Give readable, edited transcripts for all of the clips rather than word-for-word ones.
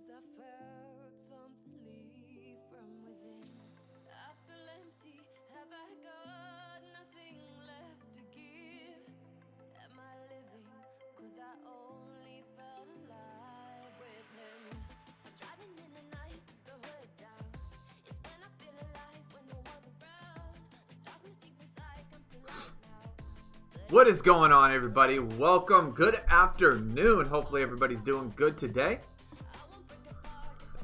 'Cause I felt something leave from within. I feel empty. Have I got nothing left to give? Am I living? 'Cause I only felt alive with him. I'm driving in the night, the hood down. It's when I feel alive, when no one's around. The darkness deep inside comes to light now. What is going on, everybody? Welcome. Good afternoon. Hopefully everybody's doing good today.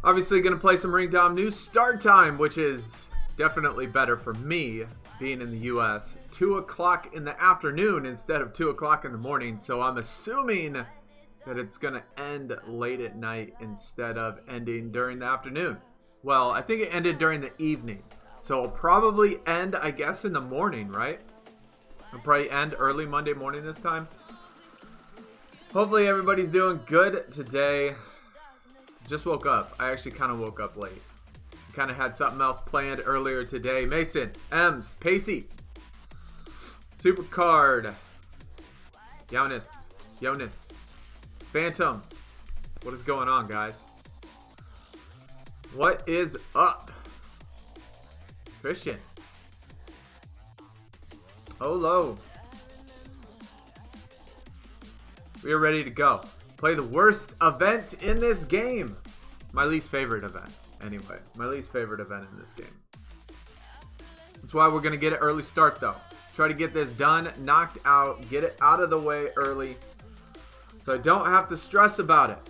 Obviously going to play some Ring Dom New Start time, which is definitely better for me being in the US. 2 o'clock in the afternoon instead of 2 o'clock in the morning. So I'm assuming that it's going to end late at night instead of ending during the afternoon. Well, I think it ended during the evening. So it'll probably end, I guess, in the morning, right? It'll probably end early Monday morning this time. Hopefully everybody's doing good today. Just woke up. I actually kind of woke up late. Kind of had something else planned earlier today. Mason, Ems, Pacey, SuperCard, Jonas, Phantom. What is going on, guys? What is up? Christian. Hello. We are ready to go. Play the worst event in this game. My least favorite event, anyway. My least favorite event in this game. That's why we're going to get an early start, though. Try to get this done, knocked out, get it out of the way early, so I don't have to stress about it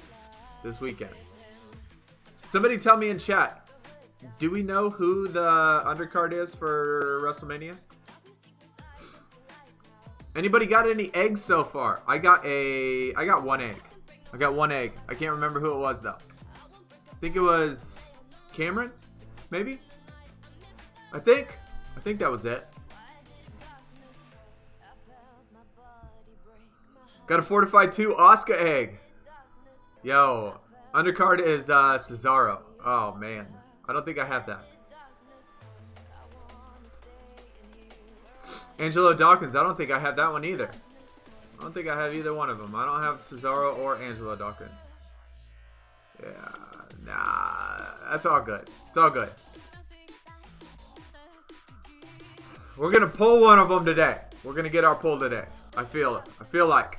this weekend. Somebody tell me in chat, do we know who the undercard is for Wrestlemania? Anybody got any eggs so far? I got one egg. I got one egg. I can't remember who it was, though. I think it was Cameron, maybe? I think that was it. Got a Fortified 2 Oscar egg. Yo, undercard is Cesaro. Oh, man. I don't think I have that. Angelo Dawkins. I don't think I have that one either. I don't think I have either one of them. I don't have Cesaro or Angelo Dawkins. Yeah, nah. That's all good. It's all good. We're going to pull one of them today. We're going to get our pull today. I feel it. I feel like.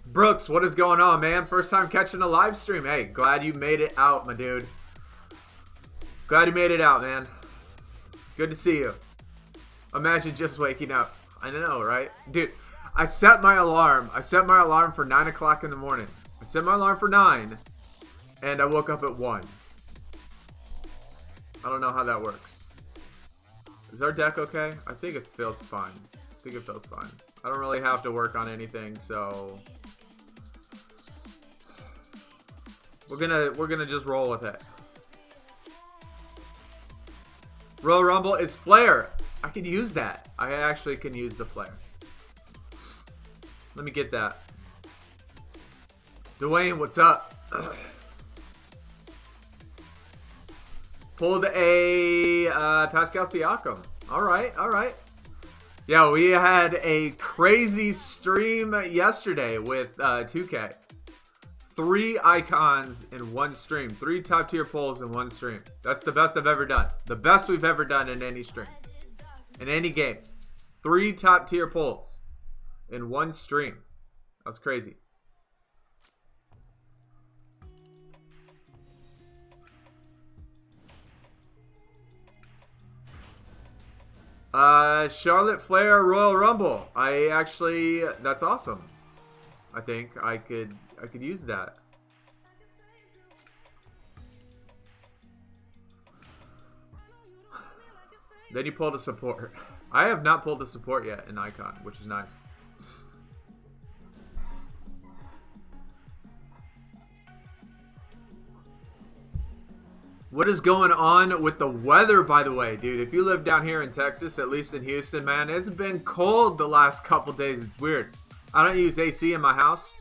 Brooks, what is going on, man? First time catching a live stream. Hey, glad you made it out, my dude. Glad you made it out, man. Good to see you. Imagine just waking up. I know, right? Dude, I set my alarm. I set my alarm for 9 o'clock in the morning. I set my alarm for 9, and I woke up at 1. I don't know how that works. Is our deck okay? I think it feels fine. I think it feels fine. I don't really have to work on anything, so we're gonna just roll with it. Royal Rumble is Flair. I could use that. I actually can use the Flair. Let me get that. Dwayne, what's up? Pulled a Pascal Siakam. All right. Yeah, we had a crazy stream yesterday with 2K. 3 icons in one stream. 3 top tier pulls in one stream. That's the best I've ever done. The best we've ever done in any stream. In any game. 3 top tier pulls in one stream. That's crazy. Charlotte Flair Royal Rumble. That's awesome. I think I could use that. Then you pulled a support. I have not pulled a support yet in Icon, which is nice. What is going on with the weather, by the way, dude? If you live down here in Texas, at least in Houston, man, it's been cold the last couple days. It's weird. I don't use AC in my house,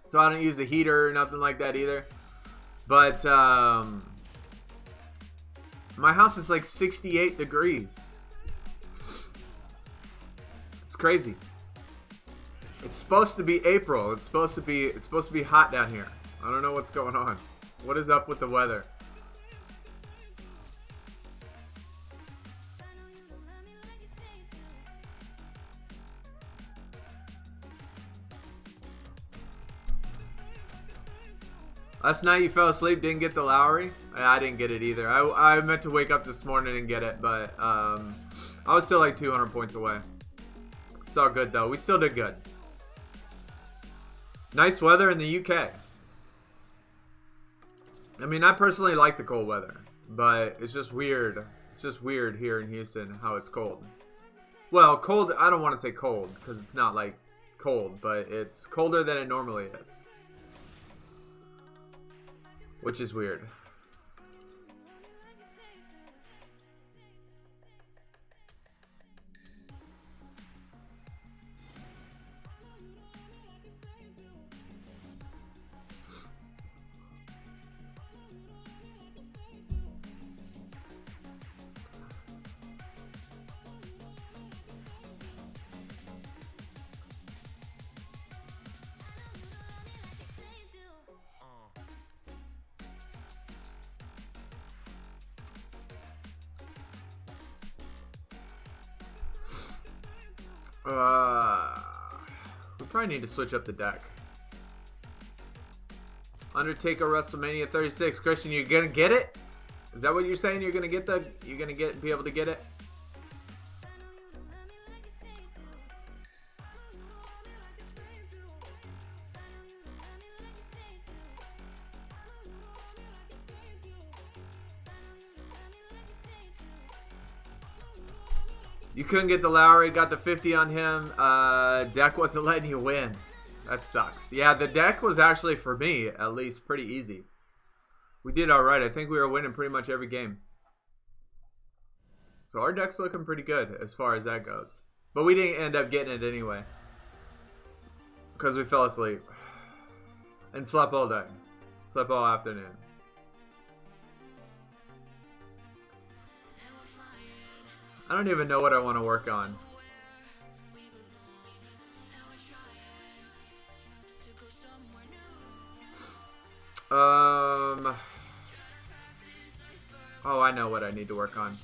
so I don't use the heater or nothing like that either. But my house is like 68 degrees. It's crazy. It's supposed to be April. It's supposed to be hot down here. I don't know what's going on. What is up with the weather? Last night you fell asleep, didn't get the Lowry? I didn't get it either. I meant to wake up this morning and get it, but I was still like 200 points away. It's all good though. We still did good. Nice weather in the UK. I mean, I personally like the cold weather, but it's just weird. It's just weird here in Houston how it's cold. Well, cold, I don't want to say cold because it's not like cold, but it's colder than it normally is. Which is weird. We probably need to switch up the deck. Undertaker Wrestlemania 36. Christian, you're gonna get it? Is that what you're saying? You're gonna get be able to get it? You couldn't get the Lowry, got the 50 on him. Deck wasn't letting you win. That sucks. Yeah, the deck was actually, for me, at least, pretty easy. We did alright. I think we were winning pretty much every game. So our deck's looking pretty good as far as that goes. But we didn't end up getting it anyway. Because we fell asleep. And slept all day. Slept all afternoon. I don't even know what I want to work on. Oh, I know what I need to work on.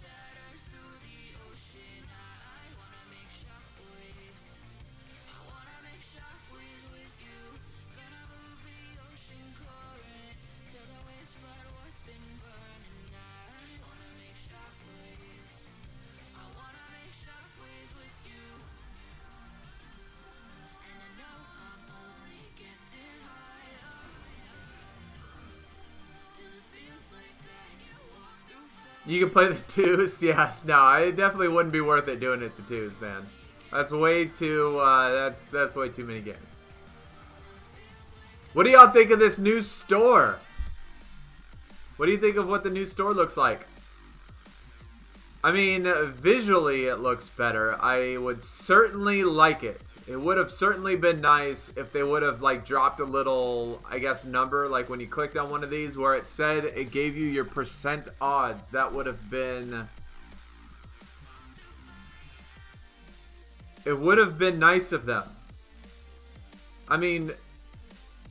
You can play the twos, yeah. No, it definitely wouldn't be worth it doing it the twos, man. That's way too. That's way too many games. What do y'all think of this new store? What do you think of what the new store looks like? I mean, visually it looks better. I would certainly like it. It would have certainly been nice if they would have like dropped a little, I guess, number, like when you clicked on one of these where it said it gave you your percent odds. That would have been... It would have been nice of them. I mean,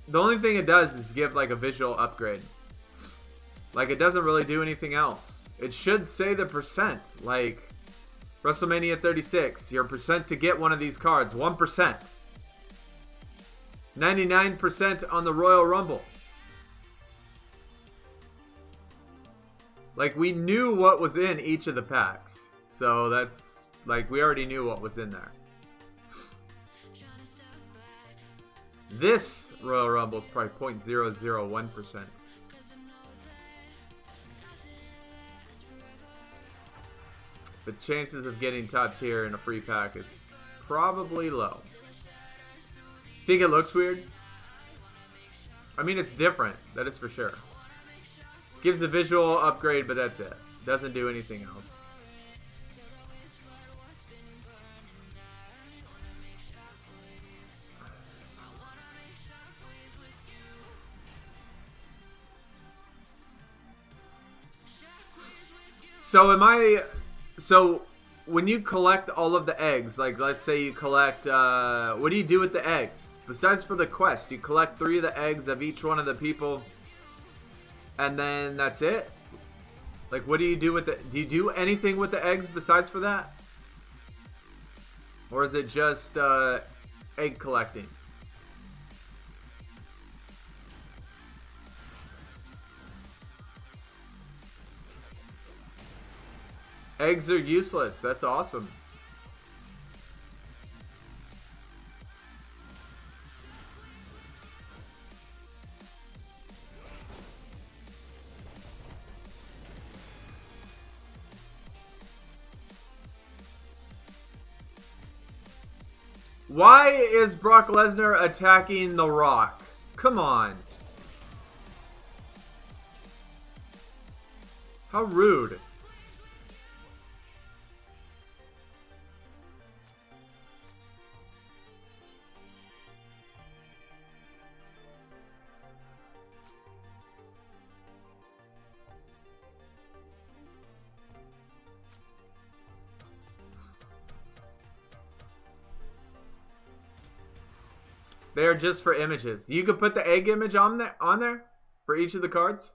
the only thing it does is give like a visual upgrade. Like, it doesn't really do anything else. It should say the percent. Like, WrestleMania 36, your percent to get one of these cards, 1%. 99% on the Royal Rumble. Like, we knew what was in each of the packs. So, that's, like, we already knew what was in there. This Royal Rumble is probably 0.001%. The chances of getting top tier in a free pack is probably low. Think it looks weird? I mean, it's different. That is for sure. Gives a visual upgrade, but that's it. Doesn't do anything else. So when you collect all of the eggs, like let's say you collect, what do you do with the eggs? Besides for the quest, you collect 3 of the eggs of each one of the people, and then that's it? Like, what do you do with the, do you do anything with the eggs besides for that? Or is it just, egg collecting? Eggs are useless. That's awesome. Why is Brock Lesnar attacking The Rock? Come on. How rude. They are just for images. You could put the egg image on there for each of the cards.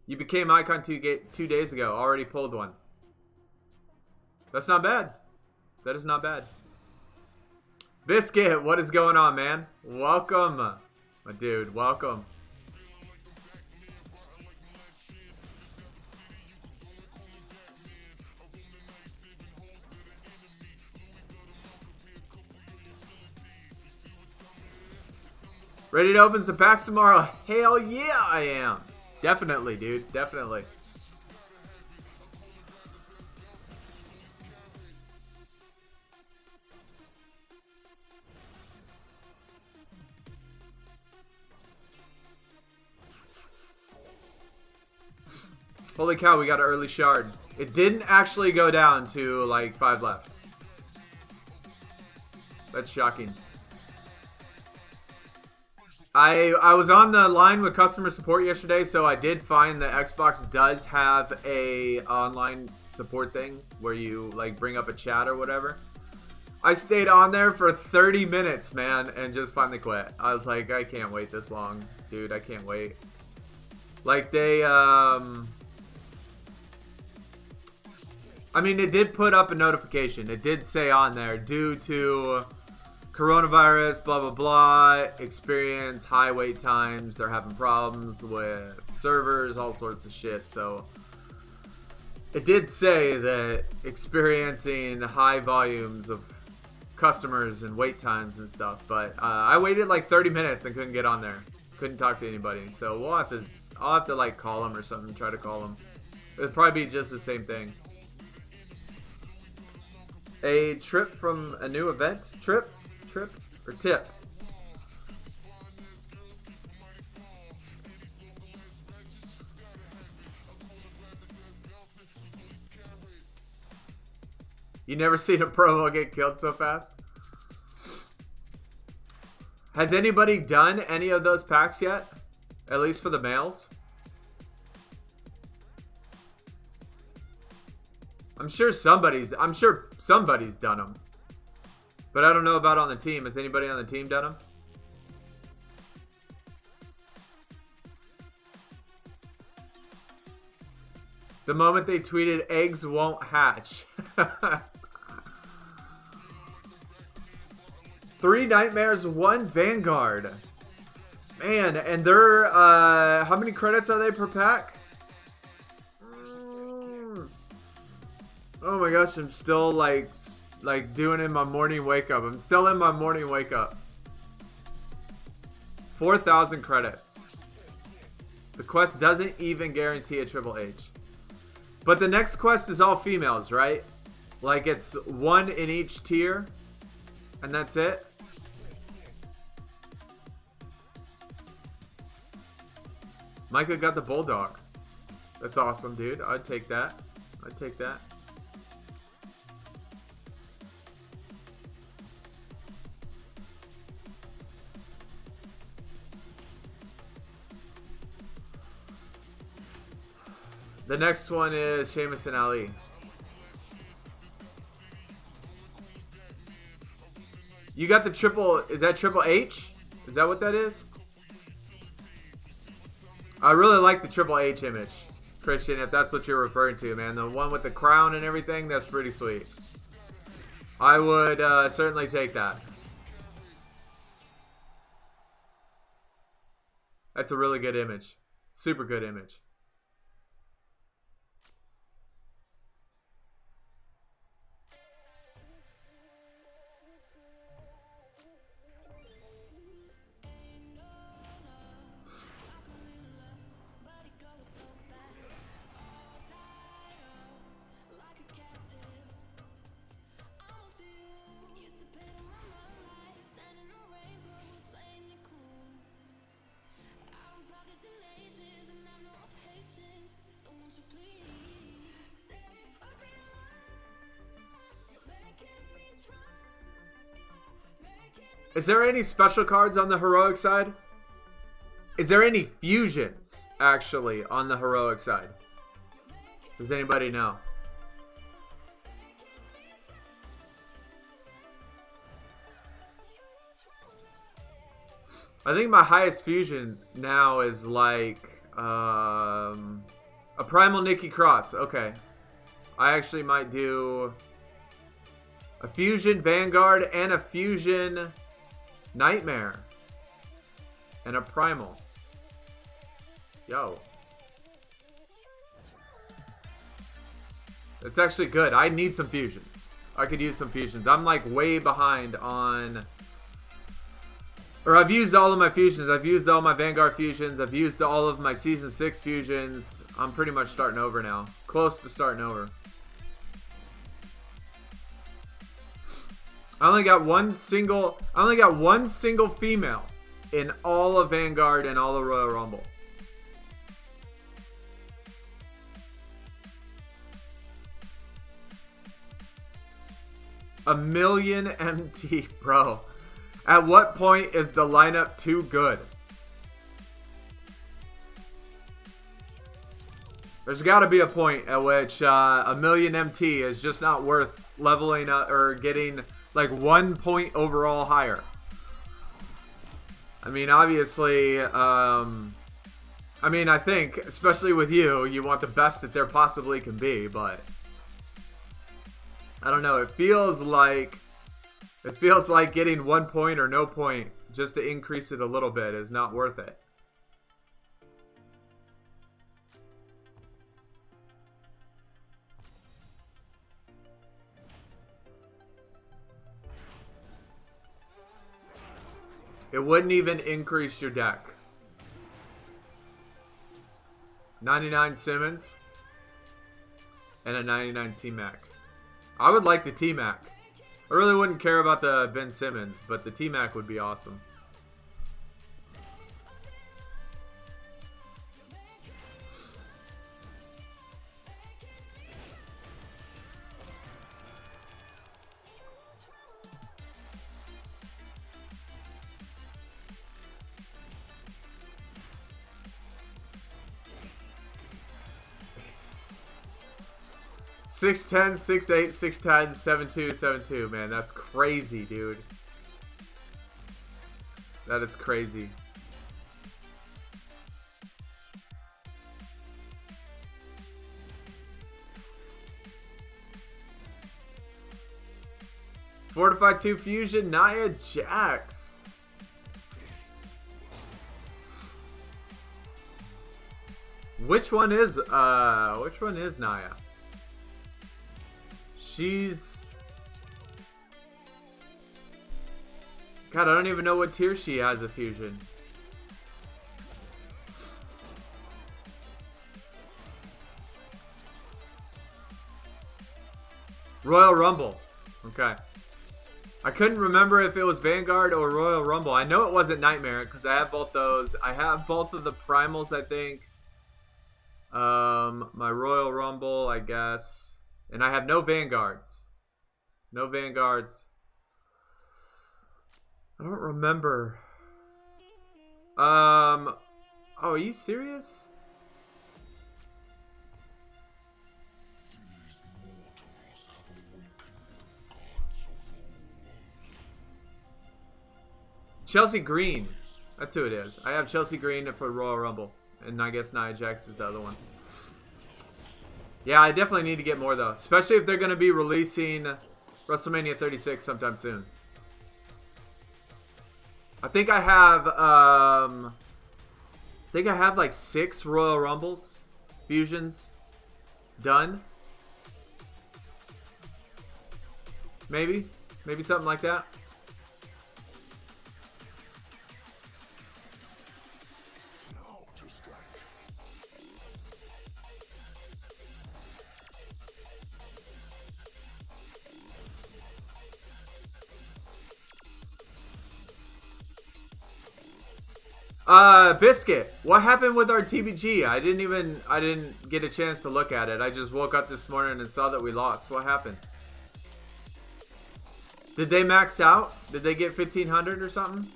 You became icon 2 days ago. Already pulled one. That's not bad. That is not bad. Biscuit, what is going on, man? Welcome, my dude. Welcome. Ready to open some packs tomorrow? Hell yeah, I am. Definitely, dude. Definitely. Holy cow, we got an early shard. It didn't actually go down to like 5 left. That's shocking. I was on the line with customer support yesterday, so I did find that Xbox does have a online support thing where you like bring up a chat or whatever. I stayed on there for 30 minutes, man, and just finally quit. I was like, I can't wait this long, dude. I can't wait. Like they, I mean, it did put up a notification. It did say on there, due to coronavirus, blah, blah, blah, experience high wait times. They're having problems with servers, all sorts of shit. So it did say that experiencing high volumes of customers and wait times and stuff. But I waited like 30 minutes and couldn't get on there. Couldn't talk to anybody. So I'll have to like call them or something, try to call them. It'll probably be just the same thing. A trip from a new event? Trip or tip? You never seen a promo get killed so fast? Has anybody done any of those packs yet? At least for the males? I'm sure somebody's done them. But I don't know about on the team. Has anybody on the team done them? The moment they tweeted, eggs won't hatch. 3 Nightmares, 1 Vanguard. Man, and they're, how many credits are they per pack? Oh my gosh, I'm still like doing in my morning wake up. I'm still in my morning wake up. 4,000 credits. The quest doesn't even guarantee a Triple H. But the next quest is all females, right? Like it's 1 in each tier. And that's it. Micah got the Bulldog. That's awesome, dude. I'd take that. I'd take that. The next one is Sheamus and Ali. You got the triple, is that Triple H? Is that what that is? I really like the Triple H image, Christian, if that's what you're referring to, man. The one with the crown and everything, that's pretty sweet. I would certainly take that. That's a really good image. Super good image. Is there any special cards on the heroic side? Is there any fusions, actually, on the heroic side? Does anybody know? I think my highest fusion now is like a Primal Nikki Cross. Okay. I actually might do a fusion Vanguard and a fusion Nightmare and a Primal. Yo. It's actually good. I need some fusions. I could use some fusions. I'm like way behind on... Or I've used all of my fusions. I've used all my Vanguard fusions. I've used all of my Season 6 fusions. I'm pretty much starting over now. Close to starting over. I only got one single female in all of Vanguard and all of Royal Rumble. A million MT, bro. At what point is the lineup too good? There's got to be a point at which a million MT is just not worth leveling up or getting like 1 point overall higher. I mean, obviously, I think, especially with you, you want the best that there possibly can be, but I don't know. It feels like getting 1 point or no point just to increase it a little bit is not worth it. It wouldn't even increase your deck. 99 Simmons and a 99 T-Mac. I would like the T-Mac. I really wouldn't care about the Ben Simmons, but the T-Mac would be awesome. Six 6'10", 6'8", 6'10", 7'2", 7'2", man, that's crazy, dude. That is crazy. Fortified 2 Fusion, Nia Jax. Which one is Nia? She's... God, I don't even know what tier she has a fusion. Royal Rumble. Okay. I couldn't remember if it was Vanguard or Royal Rumble. I know it wasn't Nightmare because I have both those. I have both of the Primals, I think. My Royal Rumble, I guess. And I have no Vanguards. No Vanguards. I don't remember. Oh, are you serious? Chelsea Green. That's who it is. I have Chelsea Green for Royal Rumble. And I guess Nia Jax is the other one. Yeah, I definitely need to get more though. Especially if they're going to be releasing WrestleMania 36 sometime soon. I think I have like 6 Royal Rumbles fusions done. Maybe something like that. Biscuit, what happened with our TBG? I didn't get a chance to look at it. I just woke up this morning and saw that we lost. What happened? Did they max out? Did they get 1500 or something?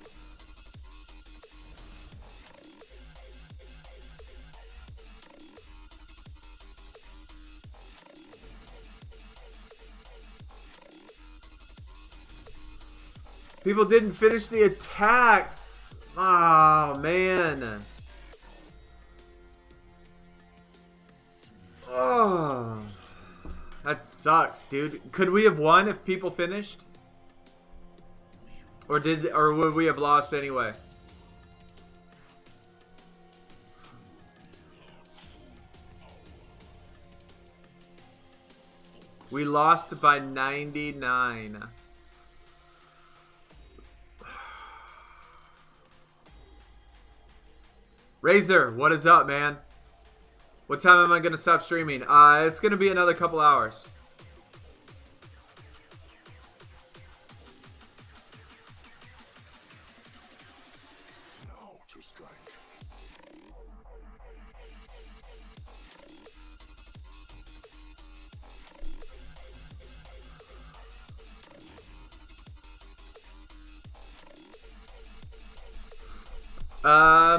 People didn't finish the attacks. Oh, man. Oh. That sucks, dude. Could we have won if people finished? Or would we have lost anyway? We lost by 99. Razor, what is up, man? What time am I going to stop streaming? It's going to be another couple hours.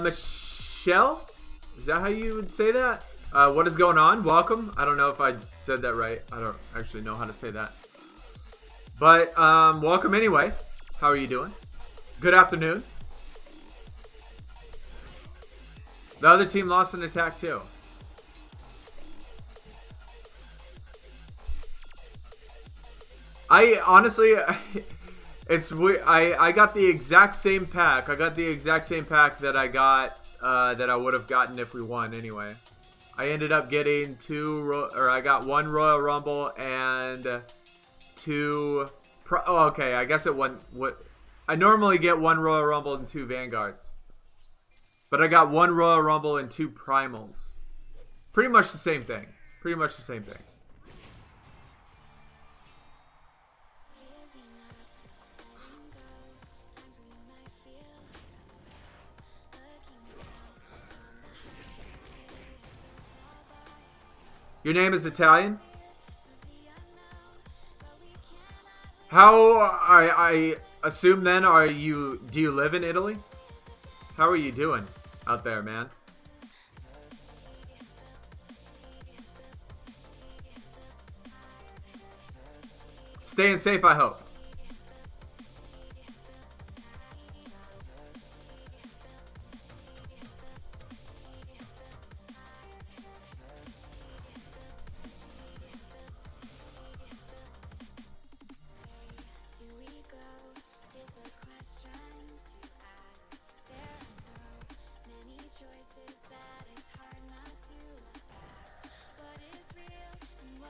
Michelle? Is that how you would say that? What is going on? Welcome. I don't know if I said that right. I don't actually know how to say that. But, welcome anyway. How are you doing? Good afternoon. The other team lost an attack too. I honestly... It's weird. I got the exact same pack. I got the exact same pack that I got that I would have gotten if we won anyway. I ended up getting I got 1 Royal Rumble and 2. Oh, okay. I guess it won. I normally get 1 Royal Rumble and 2 Vanguards, but I got 1 Royal Rumble and 2 Primals. Pretty much the same thing. Pretty much the same thing. Your name is Italian? How I assume then do you live in Italy? How are you doing out there, man? Staying safe, I hope.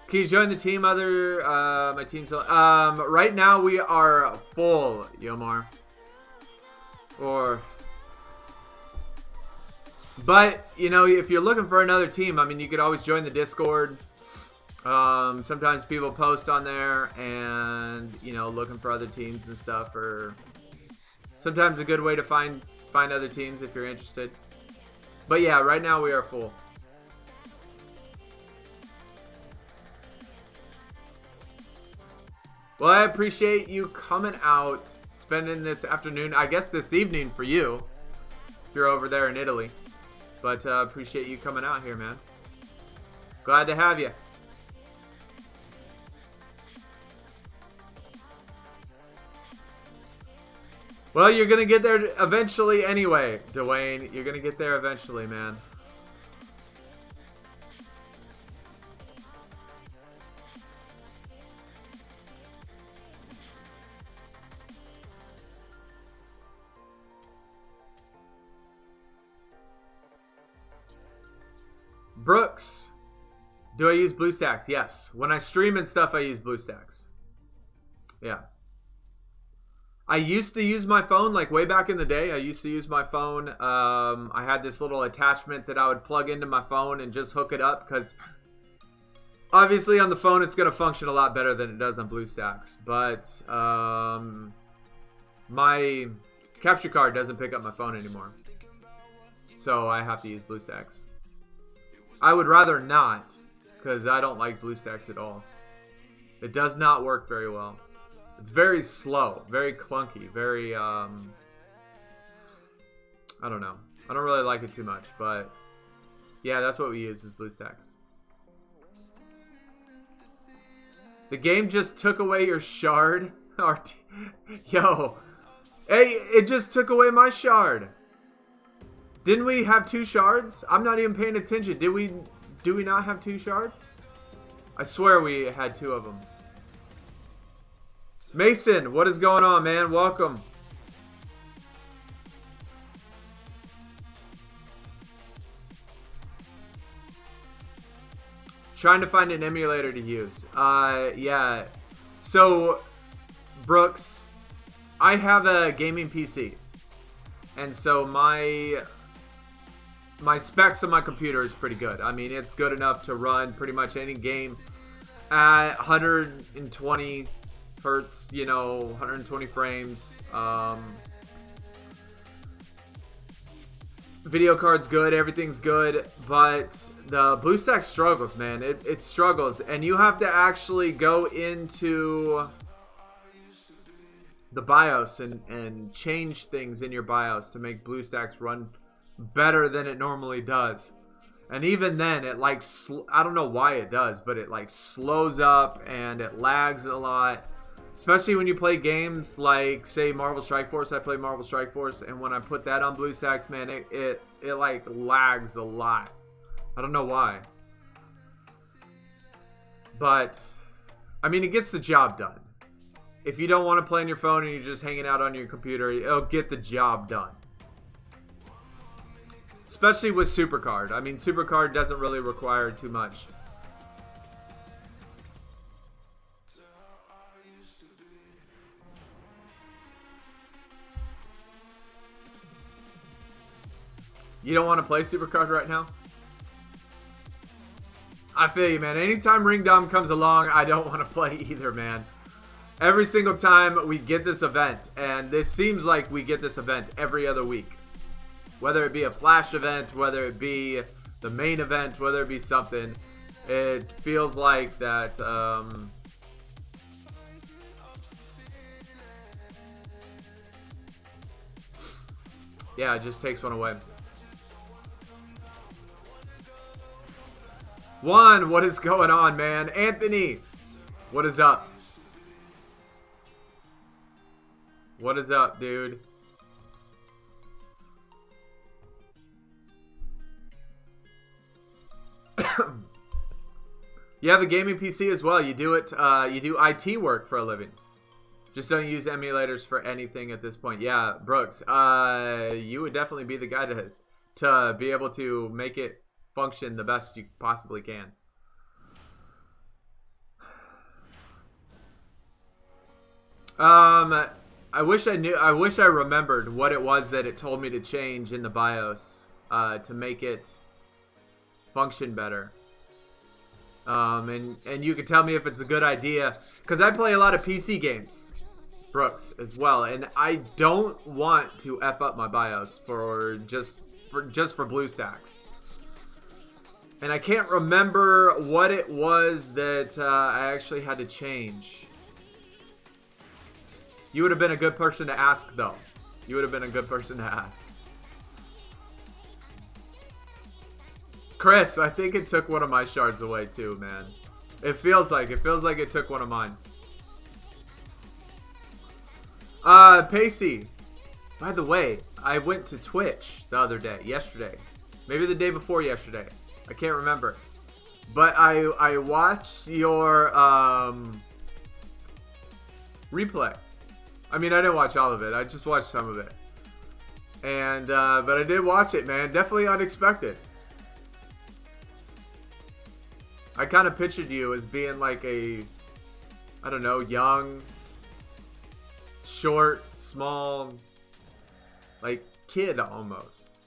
Can you join the team? My team's right now we are full, Yomar. But you know, if you're looking for another team, I mean, you could always join the Discord. Sometimes people post on there, and you know, looking for other teams and stuff, or sometimes a good way to find other teams if you're interested. But yeah, right now we are full. Well, I appreciate you coming out, spending this afternoon, I guess this evening for you, if you're over there in Italy. But appreciate you coming out here, man. Glad to have you. Well, you're going to get there eventually anyway, Dwayne. You're going to get there eventually, man. Brooks, do I use BlueStacks? Yes. When I stream and stuff, I use BlueStacks. Yeah. I used to use my phone, like way back in the day. I used to use my phone. I had this little attachment that I would plug into my phone and just hook it up, because obviously on the phone it's going to function a lot better than it does on BlueStacks. But my capture card doesn't pick up my phone anymore, so I have to use BlueStacks. I would rather not, because I don't like BlueStacks at all. It does not work very well. It's very slow, very clunky, very, I don't know. I don't really like it too much, but yeah, that's what we use is BlueStacks. The game just took away your shard. Yo, hey, it just took away my shard. Didn't we have 2 shards? I'm not even paying attention. Do we not have 2 shards? I swear we had 2 of them. Mason, what is going on, man? Welcome. Trying to find an emulator to use. Yeah. So, Brooks, I have a gaming PC. And so my specs on my computer is pretty good. I mean, it's good enough to run pretty much any game at 120 hertz, you know, 120 frames. Video card's good, everything's good, but the BlueStacks struggles, man. It struggles, and you have to actually go into the BIOS and change things in your BIOS to make BlueStacks run better than it normally does. And even then, it like I don't know why it does, but it like slows up and it lags a lot. Especially when you play games like, say, Marvel Strike Force. I play Marvel Strike Force, and when I put that on BlueStacks, man, it like lags a lot. I don't know why. But I mean, it gets the job done. If you don't want to play on your phone and you're just hanging out on your computer, it'll get the job done. Especially with SuperCard. I mean, SuperCard doesn't really require too much. You don't want to play SuperCard right now? I feel you, man. Anytime Ring Dom comes along, I don't want to play either, man. Every single time we get this event, and this seems like we get this event every other week. Whether it be a flash event, whether it be the main event, whether it be something, it feels like that, yeah, it just takes one away. Juan, what is going on, man? Anthony, what is up? What is up, dude? You have a gaming PC as well. You do it. You do IT work for a living. Just don't use emulators for anything at this point. Yeah, Brooks. You would definitely be the guy to be able to make it function the best you possibly can. I wish I remembered what it was that it told me to change in the BIOS to make it function better. And you can tell me if it's a good idea, because I play a lot of PC games, Brooks, as well, and I don't want to F up my BIOS for just for BlueStacks. And I can't remember what it was that I actually had to change. You would have been a good person to ask, though. You would have been a good person to ask. Chris, I think it took one of my shards away too, man. It feels like it took one of mine. Pacey, By the way, I went to Twitch the other day, yesterday. Maybe the day before yesterday. I can't remember. But I watched your replay. I mean, I didn't watch all of it. I just watched some of it. And but I did watch it, man. Definitely unexpected. I kind of pictured you as being like a, I don't know, young, short, small, like kid almost.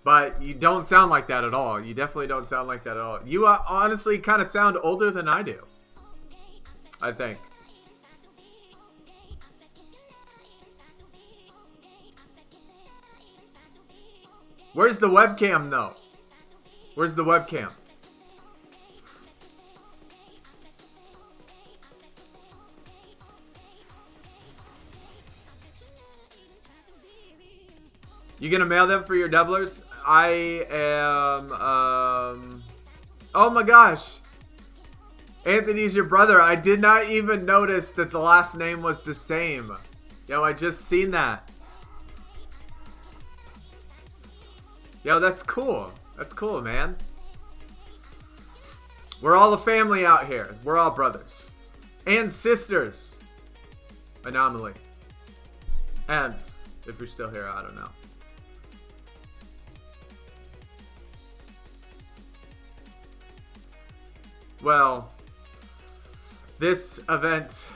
But you don't sound like that at all. You definitely don't sound like that at all. You honestly kind of sound older than I do, I think. Where's the webcam though? Where's the webcam? You gonna mail them for your doublers? I am, oh my gosh. Anthony's your brother. I did not even notice that the last name was the same. Yo, I just seen that. Yo, that's cool. That's cool, man. We're all a family out here. We're all brothers. And sisters. Anomaly. Ems, if you're still here, I don't know. Well, this event,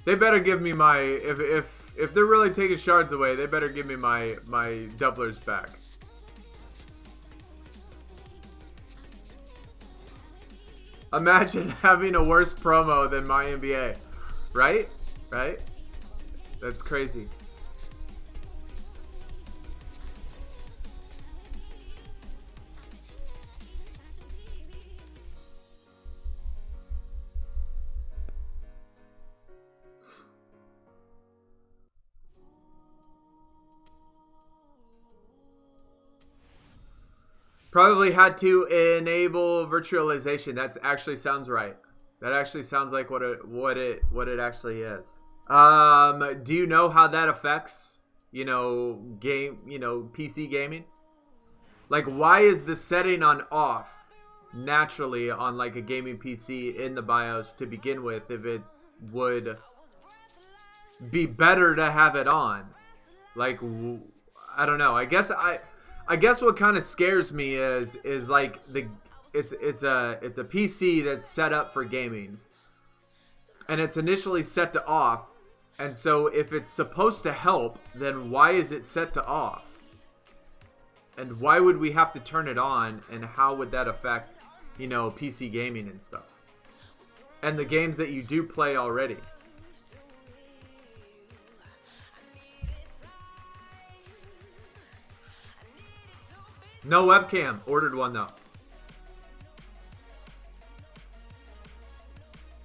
they better give me my, if they're really taking shards away, they better give me my doublers back. Imagine having a worse promo than my NBA, right? Right? That's crazy. Probably had to enable virtualization. That actually sounds right. That actually sounds like what it actually is. Do you know how that affects, PC gaming? Like, why is the setting on off naturally on like a gaming PC in the BIOS to begin with if it would be better to have it on? Like, I don't know. I guess what kind of scares me is like it's a PC that's set up for gaming, and it's initially set to off, and so if it's supposed to help, then why is it set to off? And why would we have to turn it on, and how would that affect, PC gaming and stuff? And the games that you do play already. No webcam. Ordered one though.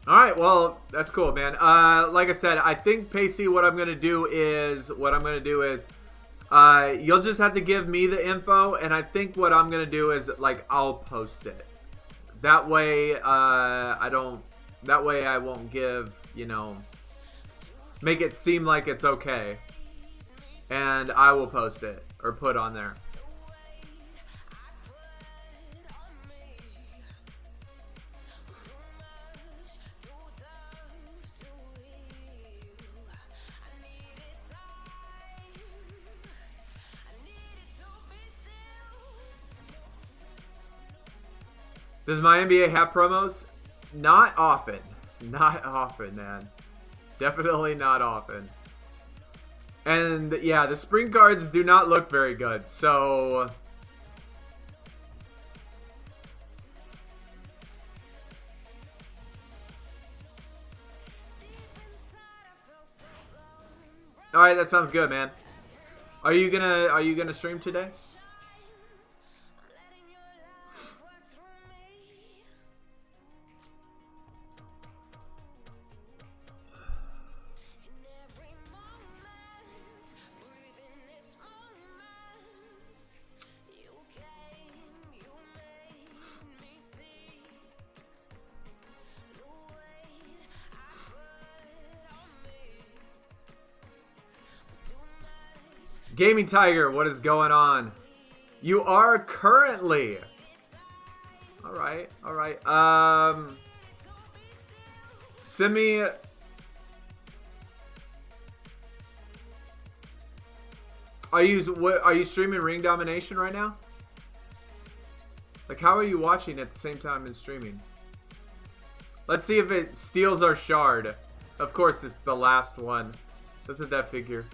Alright, well, that's cool, man. Like I said, I think, Pacey, what I'm going to do is, you'll just have to give me the info, and I think what I'm going to do is, like, I'll post it. That way, I won't give, make it seem like it's okay. And I will post it, or put on there. Does my NBA have promos? Not often. Not often, man. Definitely not often. And yeah, the spring cards do not look very good, so... Alright, that sounds good, man. Are you gonna stream today? Gaming Tiger, what is going on? You are currently. All right. Send me. Are you streaming Ring Domination right now? Like, how are you watching at the same time as streaming? Let's see if it steals our shard. Of course, it's the last one. Doesn't that figure?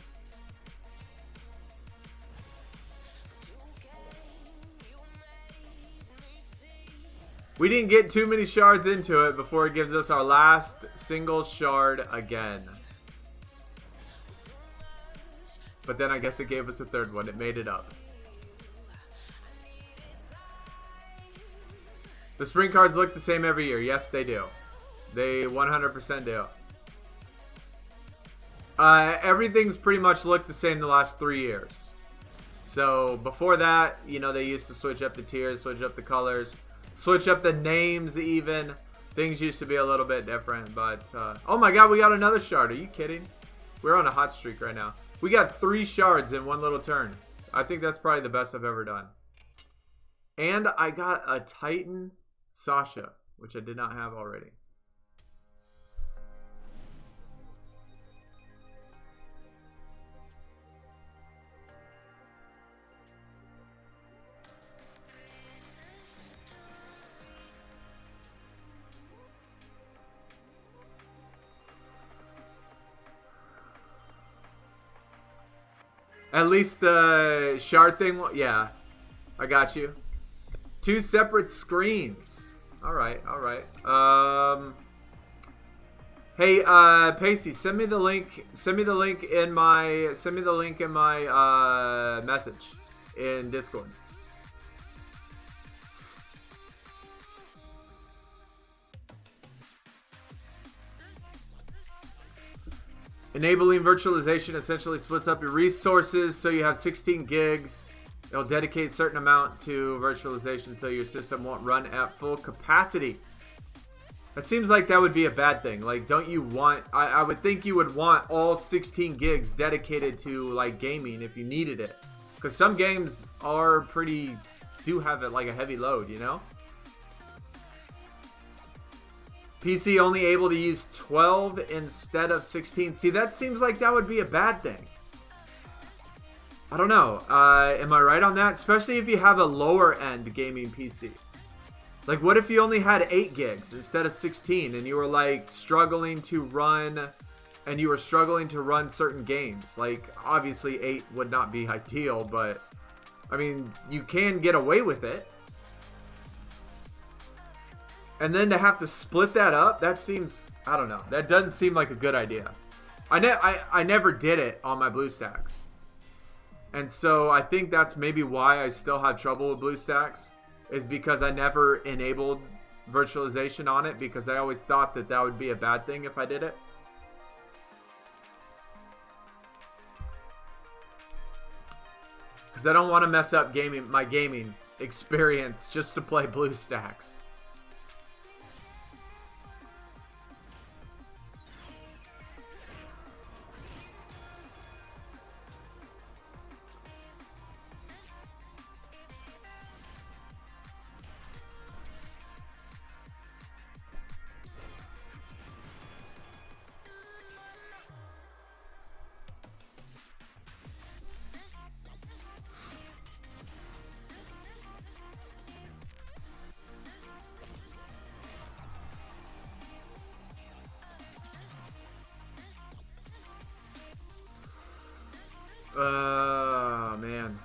We didn't get too many shards into it before it gives us our last single shard again. But then I guess it gave us a third one. It made it up. The spring cards look the same every year. Yes, they do. They 100% do. Everything's pretty much looked the same the last 3 years. So before that, you know, they used to switch up the tiers, switch up the colors, switch up the names even. Things used to be a little bit different. But, oh my god, we got another shard. Are you kidding? We're on a hot streak right now. We got 3 shards in one little turn. I think that's probably the best I've ever done. And I got a Titan Sasha, which I did not have already. At least the shard thing, yeah, I got you. 2 separate screens. All right. Hey, Pacey, send me the link. Send me the link in my. Send me the link in my message in Discord. Enabling virtualization essentially splits up your resources so you have 16 gigs. It'll dedicate a certain amount to virtualization so your system won't run at full capacity. It seems like that would be a bad thing. Like, don't you want... I would think you would want all 16 gigs dedicated to, like, gaming if you needed it. Because some games are pretty... do have it like a heavy load, you know? PC only able to use 12 instead of 16. See, that seems like that would be a bad thing. I don't know. Am I right on that? Especially if you have a lower end gaming PC. Like, what if you only had 8 gigs instead of 16 and you were like struggling to run certain games? Like, obviously 8 would not be ideal, but I mean, you can get away with it. And then to have to split that up, that seems, I don't know. That doesn't seem like a good idea. I never did it on my BlueStacks. And so I think that's maybe why I still have trouble with BlueStacks, is because I never enabled virtualization on it, because I always thought that that would be a bad thing if I did it. Because I don't want to mess up my gaming experience just to play BlueStacks. Man.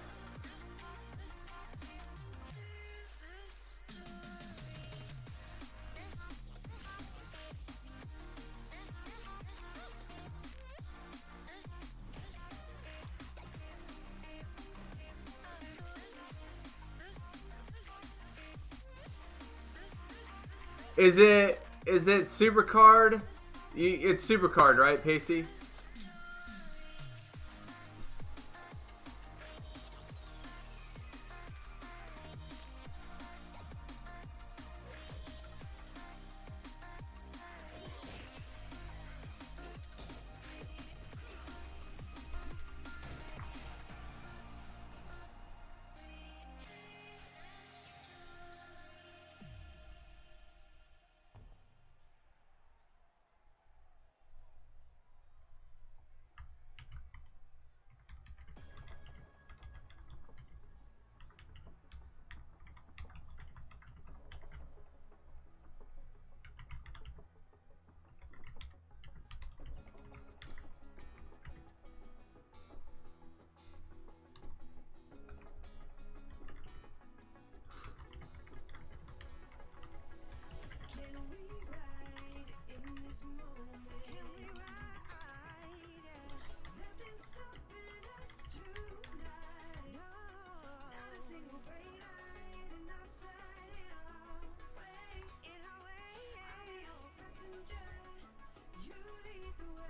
Is it SuperCard? It's SuperCard, right, Pacey?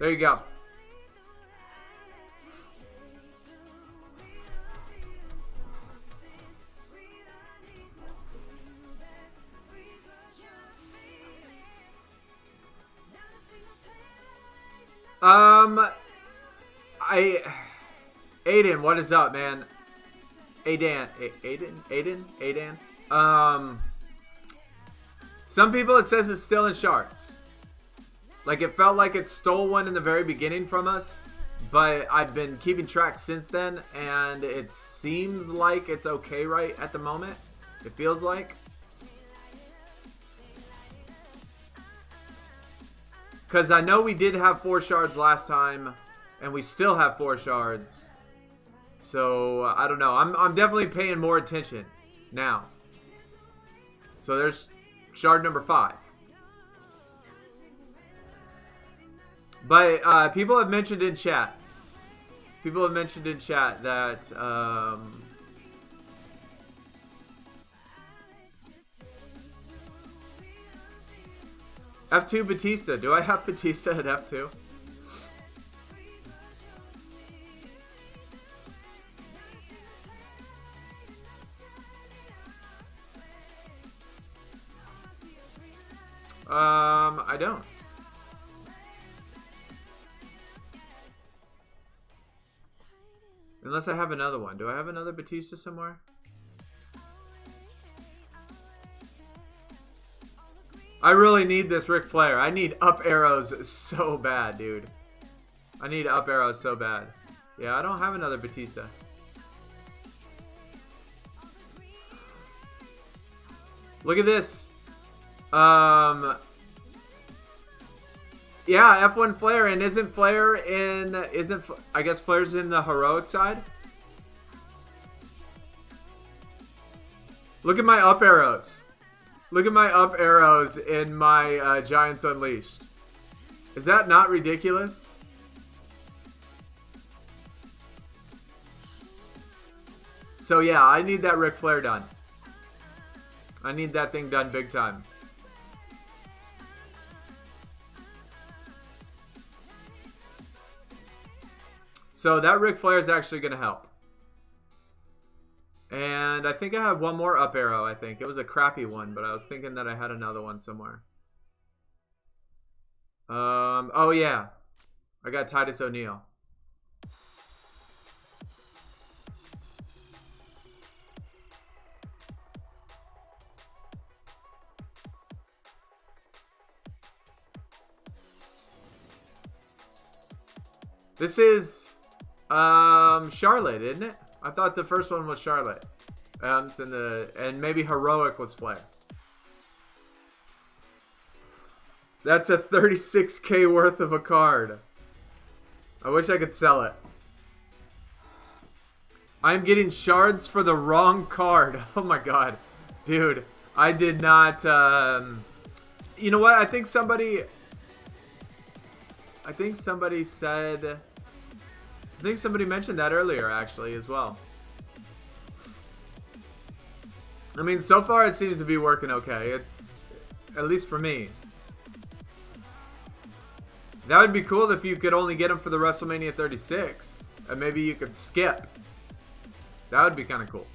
There you go. Aiden, what is up, man? Aiden. Some people, it says it's still in shards. Like, it felt like it stole one in the very beginning from us, but I've been keeping track since then, and it seems like it's okay right at the moment. It feels like. Because I know we did have 4 shards last time, and we still have 4 shards. So, I don't know. I'm definitely paying more attention now. So, there's shard number 5. But people have mentioned in chat. That F2 Batista. Do I have Batista at F2? I don't. Unless I have another one. Do I have another Batista somewhere? I really need this Ric Flair. I need up arrows so bad, dude. I need up arrows so bad. Yeah, I don't have another Batista. Look at this. Yeah, F1 Flair, and isn't Flair in, I guess Flair's in the heroic side? Look at my up arrows. Look at my up arrows in my Giants Unleashed. Is that not ridiculous? So yeah, I need that Ric Flair done. I need that thing done big time. So that Ric Flair is actually going to help. And I think I have one more up arrow, I think. It was a crappy one, but I was thinking that I had another one somewhere. Oh yeah. I got Titus O'Neil. This is Charlotte, isn't it? I thought the first one was Charlotte. And maybe Heroic was Flair. That's a 36K worth of a card. I wish I could sell it. I'm getting shards for the wrong card. Oh my god. Dude, I did not you know what? I think somebody said, I think somebody mentioned that earlier, actually, as well. I mean, so far it seems to be working okay. It's, at least for me. That would be cool if you could only get them for the WrestleMania 36. And maybe you could skip. That would be kind of cool.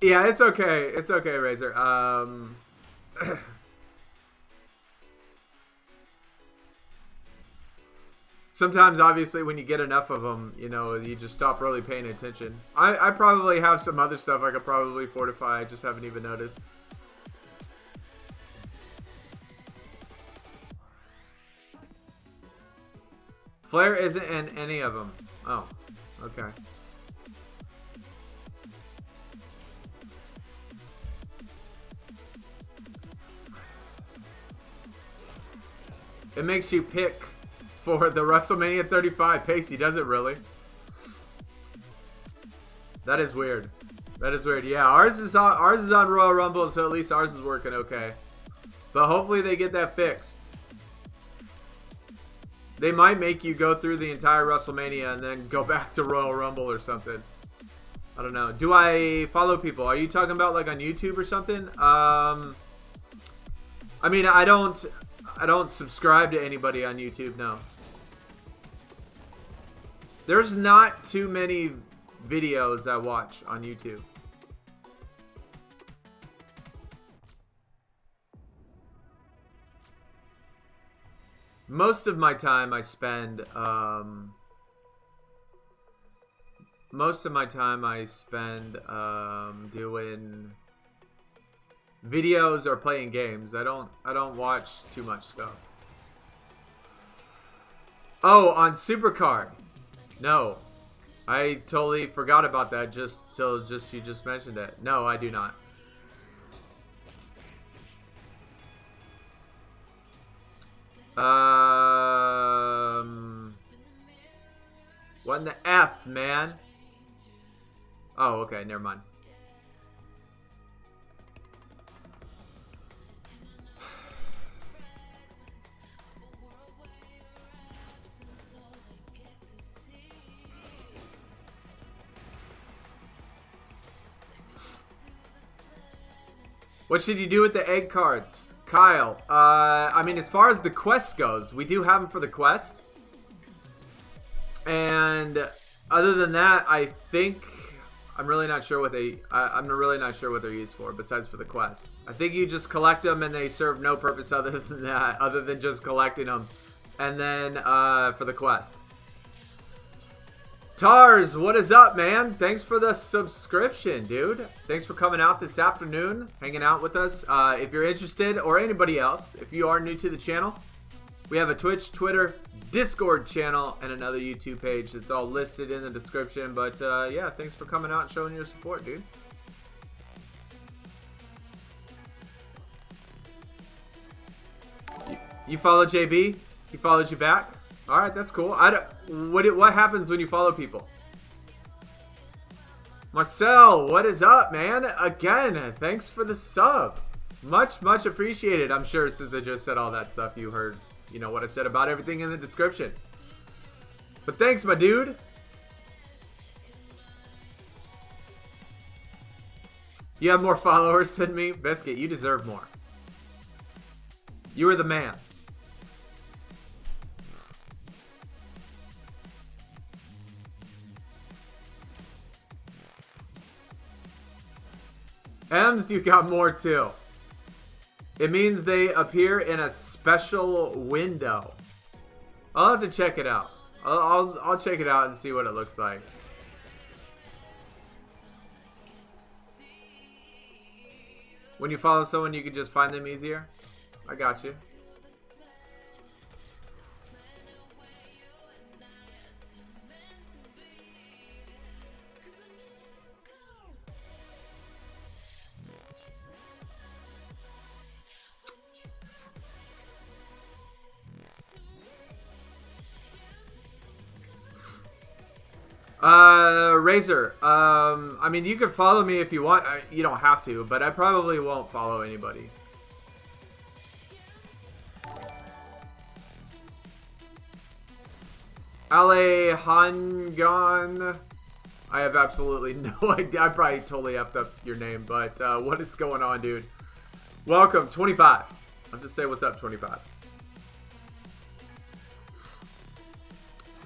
Yeah, it's okay. It's okay, Razor. Sometimes, obviously, when you get enough of them, you know, you just stop really paying attention. I probably have some other stuff I could probably fortify. I just haven't even noticed. Flair isn't in any of them. Oh, okay. It makes you pick for the WrestleMania 35 Pacey, does it really? That is weird. That is weird. Yeah, ours is on Royal Rumble, so at least ours is working okay. But hopefully they get that fixed. They might make you go through the entire WrestleMania and then go back to Royal Rumble or something. I don't know. Do I follow people? Are you talking about like on YouTube or something? I mean, I don't subscribe to anybody on YouTube, no. There's not too many videos I watch on YouTube. Most of my time I spend doing videos or playing games. I don't watch too much stuff. Oh, on SuperCard. No. I totally forgot about that just you just mentioned it. No, I do not. What in the F, man? Oh, okay, never mind. What should you do with the egg cards? Kyle, I mean, as far as the quest goes, we do have them for the quest. And other than that, I think I'm really not sure what I'm really not sure what they're used for besides for the quest. I think you just collect them and they serve no purpose other than that, other than just collecting them. And then for the quest. Tars, what is up, man? Thanks for the subscription, dude. Thanks for coming out this afternoon, hanging out with us. If you're interested, or anybody else, if you are new to the channel, we have a Twitch, Twitter, Discord channel, and another YouTube page that's all listed in the description. But yeah, thanks for coming out and showing your support, dude. You follow JB? He follows you back? All right, that's cool. What happens when you follow people? Marcel, what is up, man? Again, thanks for the sub. Much appreciated. I'm sure since I just said all that stuff, you heard, you know, what I said about everything in the description. But thanks, my dude. You have more followers than me? Biscuit, you deserve more. You are the man. M's, you got more too. It means they appear in a special window. I'll have to check it out. I'll check it out and see what it looks like. When you follow someone, you can just find them easier. I got you. Razor, I mean, you can follow me if you want. You don't have to, but I probably won't follow anybody. Alehangon, I have absolutely no idea. I probably totally effed up your name, but what is going on, dude? Welcome, 25. I'll just say what's up, 25.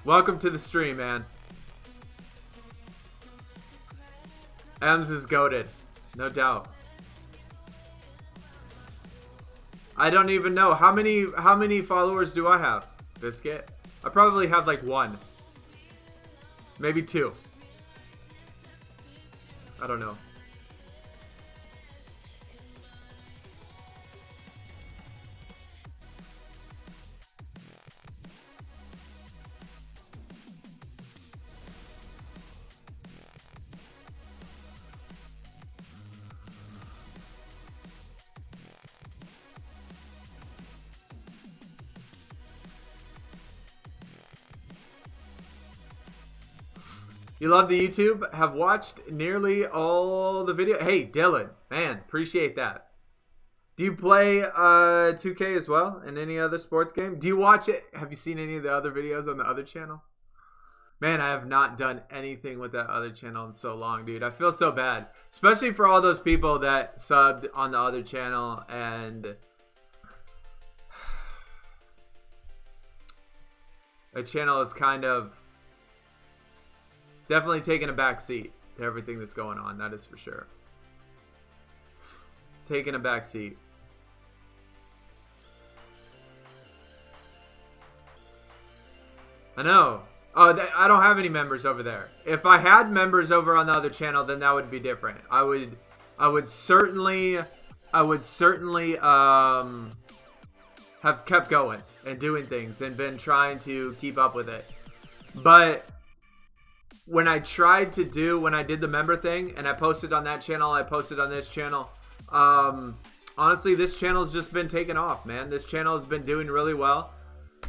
Welcome to the stream, man. Ems is goated, no doubt. I don't even know how many followers do I have, Biscuit? I probably have like 1, maybe 2. I don't know. You love the YouTube? Have watched nearly all the video. Hey, Dylan, man, appreciate that. Do you play 2K as well in any other sports game? Do you watch it? Have you seen any of the other videos on the other channel? Man, I have not done anything with that other channel in so long, dude. I feel so bad. Especially for all those people that subbed on the other channel and... the channel is kind of... definitely taking a back seat to everything that's going on. That is for sure. Taking a back seat. I know. Oh, I don't have any members over there. If I had members over on the other channel, then that would be different. I would certainly have kept going and doing things and been trying to keep up with it. But when I did the member thing and I posted on that channel, I posted on this channel. Honestly, this channel's just been taking off, man. This channel has been doing really well.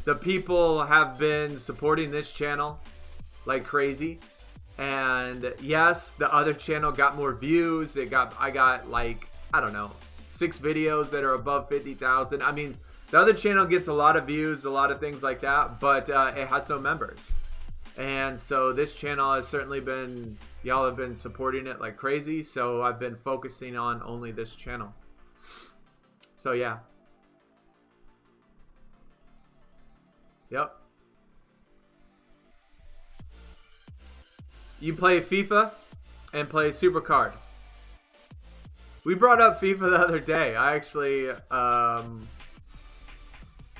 The people have been supporting this channel like crazy. And yes, the other channel got more views. I got like, I don't know, 6 videos that are above 50,000. I mean, the other channel gets a lot of views, a lot of things like that, but it has no members. And so this channel has certainly been, y'all have been supporting it like crazy. So I've been focusing on only this channel. So yeah. Yep. You play FIFA and play SuperCard. We brought up FIFA the other day. I actually,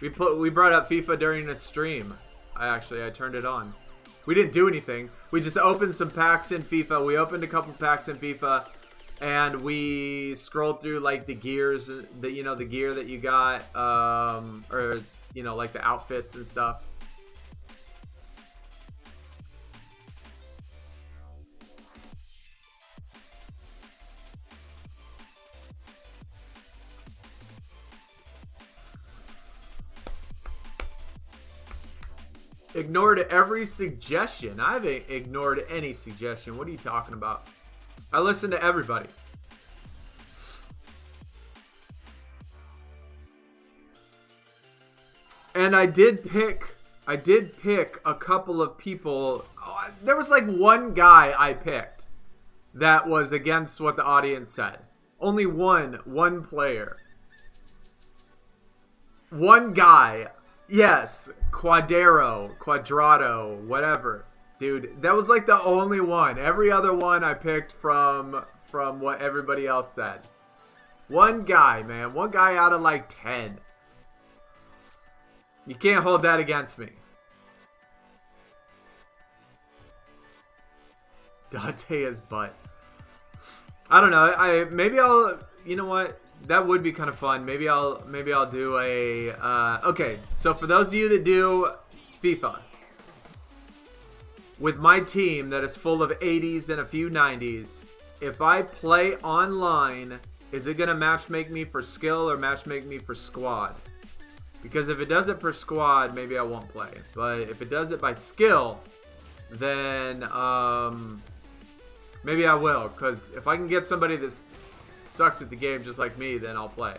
we brought up FIFA during a stream. I turned it on. We didn't do anything. We just opened some packs in FIFA. We opened a couple packs in FIFA, and we scrolled through like the gears, the gear that you got, or like the outfits and stuff. Ignored every suggestion. I haven't ignored any suggestion. What are you talking about? I listen to everybody. And I did pick a couple of people. Oh, there was like one guy I picked that was against what the audience said. Only one player. One guy. Yes, Quadrado, whatever. Dude, that was like the only one. Every other one I picked from what everybody else said. One guy, man. One guy out of like 10. You can't hold that against me. Dante is butt. I don't know. Maybe I'll, you know what? That would be kind of fun. Maybe I'll do a okay, so for those of you that do FIFA with my team that is full of 80s and a few 90s, if I play online, is it gonna match make me for skill or match make me for squad? Because if it does it per squad, maybe I won't play. But if it does it by skill, then maybe I will. Because if I can get somebody that sucks at the game just like me, then I'll play.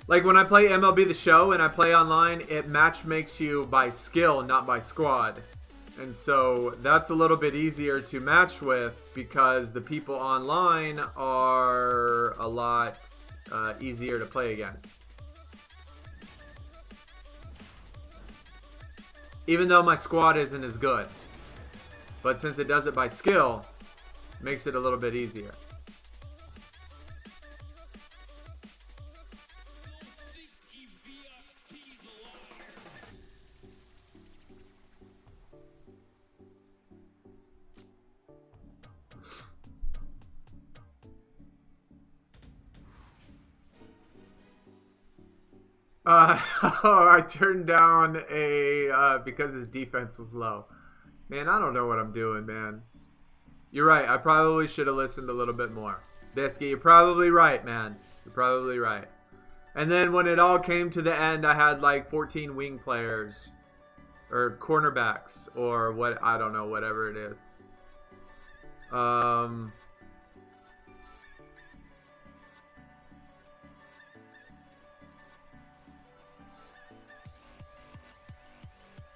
Like when I play MLB The Show and I play online, it match makes you by skill, not by squad. And so that's a little bit easier to match with because the people online are a lot easier to play against. Even though my squad isn't as good. But since it does it by skill, it makes it a little bit easier. I turned down because his defense was low. Man, I don't know what I'm doing, man. You're right. I probably should have listened a little bit more. Biscuit, you're probably right, man. You're probably right. And then when it all came to the end, I had like 14 wing players. Or cornerbacks. Or what, I don't know, whatever it is.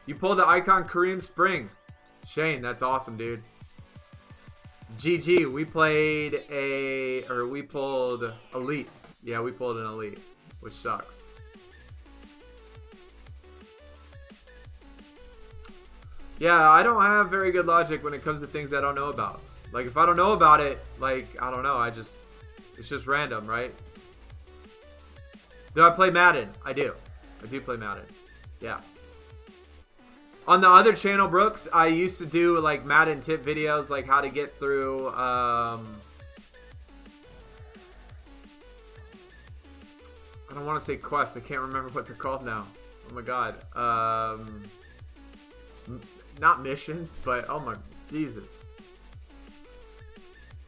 You pulled the icon Kareem Spring. Shane, that's awesome, dude. GG, we pulled Elite. Yeah, we pulled an Elite, which sucks. Yeah, I don't have very good logic when it comes to things I don't know about. Like, if I don't know about it, like, I don't know, it's just random, right? Do I play Madden? I do. I do play Madden. Yeah. On the other channel, Brooks, I used to do like Madden tip videos, like how to get through I don't want to say quests. I can't remember what they're called now. Oh my god. Not missions, but oh my Jesus.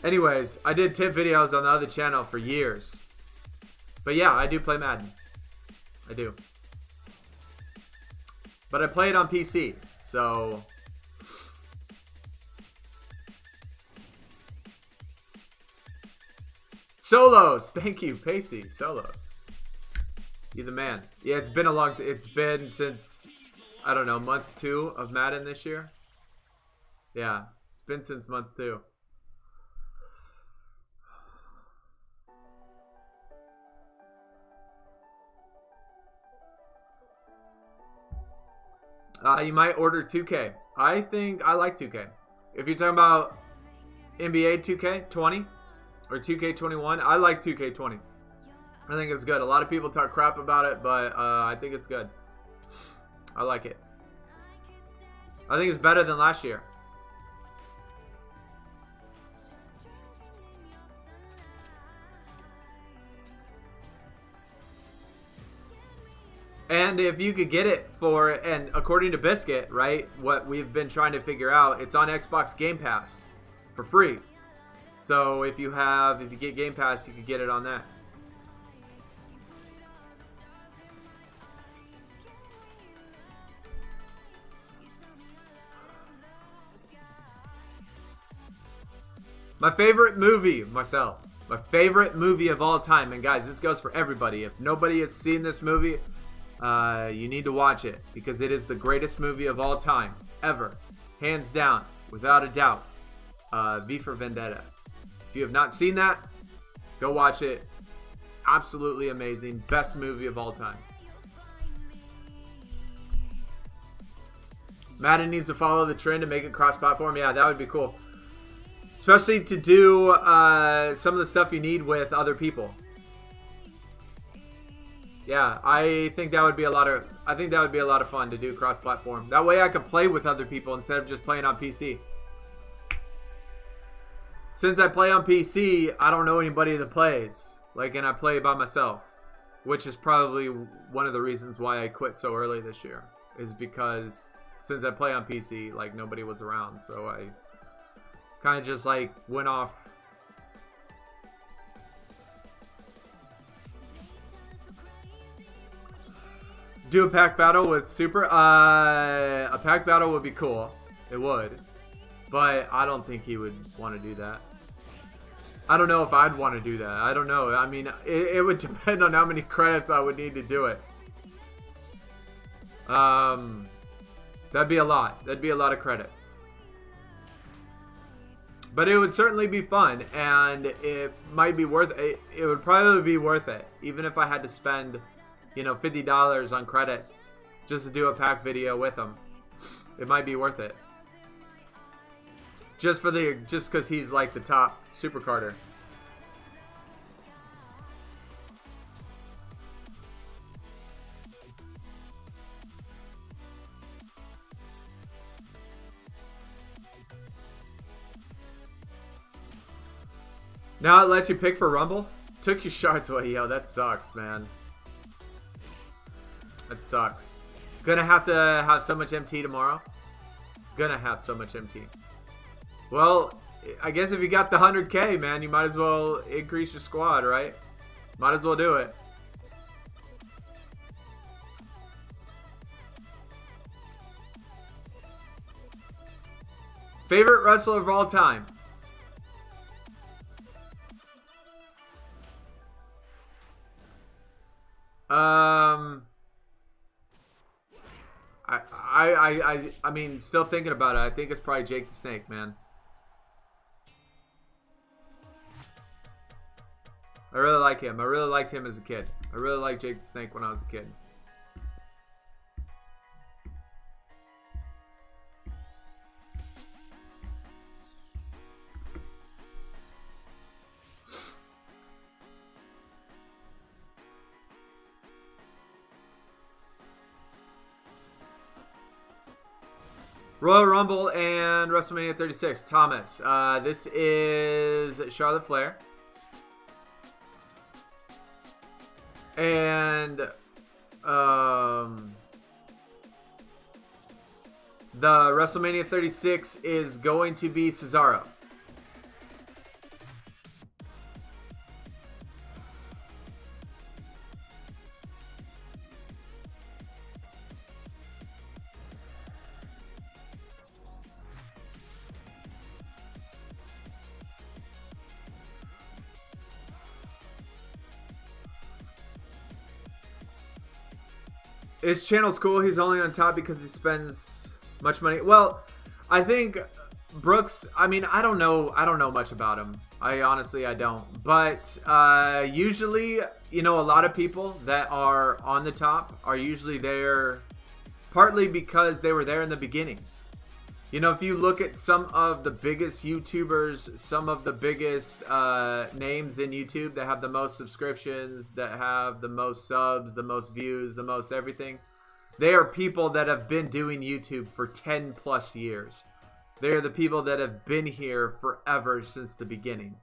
Anyways, I did tip videos on the other channel for years. But yeah, I do play Madden. I do. But I play it on PC, so... Solos! Thank you, Pacey. Solos. You're the man. Yeah, it's been a long... It's been since, I don't know, month 2 of Madden this year. Yeah, it's been since month 2. You might order 2K. I think I like 2K. If you're talking about NBA 2K20 or 2K21, I like 2K20. I think it's good. A lot of people talk crap about it, but I think it's good. I like it. I think it's better than last year. And if you could get it for, and according to Biscuit, right, what we've been trying to figure out, it's on Xbox Game Pass for free. So if you get Game Pass, you could get it on that. My favorite movie, Marcel. My favorite movie of all time. And guys, this goes for everybody. If nobody has seen this movie, you need to watch it because it is the greatest movie of all time ever, hands down, without a doubt. V for Vendetta. If you have not seen that, go watch it. Absolutely amazing, best movie of all time. Madden needs to follow the trend and make it cross-platform. Yeah, that would be cool, especially to do some of the stuff you need with other people. Yeah, I think that would be a lot of fun to do cross-platform. That way I could play with other people instead of just playing on PC. Since I play on PC, I don't know anybody that plays. Like, and I play by myself, which is probably one of the reasons why I quit so early this year, is because since I play on PC, like, nobody was around, so I kind of just like went off. Do a pack battle with Super? A pack battle would be cool. It would. But I don't think he would want to do that. I don't know if I'd want to do that. I don't know. I mean, it would depend on how many credits I would need to do it. That'd be a lot. That'd be a lot of credits. But it would certainly be fun. And it might be worth it. It would probably be worth it. Even if I had to spend, you know, $50 on credits just to do a pack video with him. It might be worth it. Just because he's like the top SuperCarder. Now it lets you pick for Rumble? Took your shards away, yo. That sucks, man. That sucks. Gonna have to have so much MT tomorrow. Gonna have so much MT. Well, I guess if you got the 100K, man, you might as well increase your squad, right? Might as well do it. Favorite wrestler of all time? I mean, still thinking about it. I think it's probably Jake the Snake, man. I really like him. I really liked him as a kid. I really liked Jake the Snake when I was a kid. Royal Rumble and WrestleMania 36. Thomas. This is Charlotte Flair. And the WrestleMania 36 is going to be Cesaro. His channel's cool. He's only on top because he spends much money. Well, I think Brooks, I mean, I don't know much about him. I don't. But usually, you know, a lot of people that are on the top are usually there partly because they were there in the beginning. You know, if you look at some of the biggest YouTubers, some of the biggest names in YouTube that have the most subscriptions, that have the most subs, the most views, the most everything, they are people that have been doing YouTube for 10 plus years. They are the people that have been here forever since the beginning.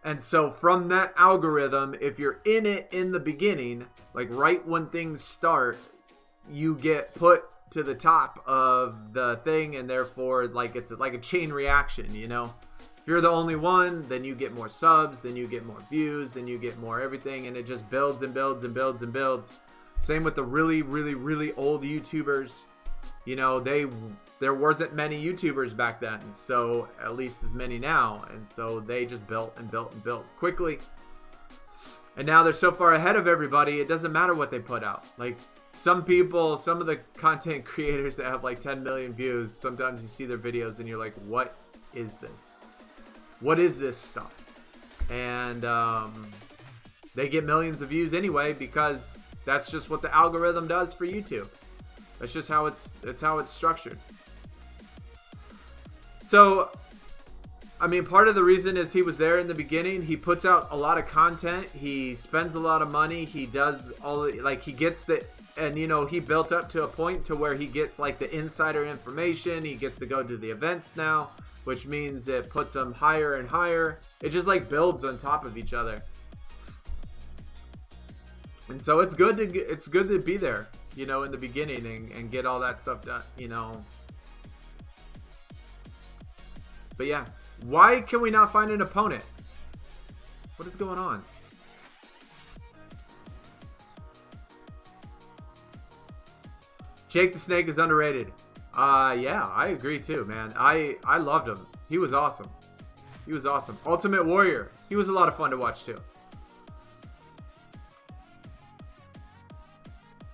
And so from that algorithm, if you're in it in the beginning, like right when things start, you get put to the top of the thing, and therefore like it's like a chain reaction, you know. If you're the only one, then you get more subs, then you get more views, then you get more everything, and it just builds and builds and builds and builds. Same with the really old YouTubers. You know, there wasn't many YouTubers back then, so at least as many now, and so they just built and built and built quickly, and now they're so far ahead of everybody, it doesn't matter what they put out. Like some people, some of the content creators that have like 10 million views, sometimes you see their videos and you're like, what is this? What is this stuff? And they get millions of views anyway because that's just what the algorithm does for YouTube. That's just how it's structured. So, I mean, part of the reason is he was there in the beginning. He puts out a lot of content. He spends a lot of money. He does he gets the, and you know, he built up to a point to where he gets like the insider information. He gets to go to the events now, which means it puts him higher and higher. It just like builds on top of each other. And so it's good to be there, you know, in the beginning and get all that stuff done, you know. But yeah, why can we not find an opponent? What is going on? Jake the Snake is underrated. Yeah, I agree too, man. I loved him. He was awesome. He was awesome. Ultimate Warrior. He was a lot of fun to watch too.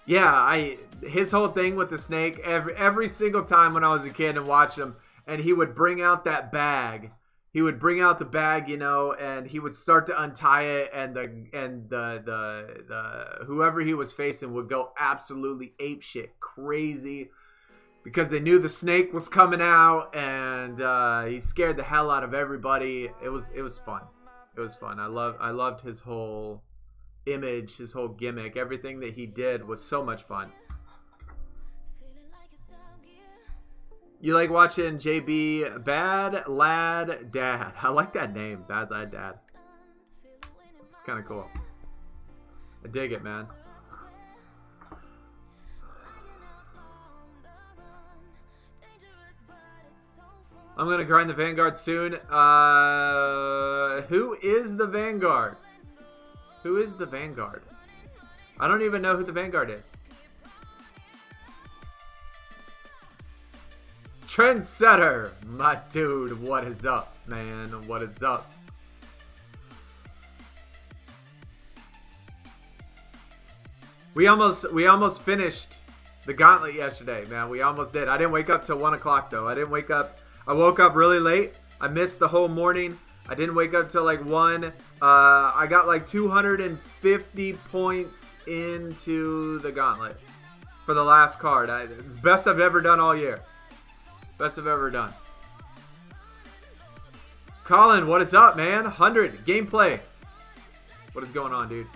Yeah, his whole thing with the snake, every single time when I was a kid and watched him, and he would bring out that bag. He would bring out the bag, you know, and he would start to untie it, and the whoever he was facing would go absolutely apeshit crazy because they knew the snake was coming out, and he scared the hell out of everybody. It was fun. It was fun. I loved his whole image, his whole gimmick. Everything that he did was so much fun. You like watching JB? Bad Lad Dad. I like that name, Bad Lad Dad. It's kind of cool. I dig it, man. I'm gonna grind the Vanguard soon. Who is the Vanguard? Who is the Vanguard? I don't even know who the Vanguard is. Trendsetter, my dude, what is up, man? What is up? We almost finished the gauntlet yesterday, man. We almost did. I didn't wake up till 1 o'clock though. I woke up really late. I missed the whole morning. I didn't wake up till like 1. I got like 250 points into the gauntlet for the last card. Best I've ever done all year. Best I've ever done. Colin, what is up, man? 100 gameplay. What is going on, dude?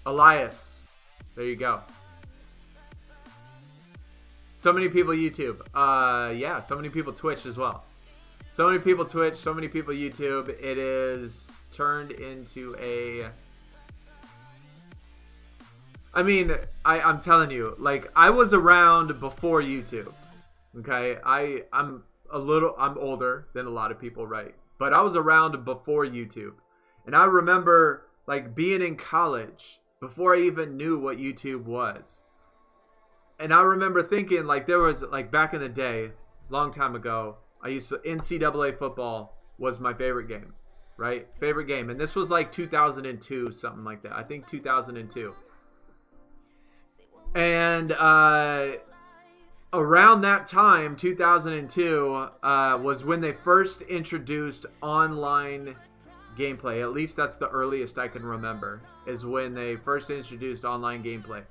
Elias. There you go. So many people YouTube. Yeah, so many people Twitch as well. So many people Twitch, so many people YouTube. It is turned into a... I mean, I'm telling you, like, I was around before YouTube. Okay? I'm older than a lot of people, right? But I was around before YouTube. And I remember, like, being in college before I even knew what YouTube was. And I remember thinking, like, there was, like, back in the day, long time ago, NCAA football was my favorite game, right? Favorite game. And this was like 2002, something like that. I think 2002. And around that time, 2002, was when they first introduced online gameplay. At least that's the earliest I can remember, is when they first introduced online gameplay.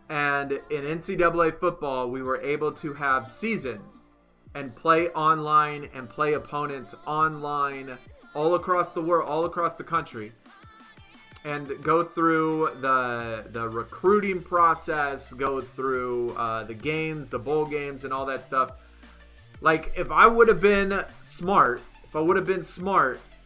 And in NCAA football, we were able to have seasons and play online and play opponents online all across the world, all across the country, and go through the recruiting process, go through the games, the bowl games, and all that stuff. Like, if I would have been smart,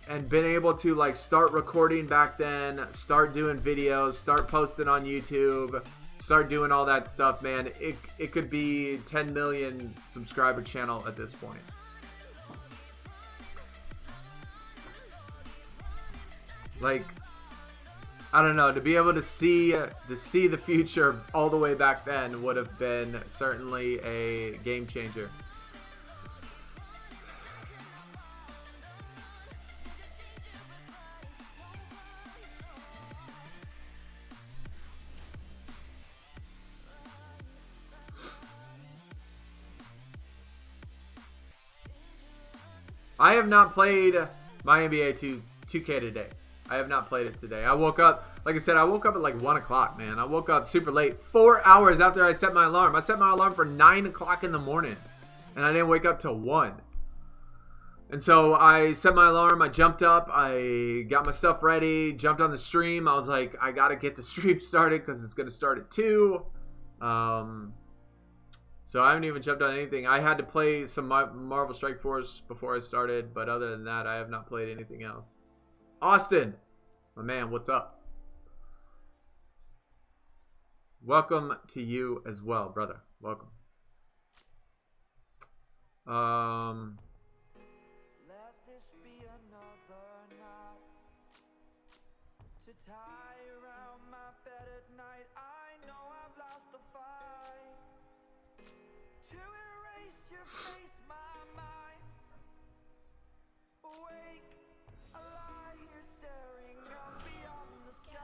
and been able to, like, start recording back then, start doing videos, start posting on YouTube, start doing all that stuff, man, it could be 10 million subscriber channel at this point. Like, I don't know, to be able to see the future all the way back then would have been certainly a game changer. I have not played my NBA 2K today. I have not played it today. I woke up, like I said, I woke up at like 1 o'clock, man. I woke up super late. 4 hours after I set my alarm. I set my alarm for 9 o'clock in the morning. And I didn't wake up till 1. And so I set my alarm. I jumped up. I got my stuff ready. Jumped on the stream. I was like, I got to get the stream started because it's going to start at 2. So I haven't even jumped on anything. I had to play some Marvel Strike Force before I started, but other than that, I have not played anything else. Austin, my man, what's up? Welcome to you as well, brother. Welcome. Let this be another knot to tie around my bed at night. I know I've lost the fight. To erase your face, my mind. Awake, I lie here staring up beyond the sky.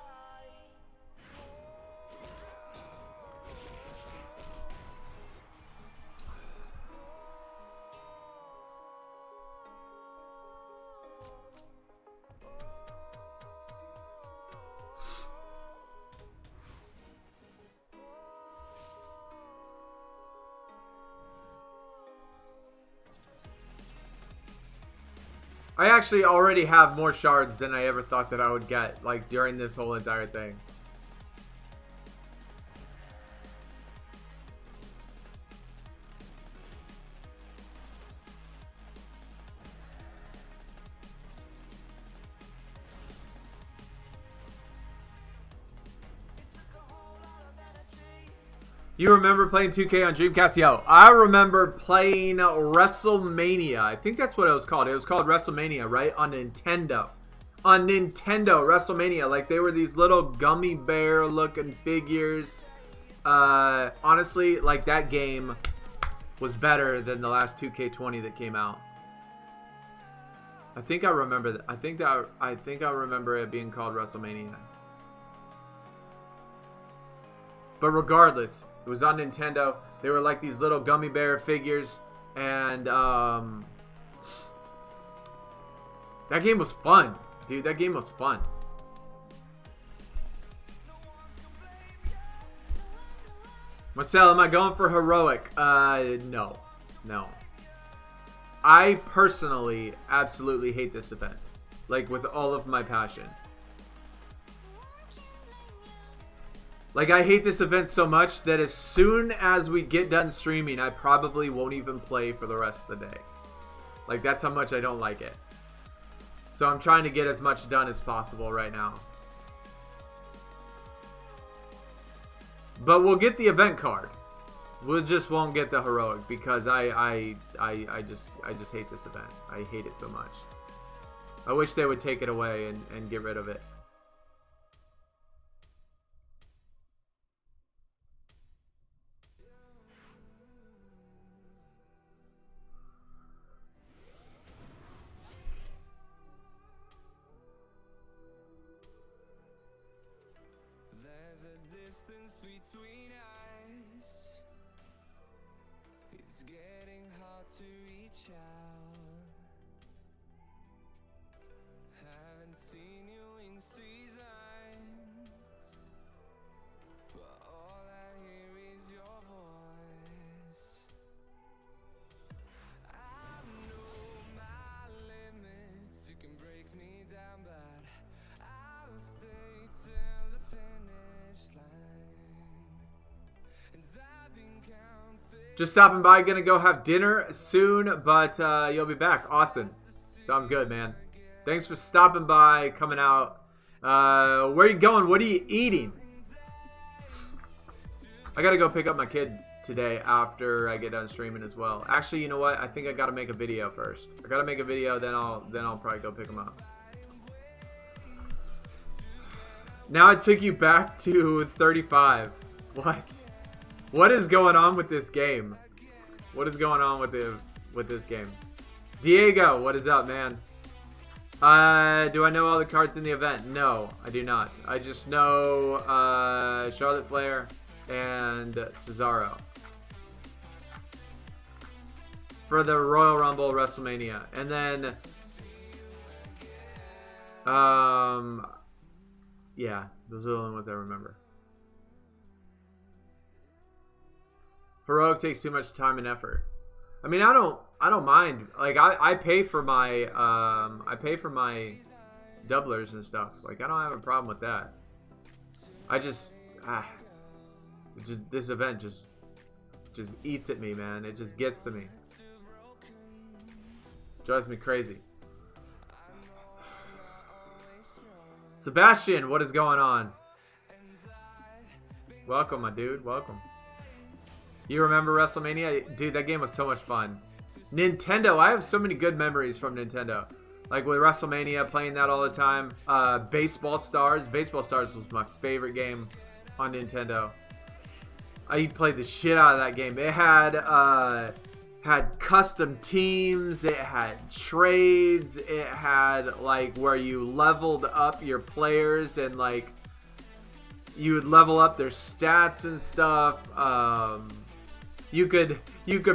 I actually already have more shards than I ever thought that I would get, like, during this whole entire thing. You remember playing 2K on Dreamcast? Yo, I remember playing Wrestlemania. I think that's what it was called. It was called Wrestlemania, right? On Nintendo. on Nintendo WrestleMania. Like, they were these little gummy bear looking figures. Honestly, like, that game was better than the last 2K20 that came out. I think I remember that. I think I remember it being called WrestleMania. But regardless, it was on Nintendo. They were like these little gummy bear figures, and that game was fun, dude. That game was fun. Marcel, am I going for heroic? No. I personally absolutely hate this event, like with all of my passion. Like, I hate this event so much that as soon as we get done streaming, I probably won't even play for the rest of the day. Like, that's how much I don't like it. So I'm trying to get as much done as possible right now. But we'll get the event card. We just won't get the heroic because I just hate this event. I hate it so much. I wish they would take it away and get rid of it. There's a distance between us. It's getting hard to reach out. Haven't seen you in seasons, but all I hear is your voice. I know my limits. You can break me down, but I'll stay till the finish line. And I've been counting. Just stopping by, gonna go have dinner soon, but you'll be back. Austin, sounds good, man. Thanks for stopping by, coming out. Where are you going? What are you eating? I gotta go pick up my kid today after I get done streaming as well. Actually, you know what? I think I gotta make a video first. I gotta make a video, then I'll probably go pick him up. Now it took you back to 35. What? What is going on with this game? What is going on with this game? Diego, what is up, man? Do I know all the cards in the event? No, I do not. I just know Charlotte Flair and Cesaro for the Royal Rumble WrestleMania. And then yeah, those are the only ones I remember. Heroic takes too much time and effort. I mean, I don't mind. Like, I pay for my doublers and stuff. Like, I don't have a problem with that. I just this event just eats at me, man. It just gets to me. Drives me crazy. Sebastian, what is going on? Welcome, my dude. Welcome. You remember WrestleMania? Dude, that game was so much fun. Nintendo. I have so many good memories from Nintendo. Like with WrestleMania, playing that all the time. Baseball Stars. Baseball Stars was my favorite game on Nintendo. I played the shit out of that game. It had custom teams. It had trades. It had like where you leveled up your players and like you would level up their stats and stuff. You could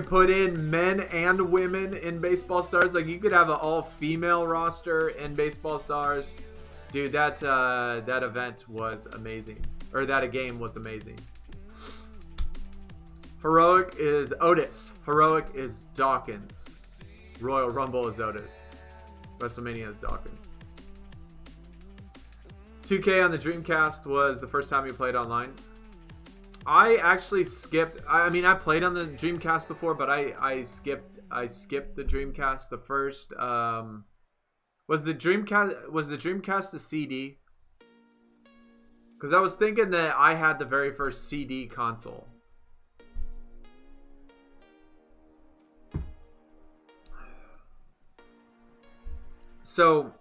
put in men and women in Baseball Stars. Like you could have an all-female roster in Baseball Stars. Dude, that event was amazing. Or that game was amazing. Heroic is Otis. Heroic is Dawkins. Royal Rumble is Otis. WrestleMania is Dawkins. 2K on the Dreamcast was the first time you played online. I actually skipped. I mean, I played on the Dreamcast before, but I skipped the Dreamcast. The first was the Dreamcast a CD? Because I was thinking that I had the very first CD console. So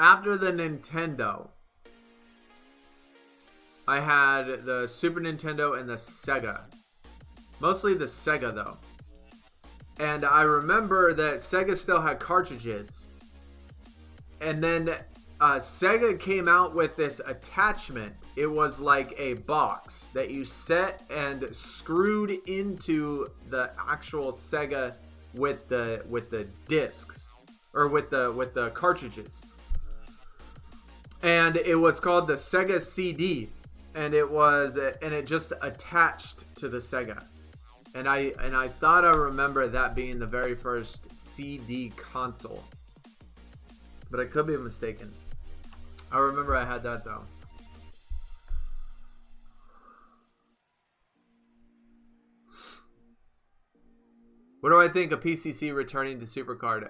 after the Nintendo, I had the Super Nintendo and the Sega. Mostly the Sega, though. And I remember that Sega still had cartridges. And then Sega came out with this attachment. It was like a box that you set and screwed into the actual Sega with the discs, or with the cartridges. And it was called the Sega CD, and it just attached to the Sega. And I thought I remember that being the very first CD console, but I could be mistaken. I remember I had that though. What do I think of PCC returning to SuperCard?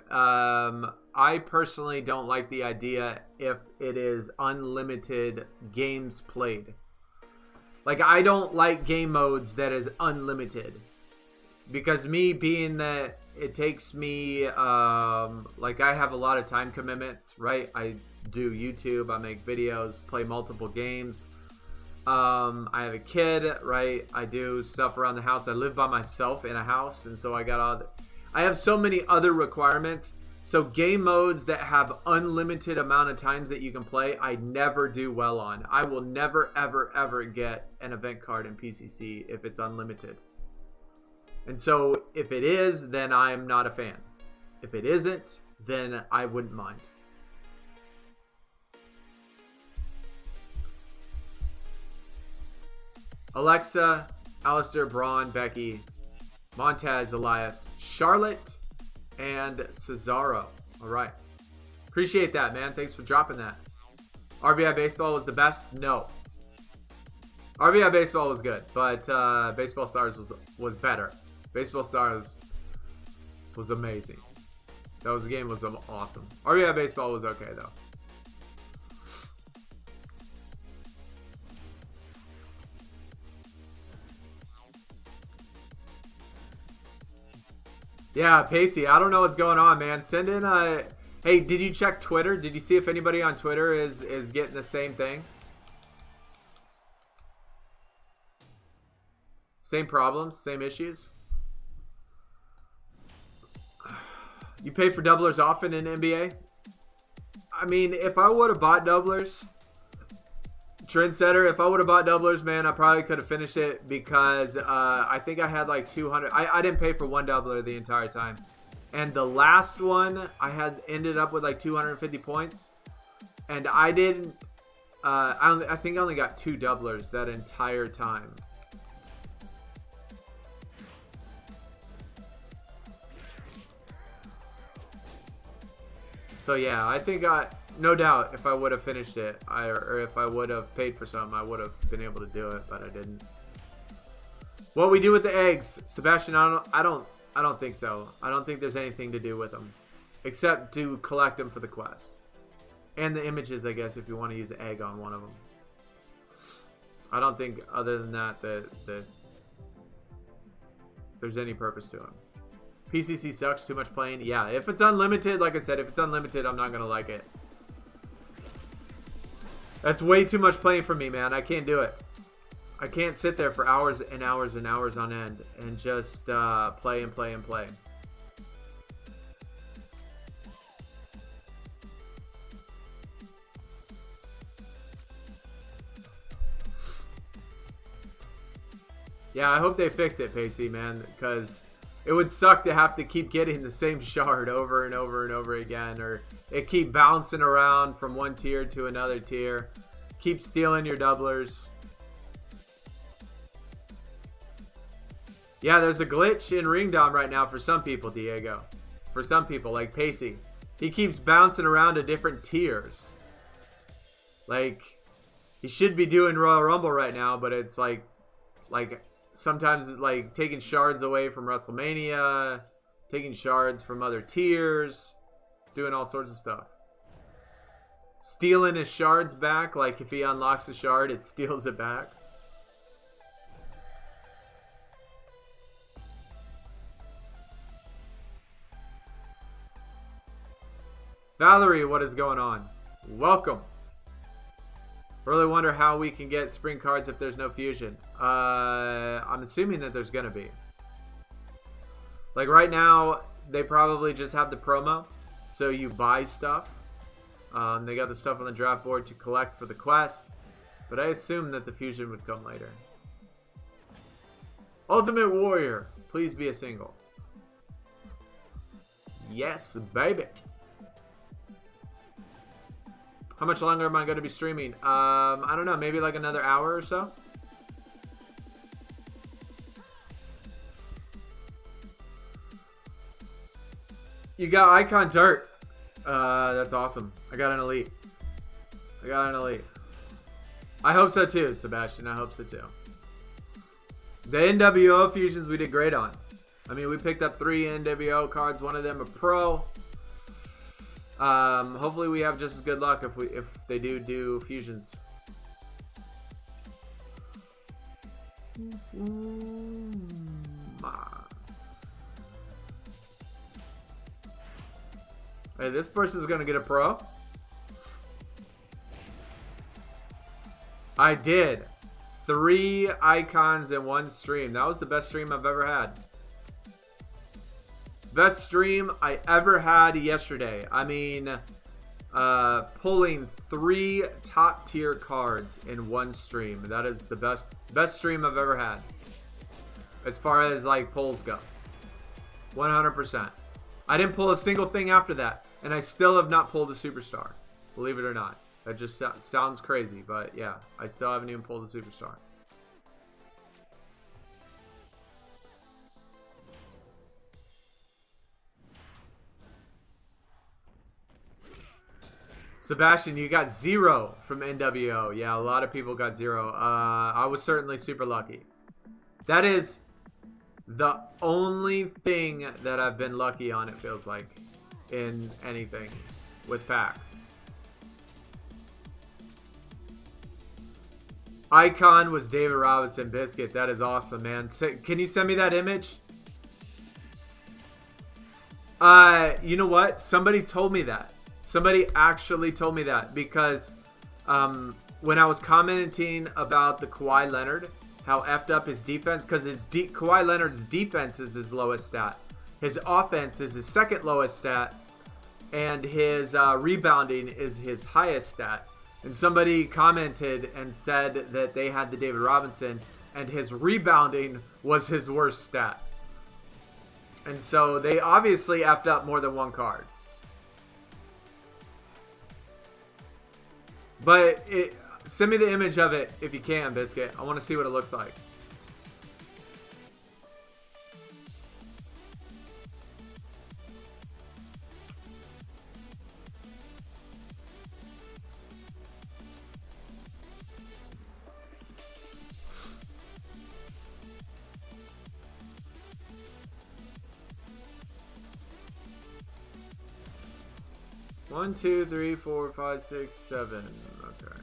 I personally don't like the idea if it is unlimited games played. Like, I don't like game modes that is unlimited. Because me being that it takes me, like, I have a lot of time commitments, right? I do YouTube, I make videos, play multiple games. I have a kid, right? I do stuff around the house. I live by myself in a house, and so I have so many other requirements. So game modes that have unlimited amount of times that you can play, I never do well on. I will never, ever, ever get an event card in PCC if it's unlimited. And so if it is, then I'm not a fan. If it isn't, then I wouldn't mind. Alexa, Alistair, Braun, Becky, Montez, Elias, Charlotte, and Cesaro. All right. Appreciate that, man. Thanks for dropping that. RBI Baseball was the best? No. RBI Baseball was good, but Baseball Stars was better. Baseball Stars was amazing. The game was awesome. RBI Baseball was okay, though. Yeah, Pacey, I don't know what's going on, man. Send in a... Hey, did you check Twitter? Did you see if anybody on Twitter is getting the same thing? Same problems, same issues? You pay for doublers often in NBA? I mean, if I would have bought doublers... Trendsetter, if I would have bought doublers, man, I probably could have finished it because I think I had like 200. I didn't pay for one doubler the entire time. And the last one, I had ended up with like 250 points. And I didn't, I think I only got 2 doublers that entire time. So yeah, I think no doubt, if I would have finished it, or if I would have paid for some, I would have been able to do it, but I didn't. What we do with the eggs, Sebastian? I don't think so. I don't think there's anything to do with them, except to collect them for the quest and the images, I guess, if you want to use an egg on one of them. I don't think, other than that there's any purpose to them. PCC sucks. Too much playing. Yeah, if it's unlimited, like I said, if it's unlimited, I'm not gonna like it. That's way too much playing for me, man. I can't do it. I can't sit there for hours and hours and hours on end and just play and play and play. Yeah, I hope they fix it, Pacey, man, because it would suck to have to keep getting the same shard over and over and over again, or it keep bouncing around from one tier to another tier. Keep stealing your doublers. Yeah, there's a glitch in Ring Dom right now for some people, Diego. For some people, like Pacey. He keeps bouncing around to different tiers. Like, he should be doing Royal Rumble right now, but it's like sometimes like taking shards away from Wrestlemania, taking shards from other tiers, doing all sorts of stuff. Stealing his shards back, like if he unlocks a shard, it steals it back. Valerie, what is going on? welcome. Really wonder how we can get spring cards if there's no fusion. I'm assuming that there's gonna be. Like right now, they probably just have the promo, so you buy stuff. They got the stuff on the draft board to collect for the quest, but I assume that the fusion would come later. Ultimate Warrior, please be a single. Yes, baby. How much longer am I going to be streaming? I don't know, maybe like another hour or so. You got Icon Dirt. That's awesome. I got an elite. I hope so too, Sebastian. I hope so too. The NWO fusions we did great on. I mean, we picked up 3 NWO cards. One of them a pro. Hopefully we have just as good luck if they do fusions. Hey, this person's gonna get a pro. I did 3 icons in one stream. That was the best stream I've ever had. Best stream I ever had yesterday. I mean, pulling 3 top tier cards in one stream. That is the best stream I've ever had. As far as like pulls go. 100%. I didn't pull a single thing after that. And I still have not pulled a superstar. Believe it or not. That just sounds crazy. But yeah, I still haven't even pulled a superstar. Sebastian, you got 0 from NWO. Yeah, a lot of people got 0. I was certainly super lucky. That is the only thing that I've been lucky on, it feels like, in anything with packs. Icon was David Robinson Biscuit. That is awesome, man. Can you send me that image? You know what? Somebody told me that. Somebody actually told me that because when I was commenting about the Kawhi Leonard, how effed up his defense, because Kawhi Leonard's defense is his lowest stat. His offense is his second lowest stat, and his rebounding is his highest stat. And somebody commented and said that they had the David Robinson, and his rebounding was his worst stat. And so they obviously effed up more than one card. But send me the image of it if you can, Biscuit. I want to see what it looks like. One, 2, 3, 4, 5, 6, 7. Okay.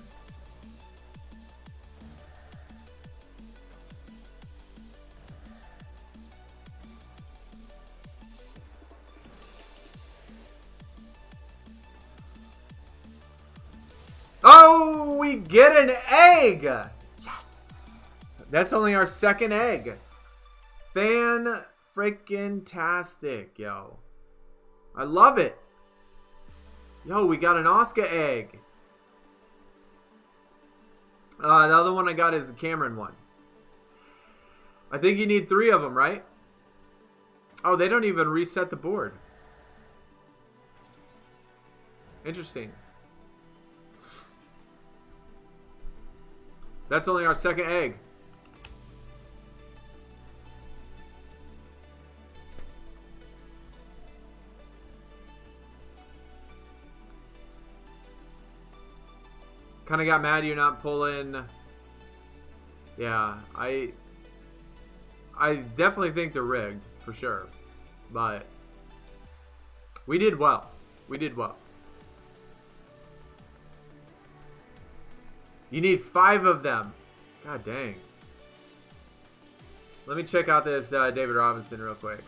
Oh, we get an egg! Yes! That's only our second egg. Fan-freaking-tastic, yo. I love it. Yo, we got an Oscar egg. The other one I got is a Cameron one. I think you need 3 of them, right? Oh, they don't even reset the board. Interesting. That's only our second egg. Kind of got mad you're not pulling. Yeah, I definitely think they're rigged for sure, but we did well. We did well. You need 5 of them. God dang. Let me check out this David Robinson real quick.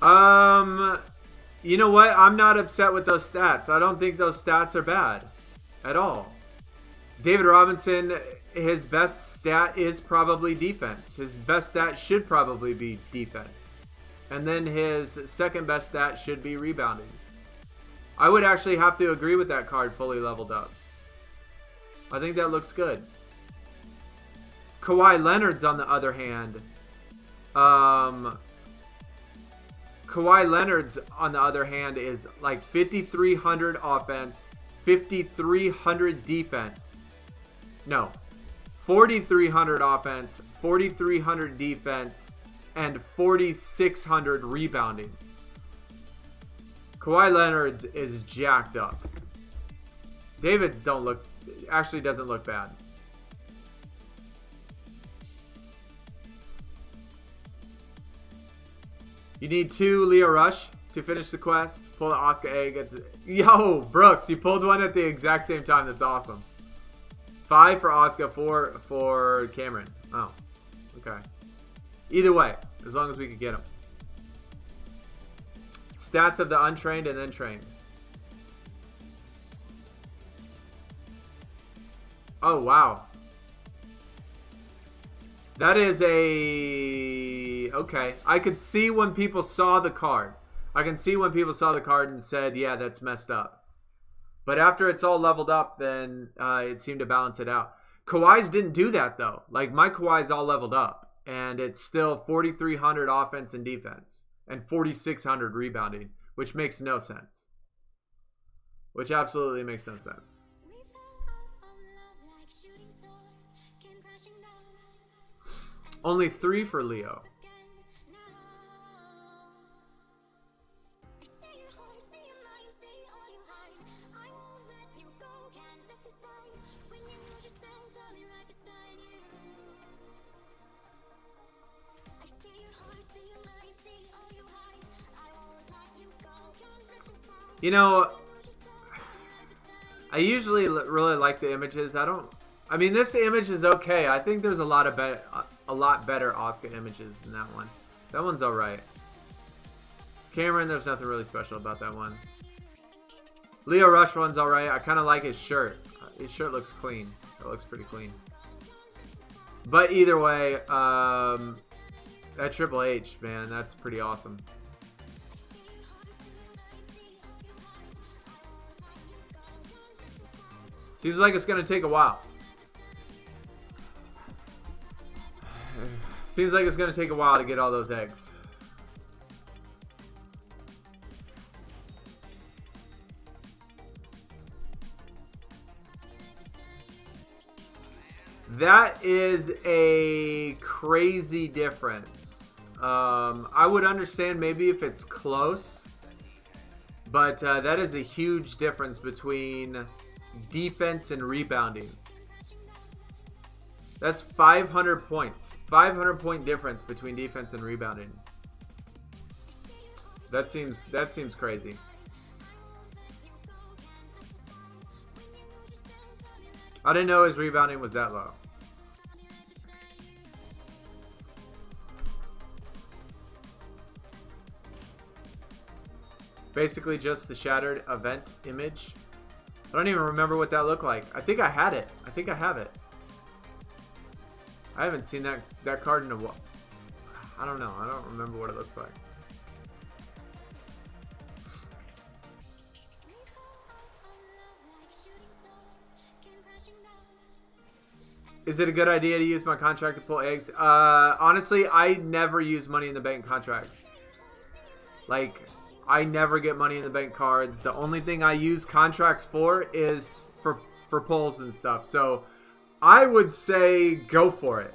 You know what? I'm not upset with those stats. I don't think those stats are bad at all. David Robinson, his best stat is probably defense. His best stat should probably be defense. And then his second best stat should be rebounding. I would actually have to agree with that card fully leveled up. I think that looks good. Kawhi Leonard's on the other hand. Kawhi Leonard's on the other hand is like 5,300 offense, 5,300 defense. No, 4,300 offense, 4,300 defense, and 4,600 rebounding. Kawhi Leonard's is jacked up. David's actually doesn't look bad. You need 2 Leo Rush to finish the quest. Pull the Oscar egg. Yo, Brooks, you pulled one at the exact same time. That's awesome. 5 for Oscar, 4 for Cameron. Oh, okay. Either way, as long as we could get him. Stats of the untrained and then trained. Oh, wow. That is a... Okay. I could see when people saw the card. I can see when people saw the card and said, yeah, that's messed up. But after it's all leveled up, then it seemed to balance it out. Kawhi's didn't do that, though. Like, my Kawhi's all leveled up. And it's still 4,300 offense and defense. And 4,600 rebounding. Which makes no sense. Which absolutely makes no sense. Only 3 for Leo. You know, I usually really like the images. I mean, this image is okay. I think there's a lot better Oscar images than that one. That one's alright. Cameron, there's nothing really special about that one. Leo Rush one's alright. I kind of like his shirt. His shirt looks clean. It looks pretty clean. But either way, that Triple H, man, that's pretty awesome. Seems like it's going to take a while. Seems like it's going to take a while to get all those eggs. That is a crazy difference. I would understand maybe if it's close. But that is a huge difference between defense and rebounding. That's 500 points. 500 point difference between defense and rebounding. That seems crazy. I didn't know his rebounding was that low. Basically just the shattered event image. I don't even remember what that looked like. I think I had it. I think I have it. I haven't seen that card in a while. I don't know. I don't remember what it looks like. Is it a good idea to use my contract to pull eggs? Honestly, I never use money in the bank contracts. Like, I never get money in the bank cards. The only thing I use contracts for is for pulls and stuff. So I would say go for it.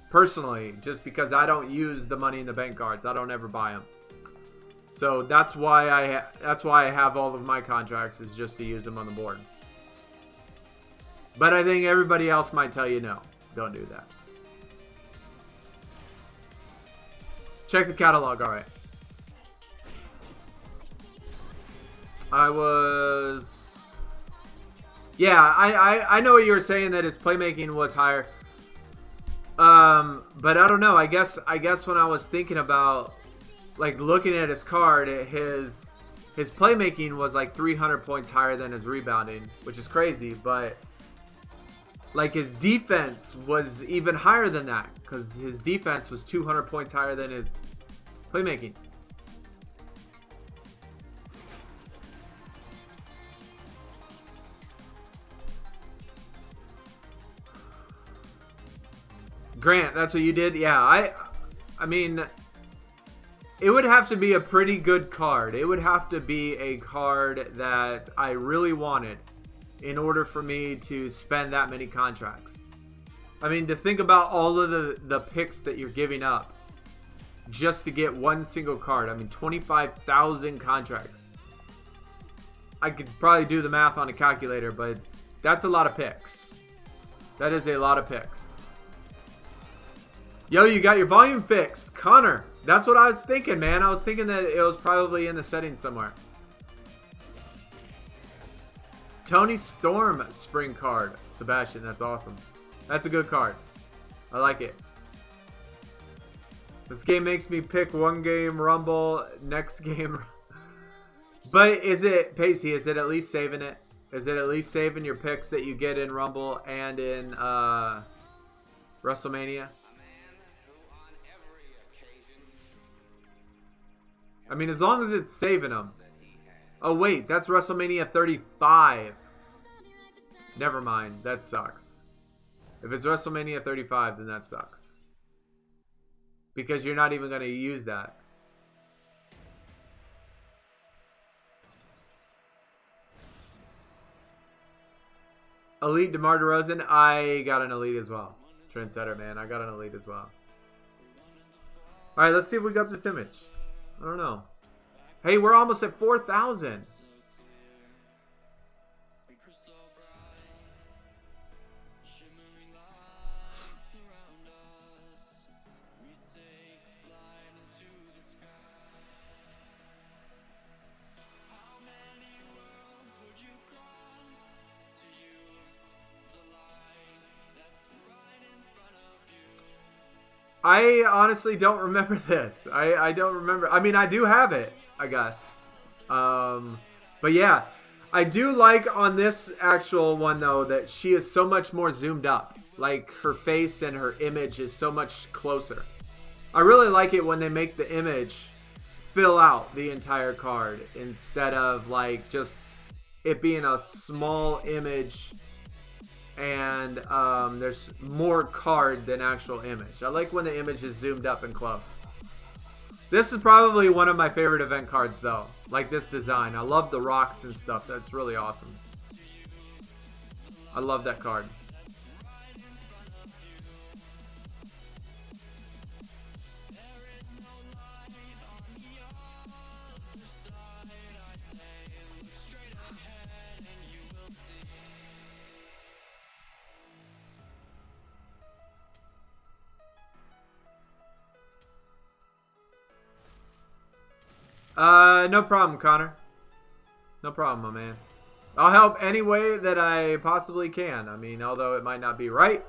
Personally, just because I don't use the money in the bank cards. I don't ever buy them. So that's why I have all of my contracts, is just to use them on the board. But I think everybody else might tell you no. Don't do that. Check the catalog, alright. Yeah, I know what you were saying, that his playmaking was higher. But I don't know. I guess when I was thinking about like looking at his card, his playmaking was like 300 points higher than his rebounding, which is crazy. But like his defense was even higher than that because his defense was 200 points higher than his playmaking. Grant, that's what you did? Yeah, I mean, it would have to be a pretty good card. It would have to be a card that I really wanted in order for me to spend that many contracts. I mean, to think about all of the picks that you're giving up just to get one single card. I mean, 25,000 contracts. I could probably do the math on a calculator, but that's a lot of picks. That is a lot of picks. Yo, you got your volume fixed. Connor, that's what I was thinking, man. I was thinking that it was probably in the settings somewhere. Tony Storm spring card. Sebastian, that's awesome. That's a good card. I like it. This game makes me pick one game Rumble, next game. But is it, Pacey, is it at least saving it? Is it at least saving your picks that you get in Rumble and in WrestleMania? I mean, as long as it's saving them. Oh, wait. That's WrestleMania 35. Never mind. That sucks. If it's WrestleMania 35, then that sucks. Because you're not even going to use that. Elite DeMar DeRozan. I got an Elite as well. Trendsetter, man. I got an Elite as well. Alright, let's see if we got this image. I don't know. Hey, we're almost at 4,000. I honestly don't remember this. I don't remember. I mean, I do have it, I guess. But yeah, I do like on this actual one, though, that she is so much more zoomed up. Like, her face and her image is so much closer. I really like it when they make the image fill out the entire card instead of, like, just it being a small image and there's more card than actual image. I like when the image is zoomed up and close. This is probably one of my favorite event cards, though. Like this design. I love the rocks and stuff. That's really awesome. I love that card. No problem, Connor. No problem, my man. I'll help any way that I possibly can. I mean, although it might not be right,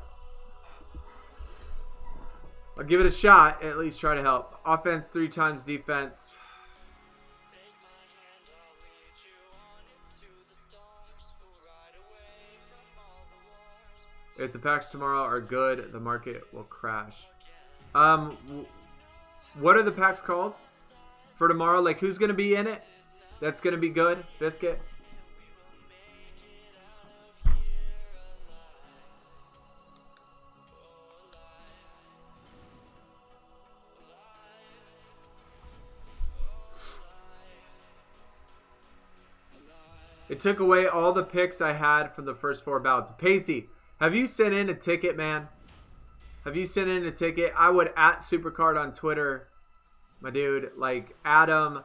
I'll give it a shot. At least try to help. Offense 3 times defense. If the packs tomorrow are good, the market will crash. What are the packs called for tomorrow? Like, who's going to be in it? That's going to be good, Biscuit. It took away all the picks I had from the first 4 bouts. Pacey, have you sent in a ticket, man? Have you sent in a ticket? I would at SuperCard on Twitter, my dude. Like, Adam,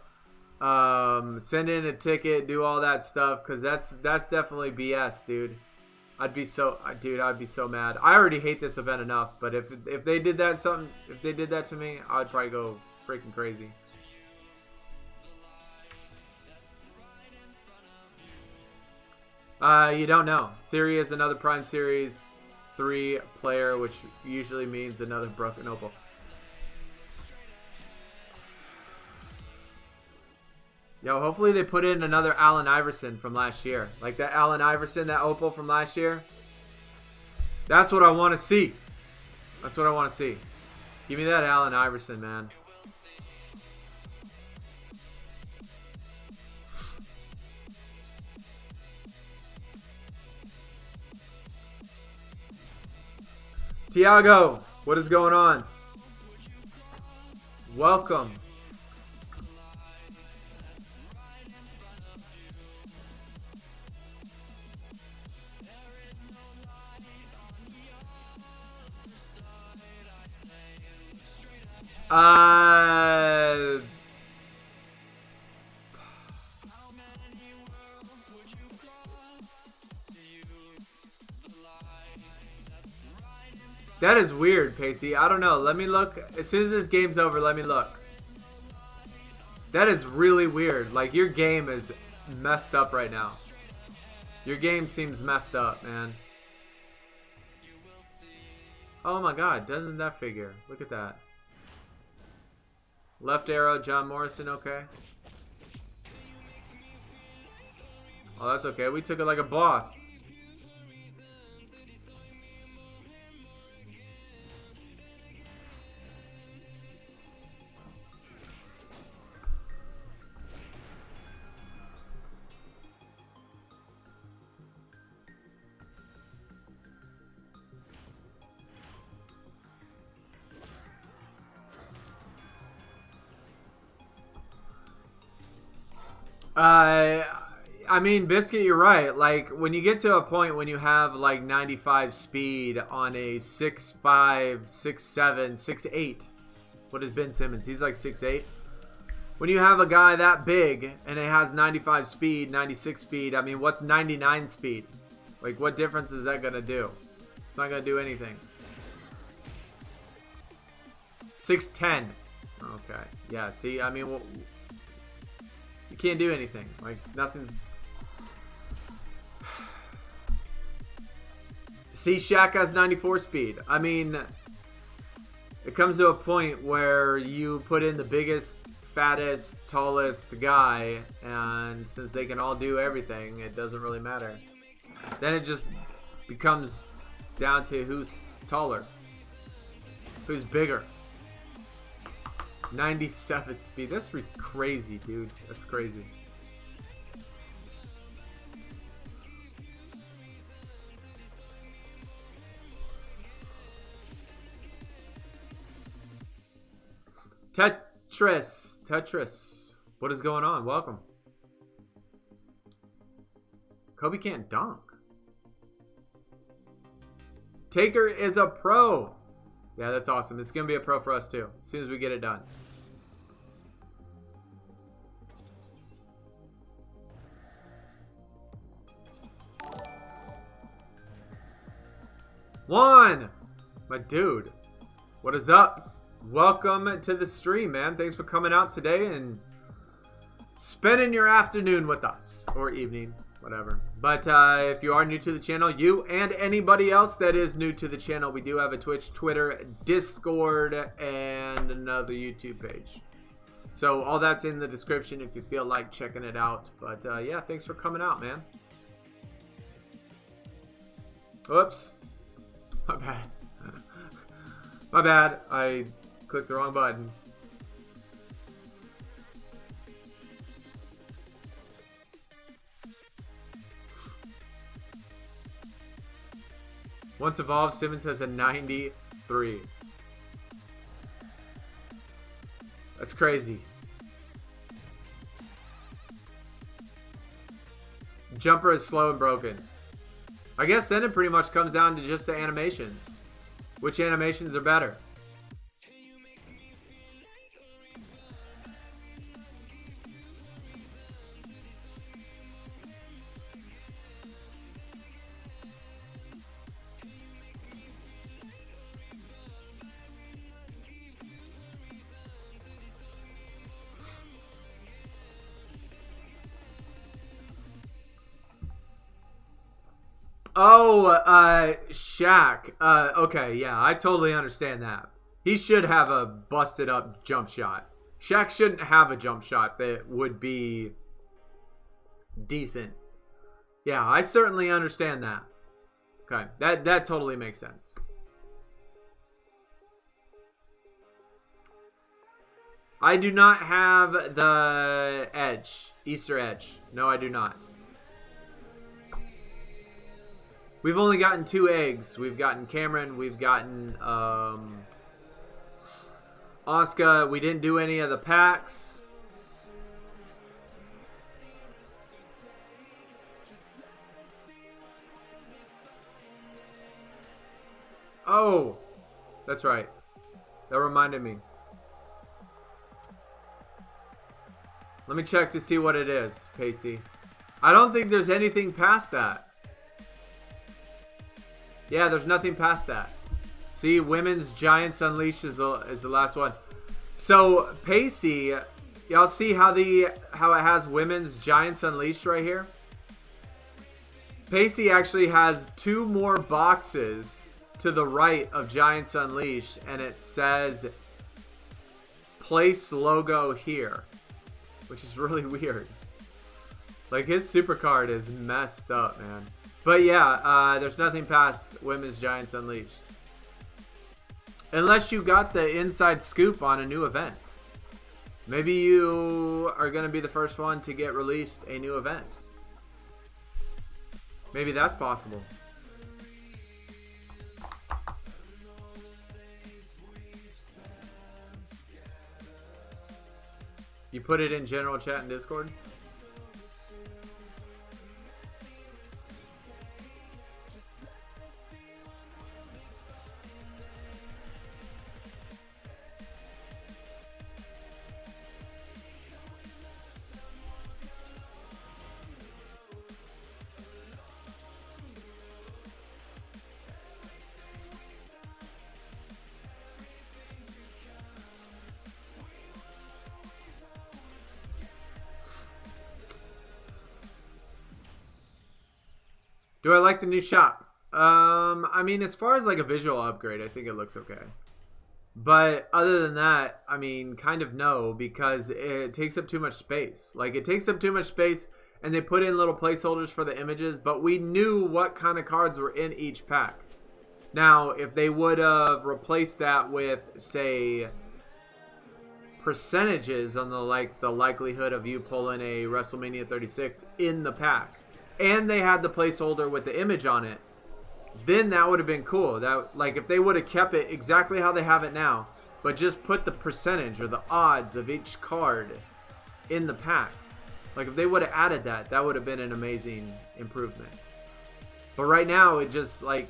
send in a ticket, do all that stuff, because that's definitely BS, dude. I'd be so mad. I already hate this event enough, but if they did that to me, I'd probably go freaking crazy. You don't know. Theory is another Prime Series 3 player, which usually means another Broken Opal. Yo, hopefully they put in another Allen Iverson from last year. Like that Allen Iverson, that Opal from last year. That's what I want to see. That's what I want to see. Give me that Allen Iverson, man. Tiago, what is going on? Welcome. That is weird, Pacey. I don't know. Let me look. As soon as this game's over, let me look. That is really weird. Like, your game is messed up right now. Your game seems messed up, man. Oh my god, doesn't that figure? Look at that. Left arrow, John Morrison, okay. Oh, that's okay. We took it like a boss. I mean, Biscuit, you're right. Like, when you get to a point when you have, like, 95 speed on a 6'5", 6'7", 6'8", what is Ben Simmons? He's like 6'8". When you have a guy that big and it has 95 speed, 96 speed, I mean, what's 99 speed? Like, what difference is that going to do? It's not going to do anything. 6'10". Okay. Yeah, see, I mean, well, you can't do anything. Like, nothing's... See, Shaq has 94 speed. I mean, it comes to a point where you put in the biggest, fattest, tallest guy, and since they can all do everything, it doesn't really matter. Then it just becomes down to who's taller, who's bigger. 97 speed. That's crazy, dude. That's crazy. Tetris. What is going on? Welcome. Kobe can't dunk. Taker is a pro. Yeah, that's awesome. It's going to be a pro for us too, as soon as we get it done. Juan, my dude, what is up? Welcome to the stream, man. Thanks for coming out today and spending your afternoon with us, or evening, whatever. But if you are new to the channel, you and anybody else that is new to the channel, we do have a Twitch, Twitter, Discord, and another YouTube page. So all that's in the description if you feel like checking it out. But yeah, thanks for coming out, man. Oops. My bad. My bad. I clicked the wrong button. Once evolved, Simmons has a 93. That's crazy. Jumper is slow and broken. I guess then it pretty much comes down to just the animations. Which animations are better? Oh, Shaq. Okay, yeah, I totally understand that. He should have a busted up jump shot. Shaq shouldn't have a jump shot that would be decent. Yeah, I certainly understand that. Okay, that totally makes sense. I do not have the edge, Easter edge. No, I do not. We've only gotten 2 eggs. We've gotten Cameron. We've gotten Asuka. We didn't do any of the packs. Oh, that's right. That reminded me. Let me check to see what it is, Pacey. I don't think there's anything past that. Yeah, there's nothing past that. See, Women's Giants Unleashed is the last one. So, Pacey, y'all see how it has Women's Giants Unleashed right here? Pacey actually has 2 more boxes to the right of Giants Unleashed, and it says place logo here, which is really weird. Like, his SuperCard is messed up, man. But yeah, there's nothing past Women's Giants Unleashed. Unless you got the inside scoop on a new event. Maybe you are going to be the first one to get released a new event. Maybe that's possible. You put it in general chat and Discord? Do I like the new shop? I mean, as far as like a visual upgrade, I think it looks okay. But other than that, I mean, kind of no, because it takes up too much space. Like, it takes up too much space, and they put in little placeholders for the images, but we knew what kind of cards were in each pack. Now, if they would have replaced that with, say, percentages on the likelihood of you pulling a WrestleMania 36 in the pack, and they had the placeholder with the image on it, then that would have been cool. That, like, if they would have kept it exactly how they have it now, but just put the percentage or the odds of each card in the pack. Like, if they would have added that, that would have been an amazing improvement. But right now, it just, like,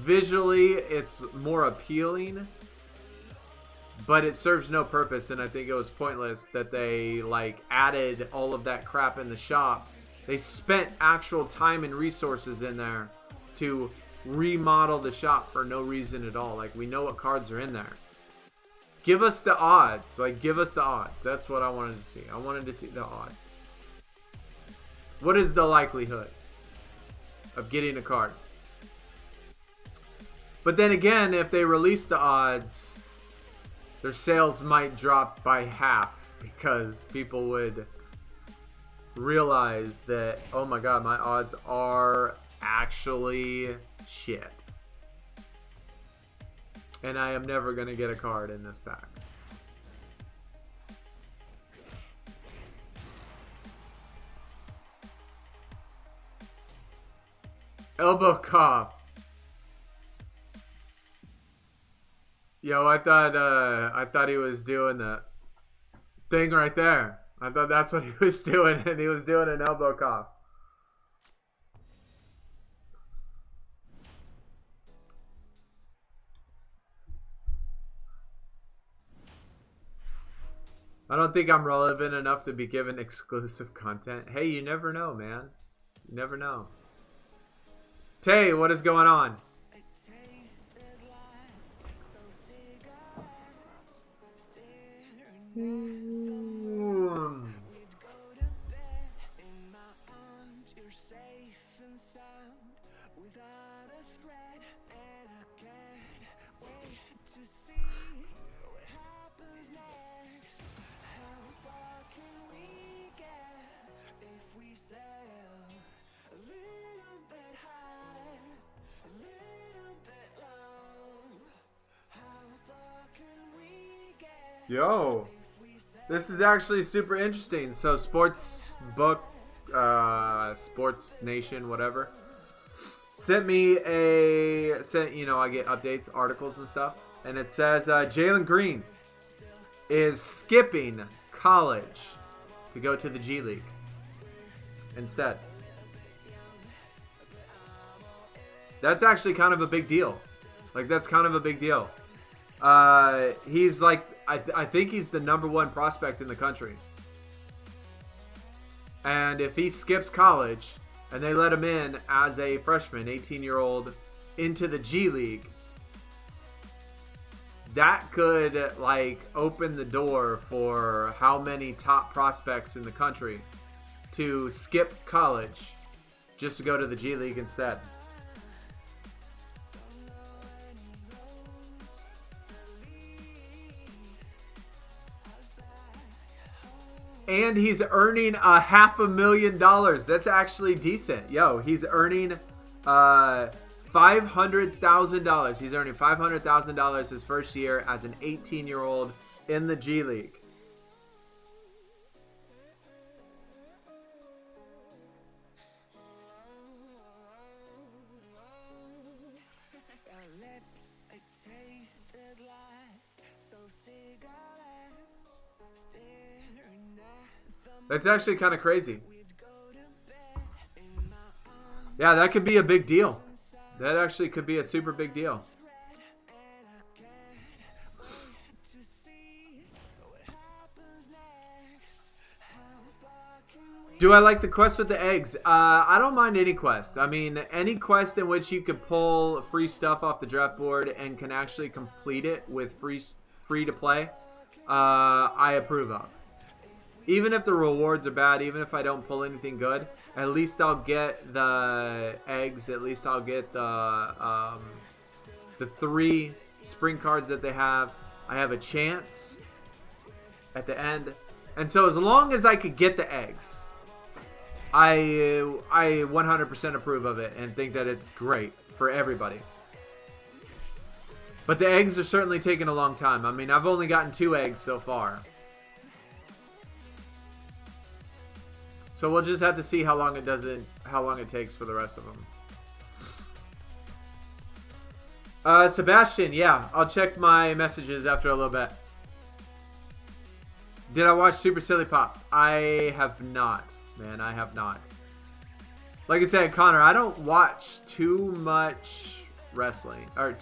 visually, it's more appealing, but it serves no purpose, and I think it was pointless that they, like, added all of that crap in the shop. They spent actual time and resources in there to remodel the shop for no reason at all. Like, we know what cards are in there. Give us the odds. Like, give us the odds. That's what I wanted to see. I wanted to see the odds. What is the likelihood of getting a card? But then again, if they release the odds, their sales might drop by half because people would realize that, oh my god, my odds are actually shit, and I am never going to get a card in this pack. Elbow cough. Yo, I thought he was doing the thing right there. I thought that's what he was doing, and he was doing an elbow cough. I don't think I'm relevant enough to be given exclusive content. Hey, you never know, man. You never know. Tay, what is going on? Yo, this is actually super interesting. So Sports Book, Sports Nation, whatever, sent me I get updates, articles and stuff. And it says Jalen Green is skipping college to go to the G League instead. That's actually kind of a big deal. Like, that's kind of a big deal. He's like, I think he's the #1 prospect in the country. And if he skips college and they let him in as a freshman, 18-year-old, into the G League, that could, like, open the door for how many top prospects in the country to skip college just to go to the G League instead. And he's earning $500,000. That's actually decent. Yo, he's earning $500,000. He's earning $500,000 his first year as an 18-year-old in the G League. That's actually kind of crazy. Yeah, that could be a big deal. That actually could be a super big deal. Do I like the quest with the eggs? I don't mind any quest. I mean, any quest in which you could pull free stuff off the draft board and can actually complete it with free to play, I approve of. Even if the rewards are bad, even if I don't pull anything good, at least I'll get the eggs. At least I'll get the 3 spring cards that they have. I have a chance at the end. And so as long as I could get the eggs, I 100% approve of it and think that it's great for everybody. But the eggs are certainly taking a long time. I mean, I've only gotten 2 eggs so far. So we'll just have to see how long it takes for the rest of them. Sebastian, yeah, I'll check my messages after a little bit. Did I watch Super Silly Pop? I have not, man. I have not. Like I said, Connor, I don't watch too much wrestling. I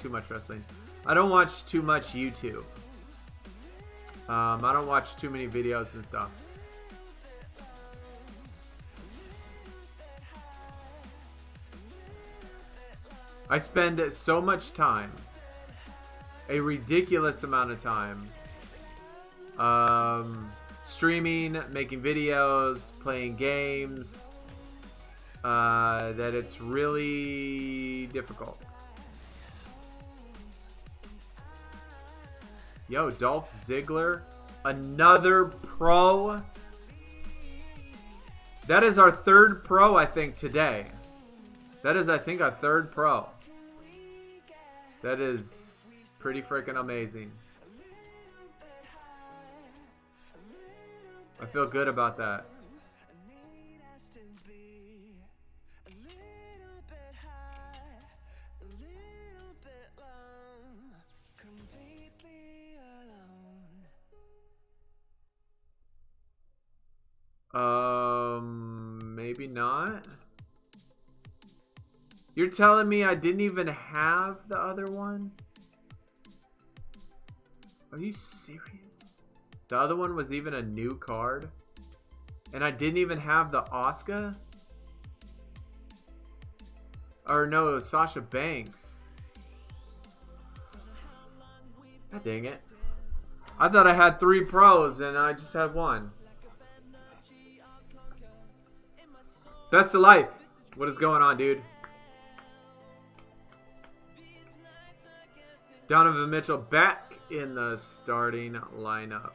don't watch too much YouTube. I don't watch too many videos and stuff. I spend so much time, a ridiculous amount of time, streaming, making videos, playing games, that it's really difficult. Yo, Dolph Ziggler, another pro. That is our 3rd pro, I think, today. That is, I think, our 3rd pro. That is pretty freaking amazing. I feel good about that. Maybe not. You're telling me I didn't even have the other one? Are you serious? The other one was even a new card? And I didn't even have the Asuka? Or no, it was Sasha Banks. God dang it. I thought I had 3 pros and I just had 1. Best of life. What is going on, dude? Donovan Mitchell back in the starting lineup.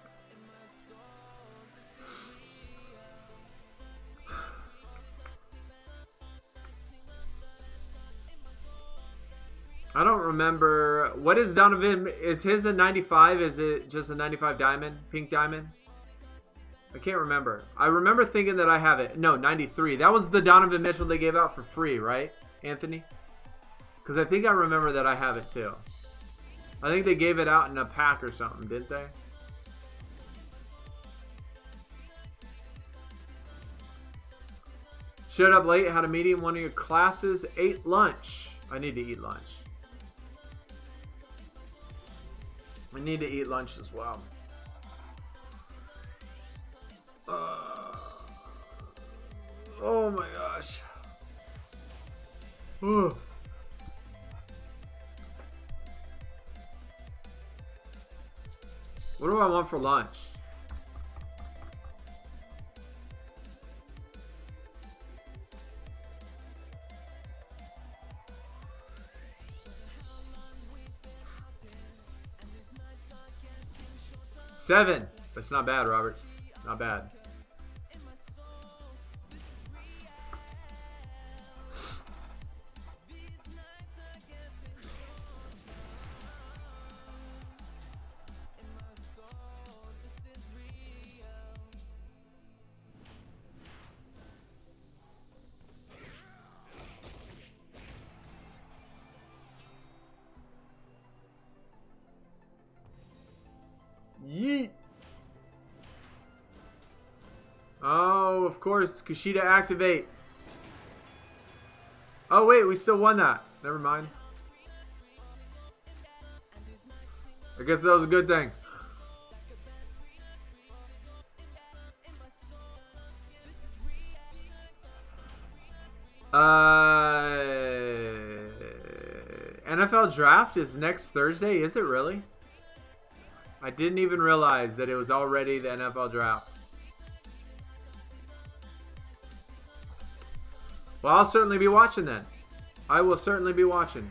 I don't remember. What is Donovan? Is his a 95? Is it just a 95 diamond? Pink diamond? I can't remember. I remember thinking that I have it. No, 93. That was the Donovan Mitchell they gave out for free, right, Anthony? Because I think I remember that I have it too. I think they gave it out in a pack or something, didn't they? Showed up late, had a meeting in one of your classes, ate lunch. I need to eat lunch. I need to eat lunch as well. Oh my gosh. Ugh. What do I want for lunch? $7. That's not bad, Roberts. Not bad. Yeet. Oh, of course. Kushida activates. Oh, wait. We still won that. Never mind. I guess that was a good thing. NFL draft is next Thursday. Is it really? I didn't even realize that it was already the NFL draft. Well, I'll certainly be watching then. I will certainly be watching.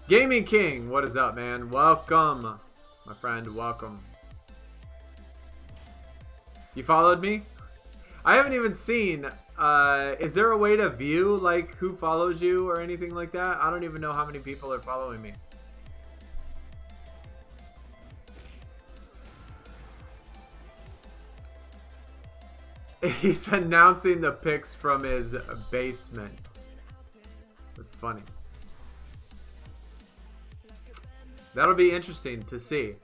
Gaming King, what is up, man? Welcome, my friend. Welcome. You followed me? I haven't even seen, is there a way to view, like, who follows you or anything like that? I don't even know how many people are following me. He's announcing the picks from his basement. That's funny. That'll be interesting to see.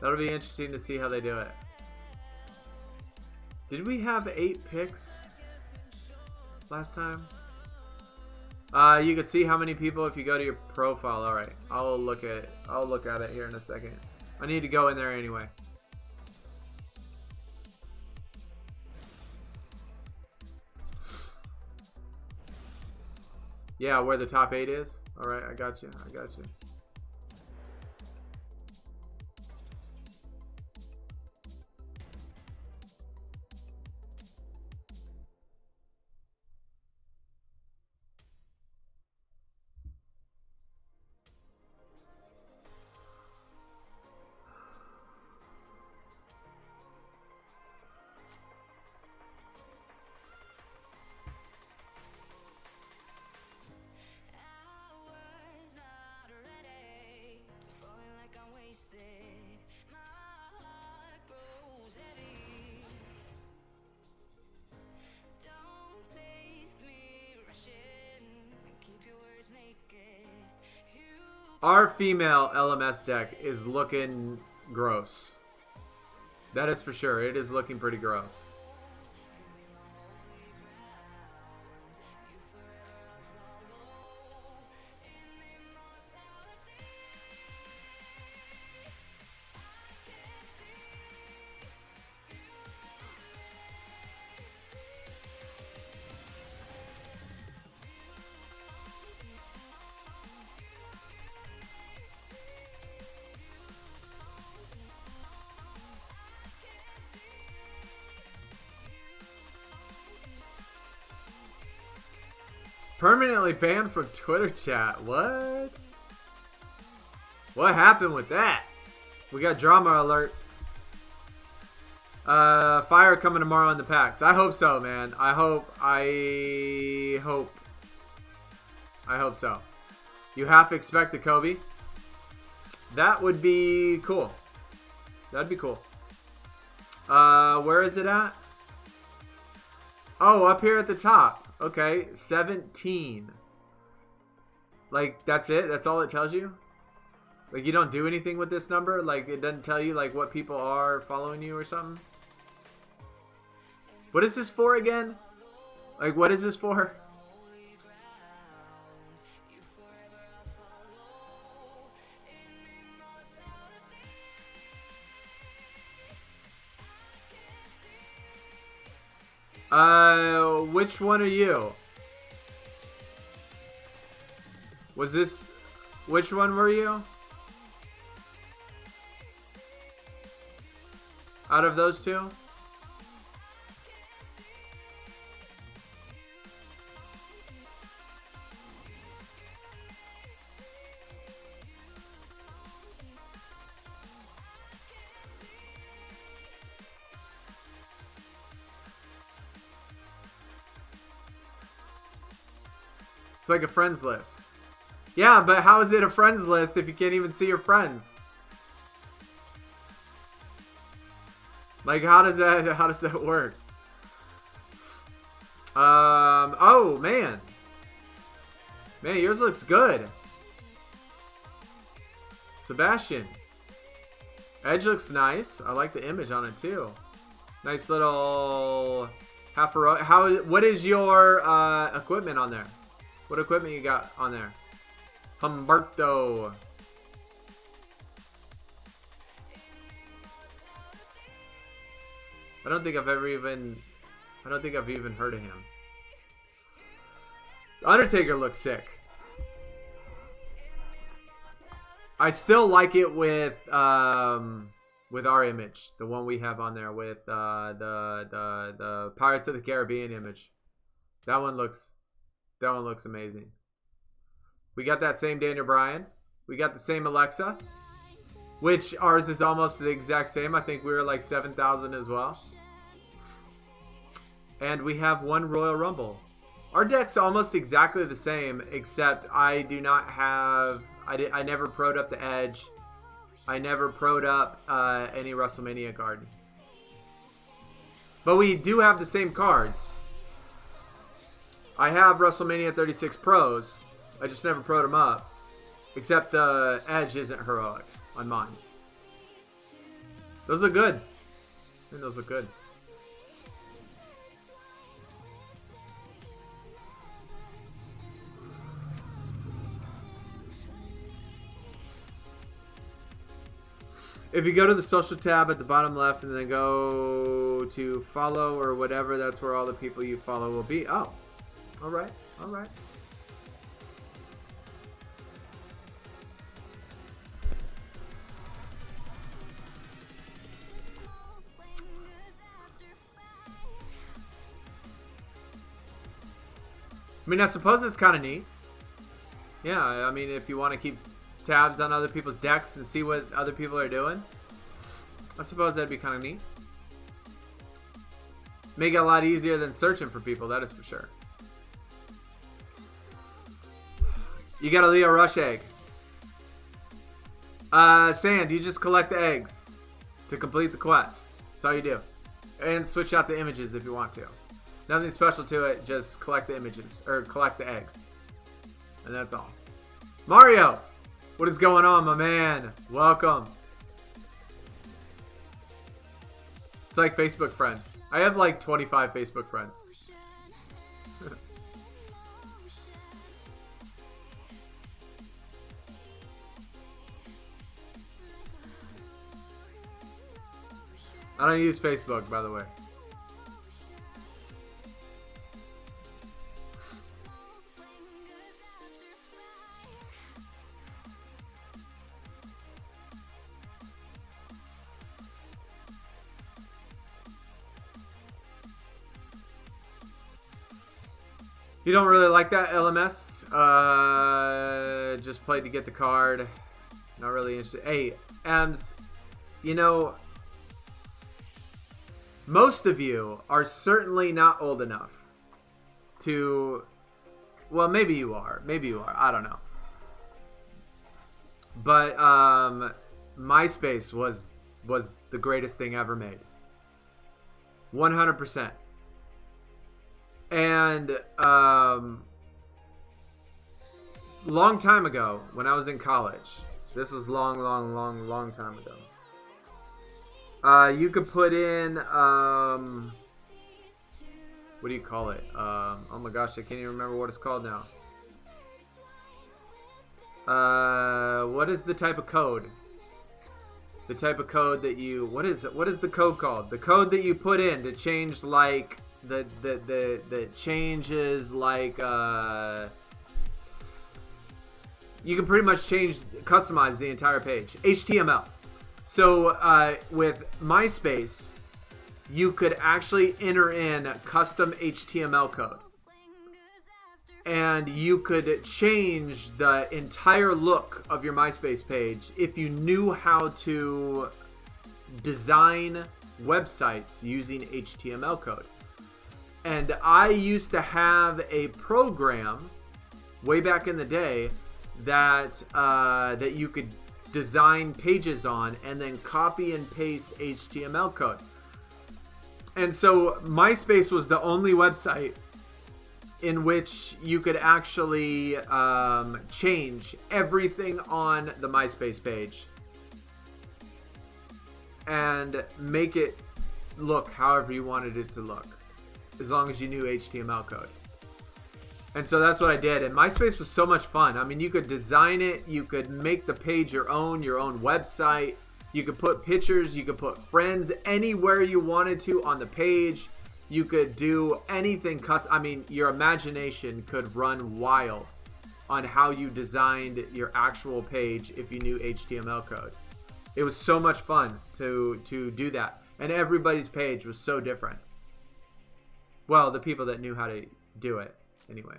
That'll be interesting to see how they do it. Did we have 8 picks last time? You can see how many people if you go to your profile. All right, I'll look at it. I'll look at it here in a second. I need to go in there anyway. Yeah, where the top 8 is. All right, I got you. I got you. Our female LMS deck is looking gross. That is for sure. It is looking pretty gross. Permanently banned from Twitter chat. What? What happened with that? We got drama alert. Fire coming tomorrow in the packs. I hope so, man. I hope so. You half expect a Kobe. That would be cool. That'd be cool. Where is it at? Oh, up here at the top. Okay, 17. Like, that's it? That's all it tells you? Like, you don't do anything with this number? Like, it doesn't tell you, like, what people are following you or something? What is this for again? Like, what is this for? Which one are you? Was this... Which one were you? Out of those two? It's like a friends list. Yeah, but how is it a friends list if you can't even see your friends? Like, how does that work? Oh, man. Man, yours looks good. Sebastian. Edge looks nice. I like the image on it, too. Nice little half a row. What is your equipment on there? What equipment you got on there? Humberto. I don't think I've even heard of him. Undertaker looks sick. I still like it with our image, the one we have on there with the Pirates of the Caribbean image. That one looks amazing. We got that same Daniel Bryan. We got the same Alexa, which ours is almost the exact same. I think we were like 7,000 as well. And we have one Royal Rumble. Our deck's almost exactly the same, except I do not have... I never pro'd up the Edge. I never pro'd up any WrestleMania card. But we do have the same cards. I have WrestleMania 36 Pros. I just never pro'd them up. Except the Edge isn't heroic on mine. Those look good. I think those look good. If you go to the social tab at the bottom left and then go to follow or whatever, that's where all the people you follow will be. Oh, all right, all right. I mean, I suppose it's kind of neat. Yeah, I mean, if you want to keep tabs on other people's decks and see what other people are doing, I suppose that'd be kind of neat. Make it a lot easier than searching for people, that is for sure. You got a Leo Rush egg. Sand, you just collect the eggs to complete the quest. That's all you do. And switch out the images if you want to. Nothing special to it, just collect the images, or collect the eggs. And that's all. Mario! What is going on, my man? Welcome. It's like Facebook friends. I have like 25 Facebook friends. I don't use Facebook, by the way. You don't really like that LMS? Just played to get the card. Not really interested. Hey, Ems, you know, most of you are certainly not old enough to, well, maybe you are. Maybe you are. I don't know. But MySpace was the greatest thing ever made. 100%. And long time ago, when I was in college, this was long time ago. You could put in what do you call it? Oh my gosh, I can't even remember what it's called now. What is the type of code? The type of code that you, what is it? What is the code called? The code that you put in to change, like the changes, like you can pretty much customize the entire page. HTML. So with MySpace, you could actually enter in custom HTML code. And you could change the entire look of your MySpace page if you knew how to design websites using HTML code. And I used to have a program way back in the day that that you could design pages on and then copy and paste HTML code. And so MySpace was the only website in which you could actually change everything on the MySpace page and make it look however you wanted it to look, as long as you knew HTML code. And so that's what I did. And MySpace was so much fun. I mean, you could design it, you could make the page your own website. You could put pictures, you could put friends anywhere you wanted to on the page. You could do anything custom. I mean, your imagination could run wild on how you designed your actual page if you knew HTML code. It was so much fun to do that. And everybody's page was so different. Well, the people that knew how to do it, anyway.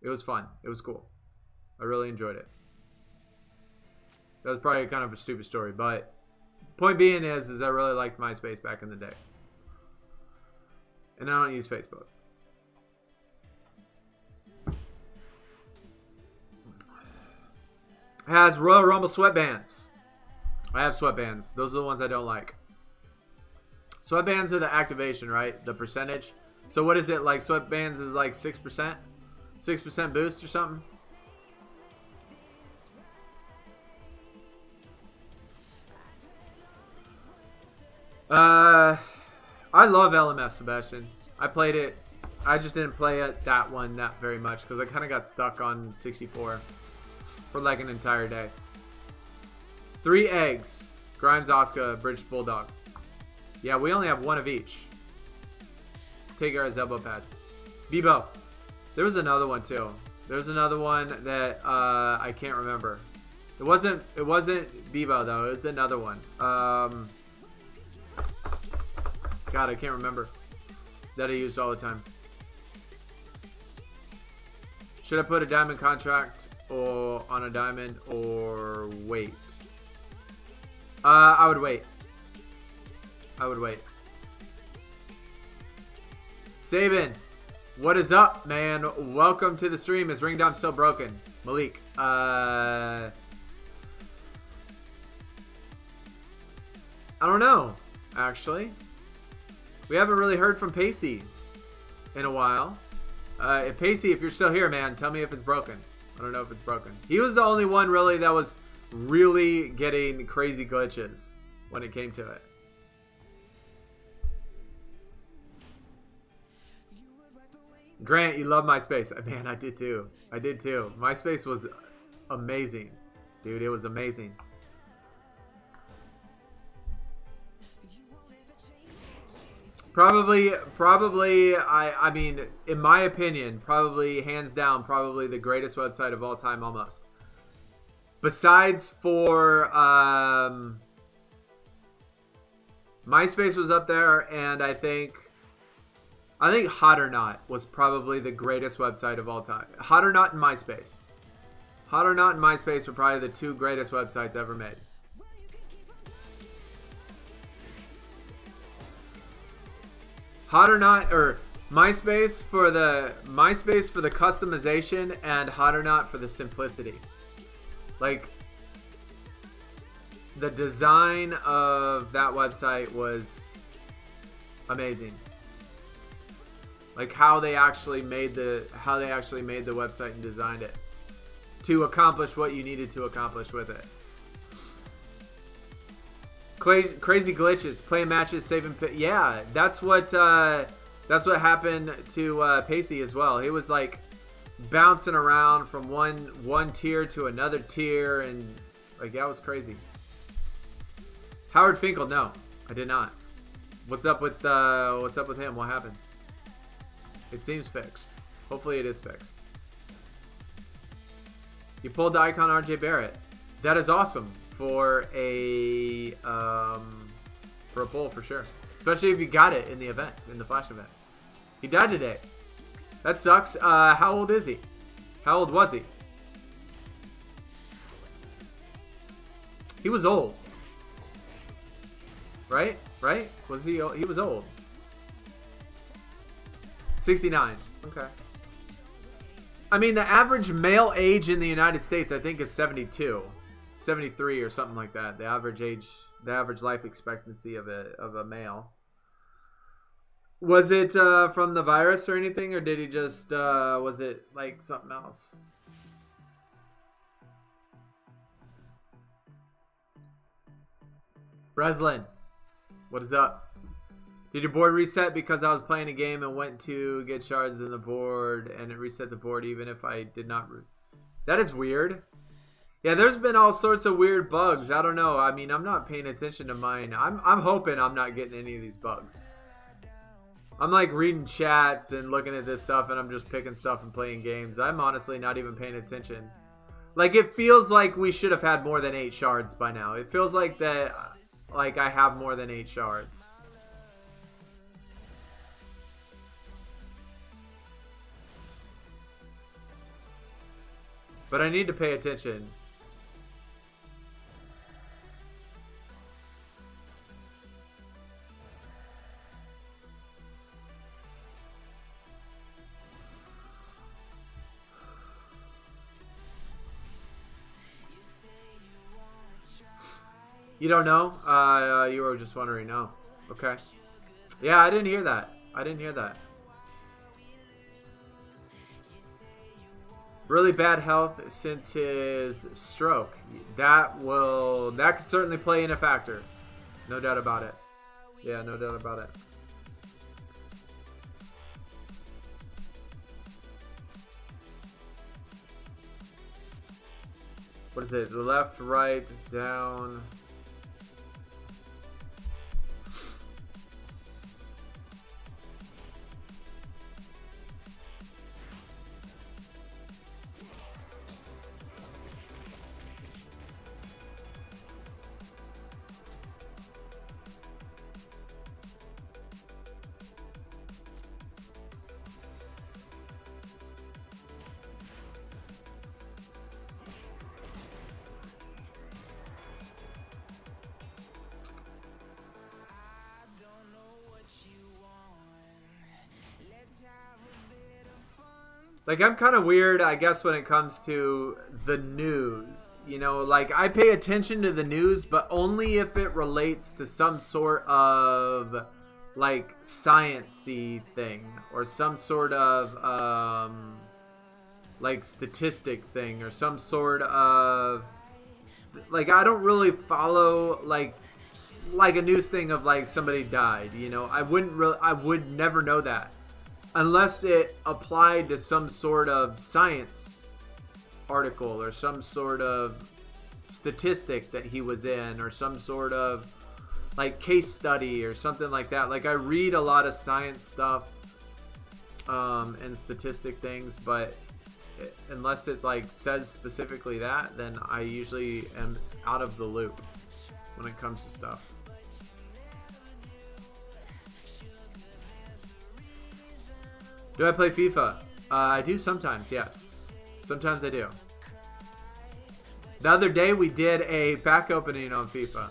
It was fun. It was cool. I really enjoyed it. That was probably kind of a stupid story, but point being is I really liked MySpace back in the day. And I don't use Facebook. Has Royal Rumble sweatbands. I have sweatbands. Those are the ones I don't like. Sweatbands are the activation, right? The percentage. So what is it like? Sweatbands is like 6%? 6% boost or something? I love LMS, Sebastian. I played it. I just didn't play it, that one, not very much, because I kind of got stuck on 64 for like an entire day. 3 eggs. Grimes, Asuka, British Bulldog. Yeah, we only have one of each. Taker has elbow pads. Bebo. There was another one too. There was another one that I can't remember. It wasn't Bebo though. It was another one. God, I can't remember. That I used all the time. Should I put a diamond contract or on a diamond or wait? I would wait. I would wait. Sabin, what is up, man? Welcome to the stream. Is Ring Dom still broken? Malik. I don't know, actually. We haven't really heard from Pacey in a while. Pacey, if you're still here, man, tell me if it's broken. I don't know if it's broken. He was the only one, really, that was really getting crazy glitches when it came to it. Grant, you love MySpace. Man, I did too. I did too. MySpace was amazing. Dude, it was amazing. Probably, I mean, in my opinion, probably, hands down, probably the greatest website of all time, almost. Besides for, MySpace was up there, and I think Hot or Not was probably the greatest website of all time. Hot or Not and MySpace. Hot or Not and MySpace were probably the 2 greatest websites ever made. Hot or Not, or MySpace for the customization, and Hot or Not for the simplicity. Like, the design of that website was amazing. Like how they actually made the website and designed it to accomplish what you needed to accomplish with it. Crazy glitches, play matches, saving. Yeah, that's what happened to Pacey as well. He was like bouncing around from one tier to another tier, and like that was crazy. Howard Finkel, no, I did not. What's up with him? What happened? It seems fixed. Hopefully it is fixed. You pulled the icon RJ Barrett. That is awesome for a poll for sure. Especially if you got it in the event, in the Flash event. He died today. That sucks. How old is he? How old was he? He was old. Right? Right? Was he old? He was old. 69. Okay. I mean, the average male age in the United States, I think, is 72. 73 or something like that. The average age, the average life expectancy of a male. Was it from the virus or anything, or did he just, was it like something else? Breslin, what is up? Did your board reset because I was playing a game and went to get shards in the board and it reset the board even if I did not root? That is weird. Yeah, there's been all sorts of weird bugs. I don't know. I mean, I'm not paying attention to mine. I'm hoping I'm not getting any of these bugs. I'm like reading chats and looking at this stuff and I'm just picking stuff and playing games. I'm honestly not even paying attention. Like, it feels like we should have had more than 8 shards by now. It feels like that, like I have more than 8 shards. But I need to pay attention. You don't know? You were just wondering. No. Okay. Yeah, I didn't hear that. I didn't hear that. Really bad health since his stroke. That could certainly play in a factor. No doubt about it. Yeah, no doubt about it. What is it? Left, right, down. Like, I'm kind of weird, I guess, when it comes to the news. You know, like, I pay attention to the news, but only if it relates to some sort of, like, science-y thing. Or some sort of, like, statistic thing. Or some sort of... Like, I don't really follow, like a news thing of, like, somebody died, you know? I would never know that. Unless it applied to some sort of science article or some sort of statistic that he was in or some sort of like case study or something like that. Like, I read a lot of science stuff and statistic things, but unless it like says specifically that, then I usually am out of the loop when it comes to stuff. Do I play FIFA? I do sometimes, yes. Sometimes I do. The other day we did a pack opening on FIFA.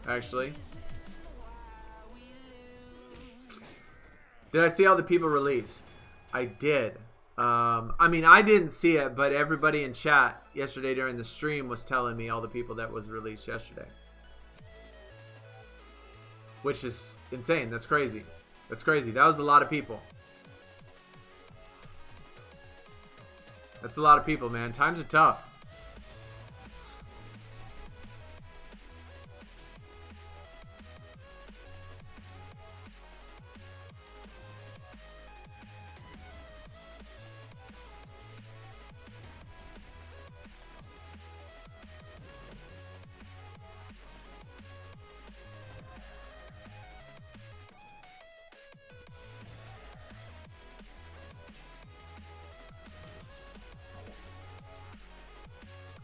Actually. Did I see all the people released? I did. I mean, I didn't see it, but everybody in chat yesterday during the stream was telling me all the people that was released yesterday. Which is insane. That's crazy. That's crazy. That was a lot of people. That's a lot of people, man. Times are tough.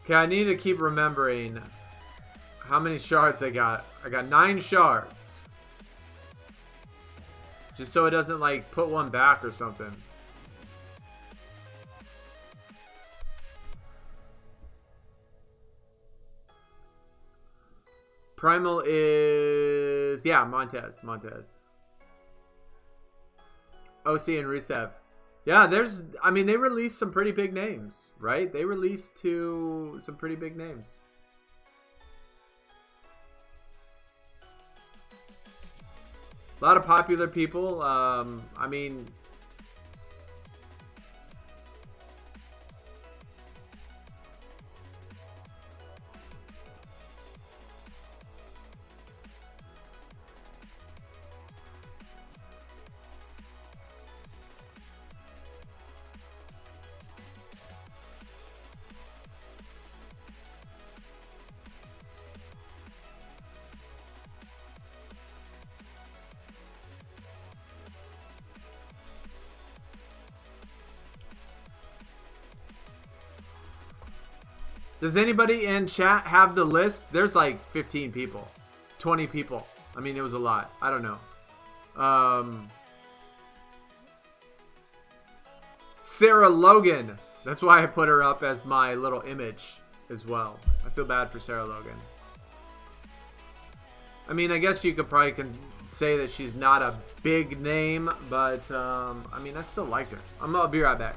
Okay, I need to keep remembering how many shards I got. I got 9 shards. Just so it doesn't, like, put one back or something. Primal is... yeah, Montez. OC and Rusev. Yeah, there's... I mean, they released some pretty big names, right? They released some pretty big names. A lot of popular people. I mean... Does anybody in chat have the list? There's like 15 people. 20 people. I mean, it was a lot. I don't know. Sarah Logan. That's why I put her up as my little image as well. I feel bad for Sarah Logan. I mean, I guess you could probably say that she's not a big name, but I mean, I still like her. I'll be right back.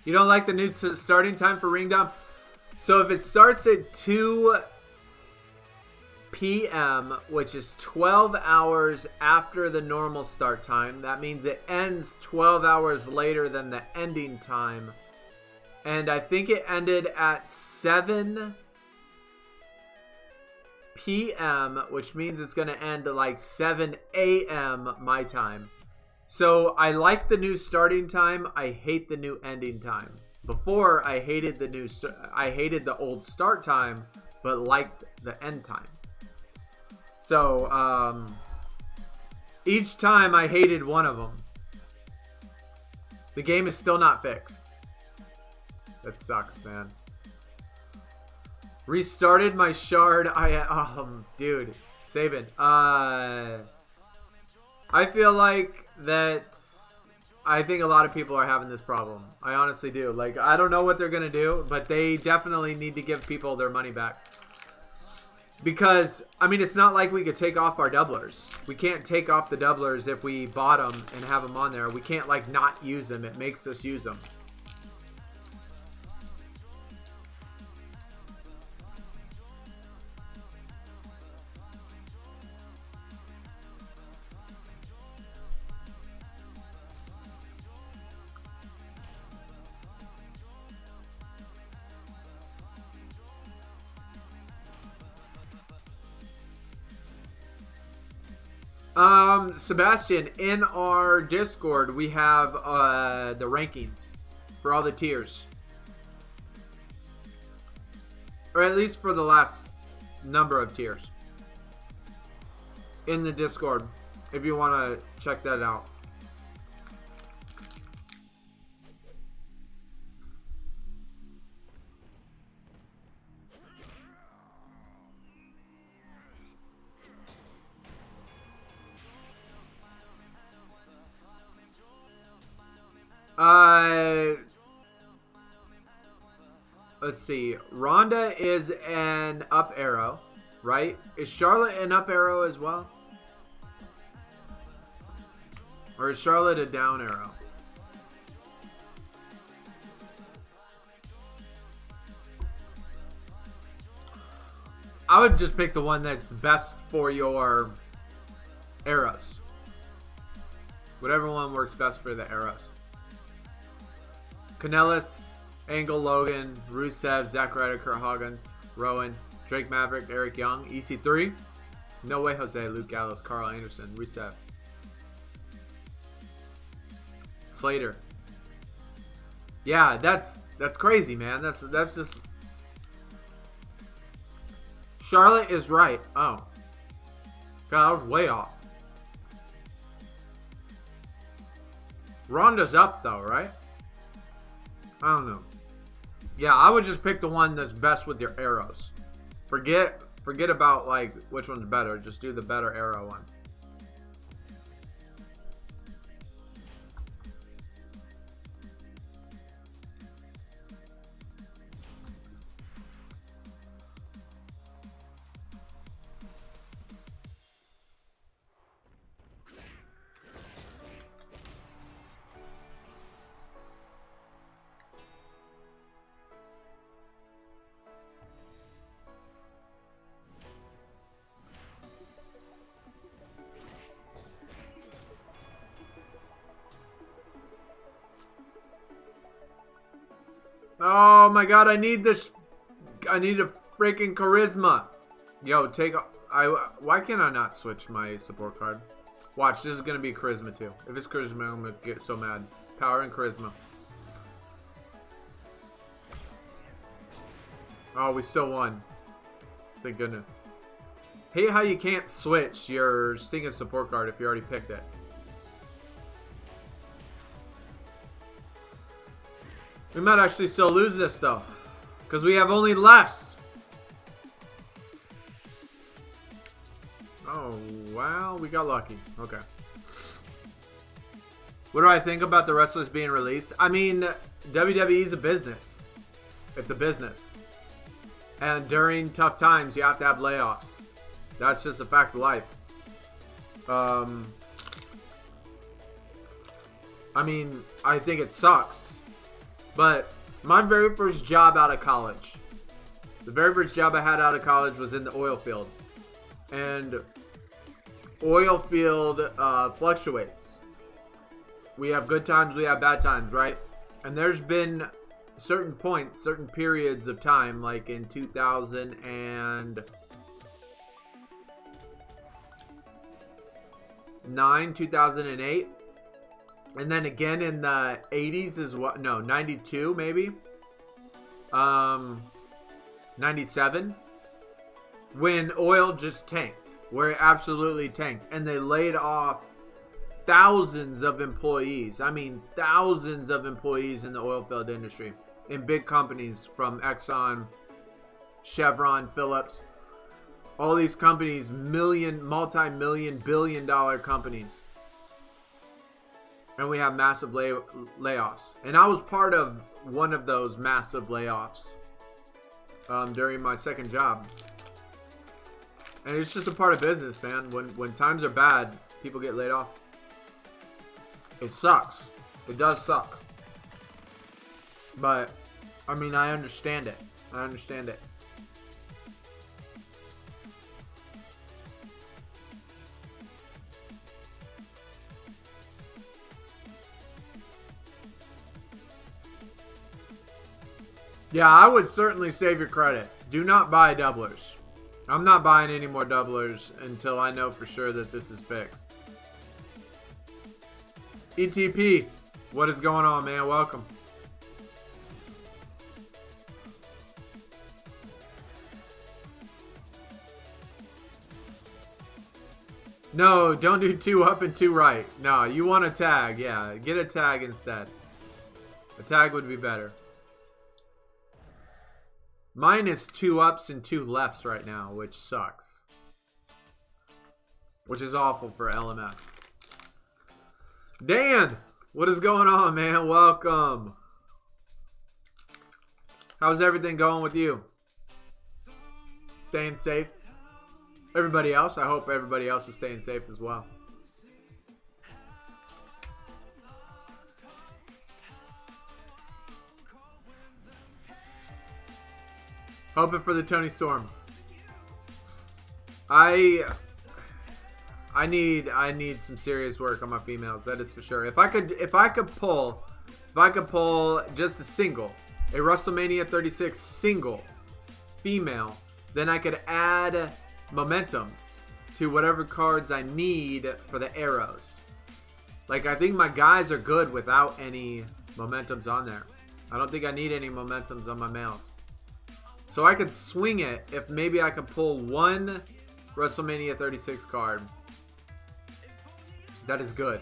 You don't like the new starting time for Ring Dom? So if it starts at 2 p.m., which is 12 hours after the normal start time, that means it ends 12 hours later than the ending time. And I think it ended at 7 p.m., which means it's going to end at like 7 a.m. my time. So I like the new starting time. I hate the new ending time. Before I hated the old start time, but liked the end time. So each time I hated one of them. The game is still not fixed. That sucks, man. Restarted my shard. Dude, Saban. I feel like that I think a lot of people are having this problem. I honestly do. Like, I don't know what they're going to do, but they definitely need to give people their money back. Because, I mean, it's not like we could take off our doublers. We can't take off the doublers if we bought them and have them on there. We can't, like, not use them. It makes us use them. Sebastian, in our Discord, we have the rankings for all the tiers. Or at least for the last number of tiers. In the Discord, if you want to check that out. Let's see. Ronda is an up arrow, right? Is Charlotte an up arrow as well? Or is Charlotte a down arrow? I would just pick the one that's best for your arrows. Whatever one works best for the arrows. Kanellis, Angle, Logan, Rusev, Zack Ryder, Kurt Hawkins, Rowan, Drake Maverick, Eric Young, EC3, No Way Jose, Luke Gallows, Carl Anderson, Rusev, Slater. Yeah, that's crazy, man. That's just. Charlotte is right. Oh, God, I was way off. Ronda's up though, right? I don't know. Yeah, I would just pick the one that's best with your arrows. Forget about like which one's better. Just do the better arrow one. Oh my God, I need this. I need a freaking charisma. Yo, why can I not switch my support card? Watch, this is going to be charisma too. If it's charisma, I'm going to get so mad. Power and charisma. Oh, we still won. Thank goodness. Hate how you can't switch your Sting and support card if you already picked it. We might actually still lose this though, because we have only lefts. Oh, wow, we got lucky. Okay. What do I think about the wrestlers being released? I mean, WWE is a business. It's a business. And during tough times, you have to have layoffs. That's just a fact of life. I mean, I think it sucks. But my very first job out of college, the very first job I had out of college was in the oil field. And oil field fluctuates. We have good times, we have bad times, right? And there's been certain points, certain periods of time, like in 2009, 2008. And then again in the 80s is what? No, 92 maybe. 97. When oil just tanked. Where it absolutely tanked. And they laid off thousands of employees. I mean, thousands of employees in the oil field industry. In big companies from Exxon, Chevron, Phillips. All these companies, multi-million, billion-dollar companies. And we have massive layoffs. And I was part of one of those massive layoffs during my second job. And it's just a part of business, man. When times are bad, people get laid off. It sucks. It does suck. But, I mean, I understand it. I understand it. Yeah, I would certainly save your credits. Do not buy doublers. I'm not buying any more doublers until I know for sure that this is fixed. ETP, what is going on, man? Welcome. No, don't do 2 up and 2 right. No, you want a tag. Yeah, get a tag instead. A tag would be better. Mine is 2 ups and 2 lefts right now, which sucks. Which is awful for LMS. Dan, what is going on, man? Welcome. How's everything going with you? Staying safe? Everybody else, I hope everybody else is staying safe as well. Hoping for the Tony Storm. I need some serious work on my females, that is for sure. If I could pull just a WrestleMania 36 single female, then I could add momentums to whatever cards I need for the arrows. Like, I think my guys are good without any momentums on there. I don't think I need any momentums on my males. So I could swing it if maybe I could pull one WrestleMania 36 card that is good.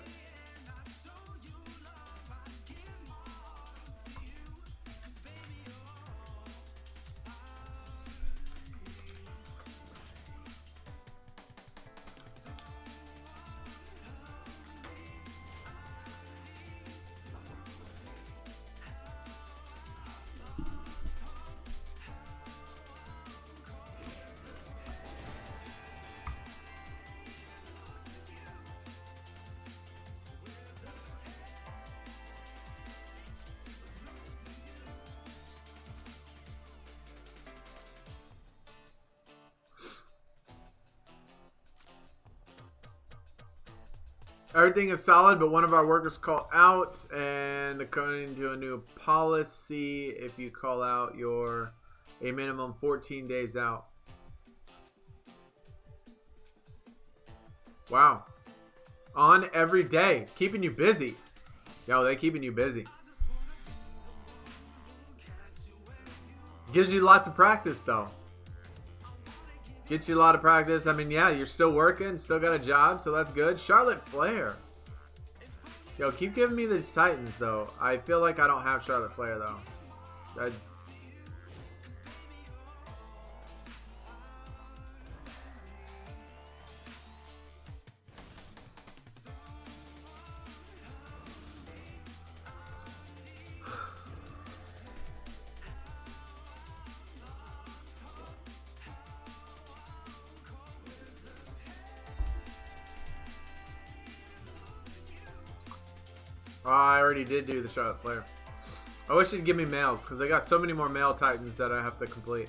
Everything is solid, but one of our workers called out, and according to a new policy, if you call out, you're a minimum 14 days out. Wow. On every day. Keeping you busy. Yo, they keeping you busy. Gives you lots of practice, though. Gets you a lot of practice. I mean, yeah, you're still working, still got a job, so that's good. Charlotte Flair. Yo, keep giving me these Titans, though. I feel like I don't have Charlotte Flair, though. That's... Oh, I already did do the Charlotte Flair. I wish it'd give me males, because I got so many more male Titans that I have to complete.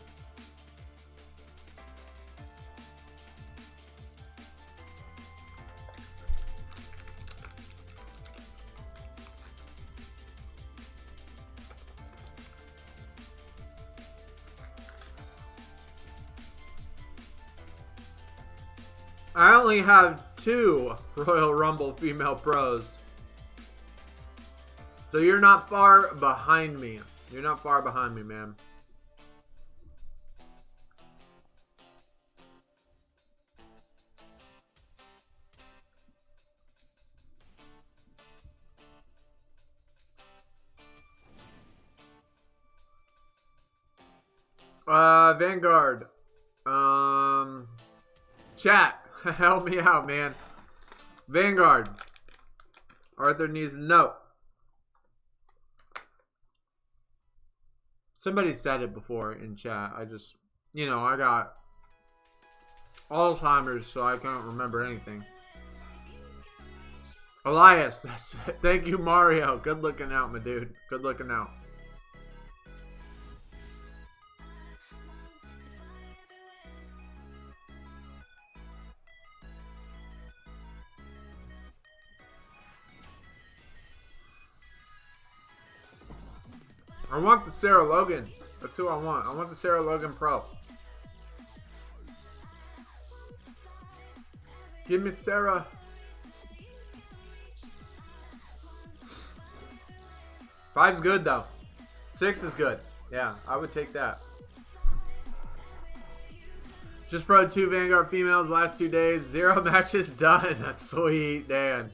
I only have 2 Royal Rumble female pros. So you're not far behind me. You're not far behind me, man. Vanguard. Chat. Help me out, man. Vanguard. Arthur needs a note. Somebody said it before in chat. I just, you know, I got Alzheimer's, so I can't remember anything. Elias, thank you, Mario. Good looking out, my dude. Good looking out. I want the Sarah Logan. That's who I want. I want the Sarah Logan Pro. Give me Sarah. Five's good though. 6 is good. Yeah, I would take that. Just pro 2 Vanguard females last 2 days. 0 matches done. That's sweet, Dan.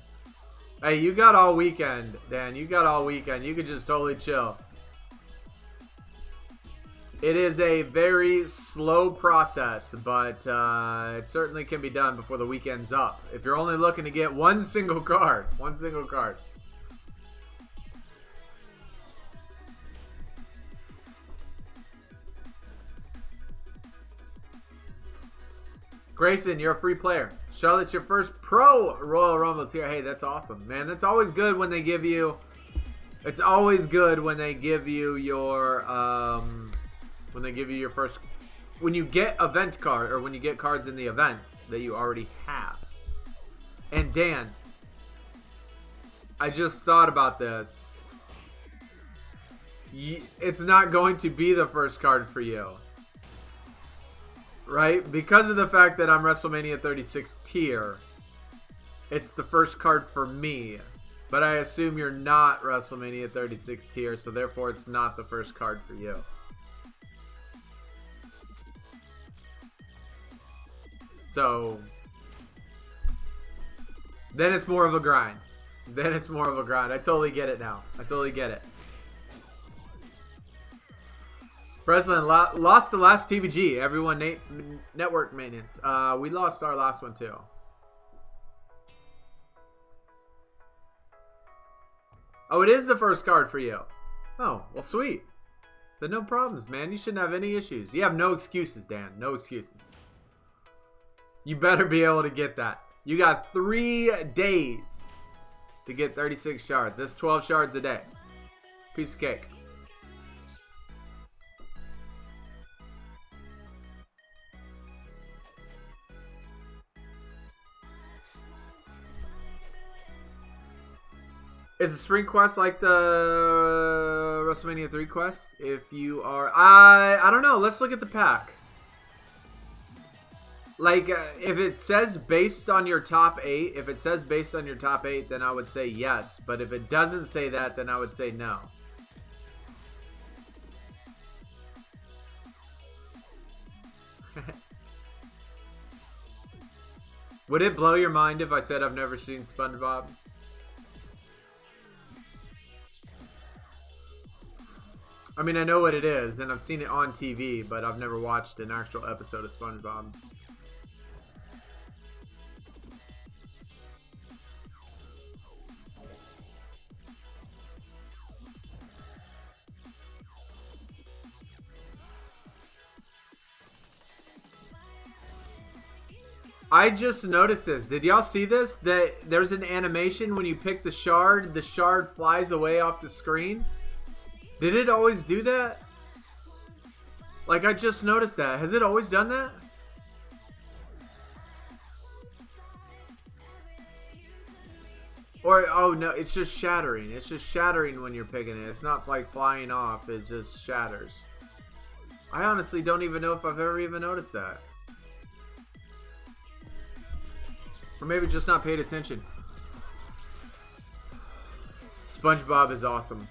Hey, you got all weekend, Dan. You got all weekend. You could just totally chill. It is a very slow process, but it certainly can be done before the weekend's up. If you're only looking to get one single card. One single card. Grayson, you're a free player. Charlotte's your first pro Royal Rumble tier. Hey, that's awesome, man. That's always good when they give you. It's always good when they give you your when they give you your first. When you get event card or when you get cards in the event that you already have. And Dan, I just thought about this. It's not going to be the first card for you. Right? Because of the fact that I'm Wrestlemania 36 tier, it's the first card for me. But I assume you're not Wrestlemania 36 tier, so therefore it's not the first card for you. So, then it's more of a grind. Then it's more of a grind. I totally get it now. I totally get it. Breslin lost the last TVG. Everyone network maintenance. We lost our last one too. Oh, it is the first card for you. Oh, well, sweet. Then no problems, man. You shouldn't have any issues. You have no excuses, Dan. No excuses. You better be able to get that. You got 3 days to get 36 shards. That's 12 shards a day. Piece of cake. Is the spring quest like the WrestleMania 3 quest? If you are... I don't know. Let's look at the pack. Like, if it says based on your top 8, if it says based on your top 8, then I would say yes. But if it doesn't say that, then I would say no. Would it blow your mind if I said I've never seen SpongeBob? I mean, I know what it is, and I've seen it on TV, but I've never watched an actual episode of SpongeBob. I just noticed this. Did y'all see this? That there's an animation when you pick the shard flies away off the screen. Did it always do that? Like, I just noticed that. Has it always done that? Or, oh no, it's just shattering. It's just shattering when you're picking it. It's not like flying off. It just shatters. I honestly don't even know if I've ever even noticed that. Or maybe just not paid attention. SpongeBob is awesome.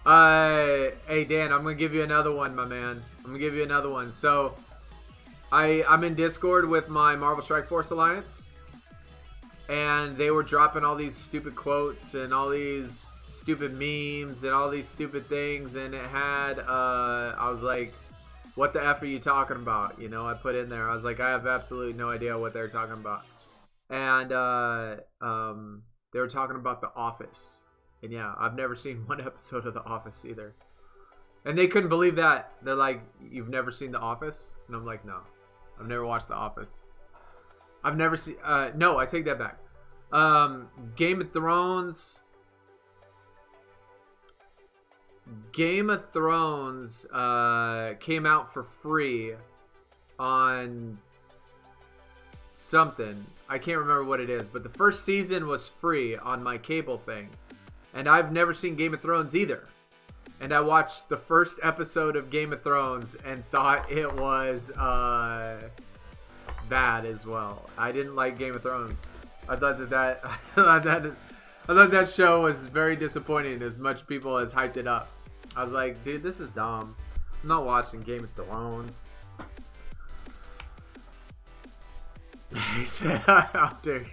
Hey Dan, I'm gonna give you another one, my man. I'm gonna give you another one. So, I'm in Discord with my Marvel Strike Force Alliance, and they were dropping all these stupid quotes and all these stupid memes and all these stupid things, and it had I was like, what the F are you talking about? You know, I put in there, I was like, I have absolutely no idea what they're talking about. And they were talking about The Office. And yeah, I've never seen one episode of The Office either. And they couldn't believe that. They're like, you've never seen The Office? And I'm like, no. I've never watched The Office. I've never seen... no, I take that back. Game of Thrones... Game of Thrones came out for free on something. I can't remember what it is. But the first season was free on my cable thing. And I've never seen Game of Thrones either. And I watched the first episode of Game of Thrones and thought it was bad as well. I didn't like Game of Thrones. I thought that show was very disappointing as much people as hyped it up. I was like, dude, this is dumb. I'm not watching Game of Thrones. He said, how dare you.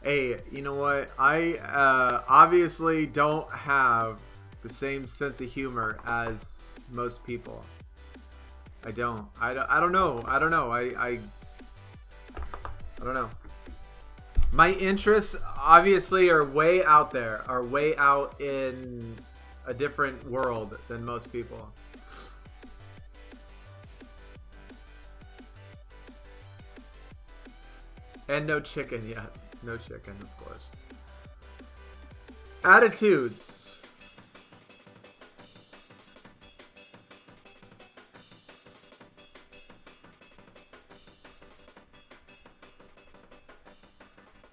Hey, you know what? I obviously don't have the same sense of humor as most people. I don't know. I don't know. My interests obviously are way out there, are way out in a different world than most people. And no chicken, yes. No chicken, of course. Attitudes.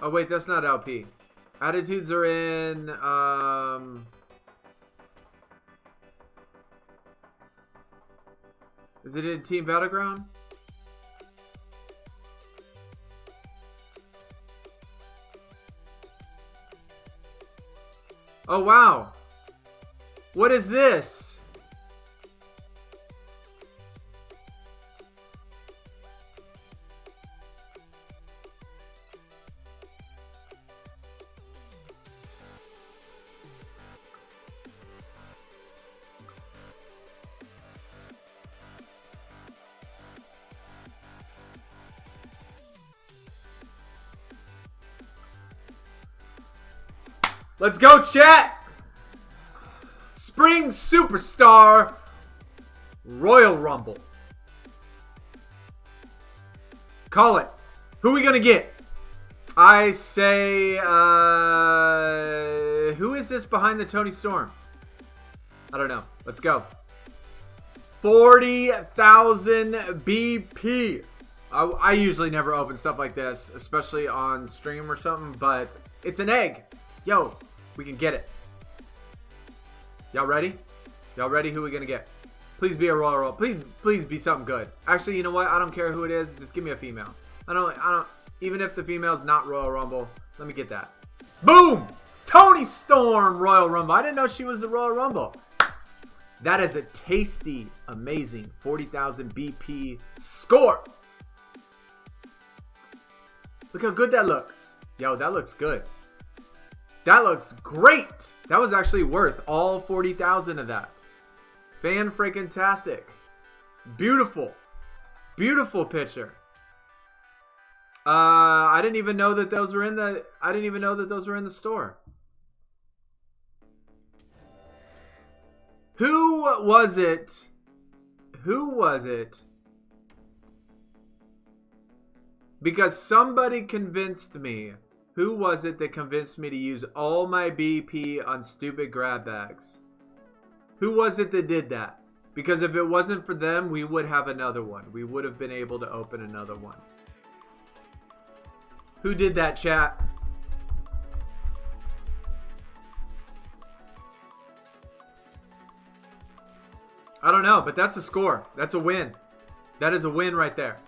Oh wait, that's not LP. Attitudes are in is it in Team Battleground? Oh wow. What is this? Let's go, chat! Spring Superstar Royal Rumble. Call it. Who are we gonna get? I say, who is this behind the Tony Storm? I don't know. Let's go. 40,000 BP. I usually never open stuff like this, especially on stream or something, but it's an egg. Yo, we can get it. Y'all ready? Y'all ready? Who are we gonna get? Please be a Royal Rumble. Please be something good. Actually, you know what? I don't care who it is. Just give me a female. I don't. Even if the female's not Royal Rumble, let me get that. Boom! Tony Storm Royal Rumble. I didn't know she was the Royal Rumble. That is a tasty, amazing 40,000 BP score. Look how good that looks. Yo, that looks good. That looks great. That was actually worth all 40,000 of that. Fan-freaking-tastic. Beautiful. Beautiful picture. I didn't even know that those were in the store. Who was it? Who was it? Because somebody convinced me. Who was it that convinced me to use all my BP on stupid grab bags? Who was it that did that? Because if it wasn't for them, we would have another one. We would have been able to open another one. Who did that, chat? I don't know, but that's a score. That's a win. That is a win right there.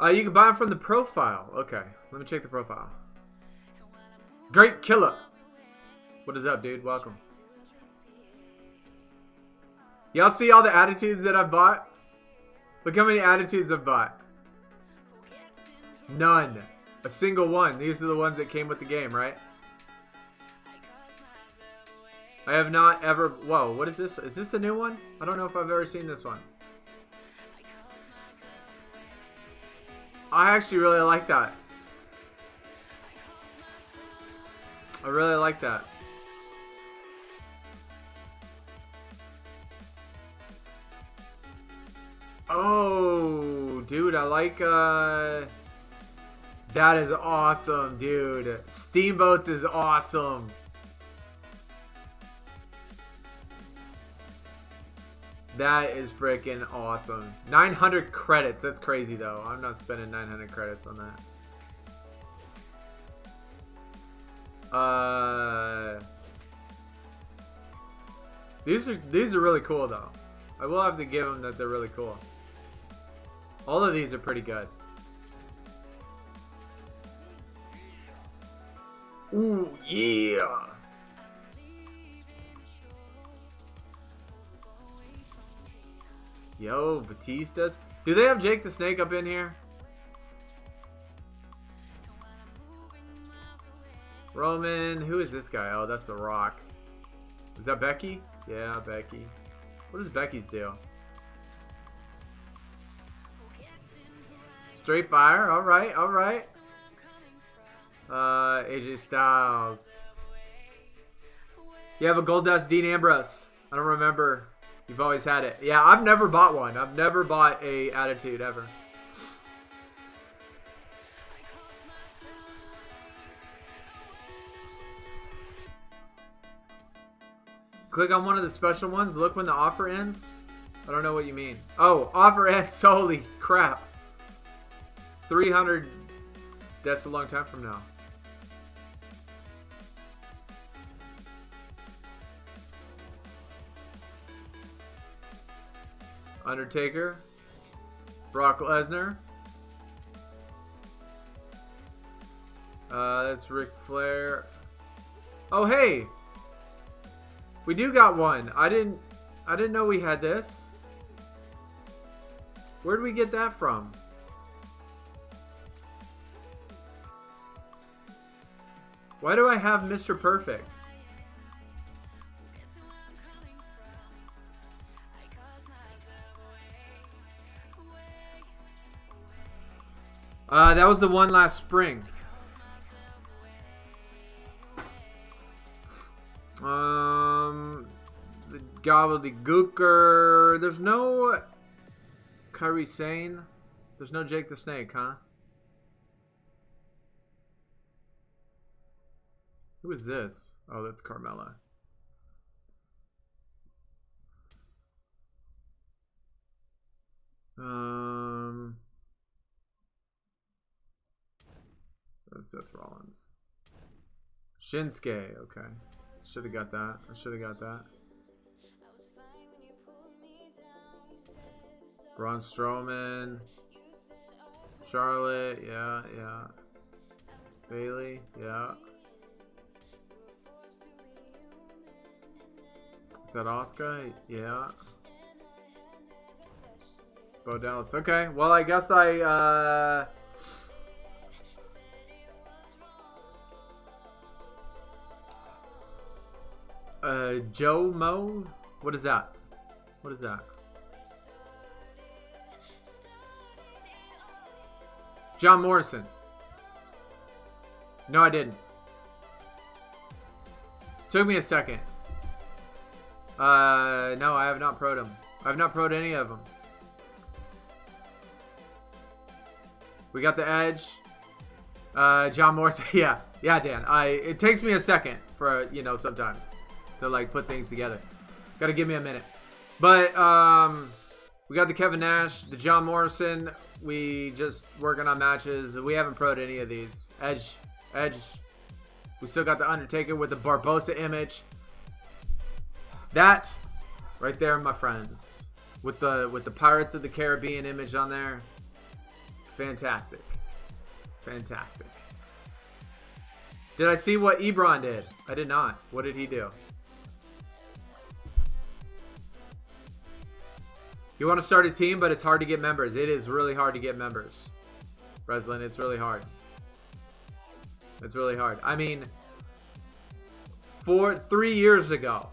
You can buy them from the profile. Okay, let me check the profile. Great Killer. What is up, dude? Welcome. Y'all see all the attitudes that I've bought? Look how many attitudes I've bought. None. A single one. These are the ones that came with the game, right? I have not ever... Whoa, what is this? Is this a new one? I don't know if I've ever seen this one. I actually really like that. I really like that. Oh, dude, I like, that is awesome, dude. Steamboats is awesome. That is freaking awesome. 900 credits. That's crazy, though. I'm not spending 900 credits on that. These are really cool, though. I will have to give them that they're really cool. All of these are pretty good. Ooh, yeah. Yo, Batista's. Do they have Jake the Snake up in here? Roman. Who is this guy? Oh, that's The Rock. Is that Becky? Yeah, Becky. What does Becky's do? Straight fire. All right, all right. AJ Styles. You have a Goldust Dean Ambrose. I don't remember. You've always had it. Yeah, I've never bought one. I've never bought a Attitude ever. Click on one of the special ones. Look when the offer ends. I don't know what you mean. Oh, offer ends. Holy crap. 300. That's a long time from now. Undertaker. Brock Lesnar. That's Ric Flair. Oh, hey. We do got one. I didn't know we had this. Where did we get that from? Why do I have Mr. Perfect? That was the one last spring. The Gobbledygooker. There's no Kairi Sane. There's no Jake the Snake, huh? Who is this? Oh, that's Carmella. That's Seth Rollins. Shinsuke, okay. Should have got that. I should have got that. Braun Strowman. Charlotte, yeah, yeah. Bailey, yeah. Is that Asuka? Yeah. Bo Dallas. Okay, well, I guess Joe Mo? What is that? What is that? John Morrison. No, I didn't. Took me a second. No, I have not pro'd them. I have not pro'd any of them. We got the Edge. John Morrison. Yeah, Dan. It takes me a second for, you know, sometimes to like put things together. Gotta give me a minute. But we got the Kevin Nash, the John Morrison. We just working on matches. We haven't pro'd any of these. Edge. We still got the Undertaker with the Barbosa image. That right there, my friends, with the Pirates of the Caribbean image on there. Fantastic. Fantastic. Did I see what Ebron did? I did not. What did he do? You want to start a team, but it's hard to get members. It is really hard to get members. Breslin, it's really hard. It's really hard. I mean, 3 years ago,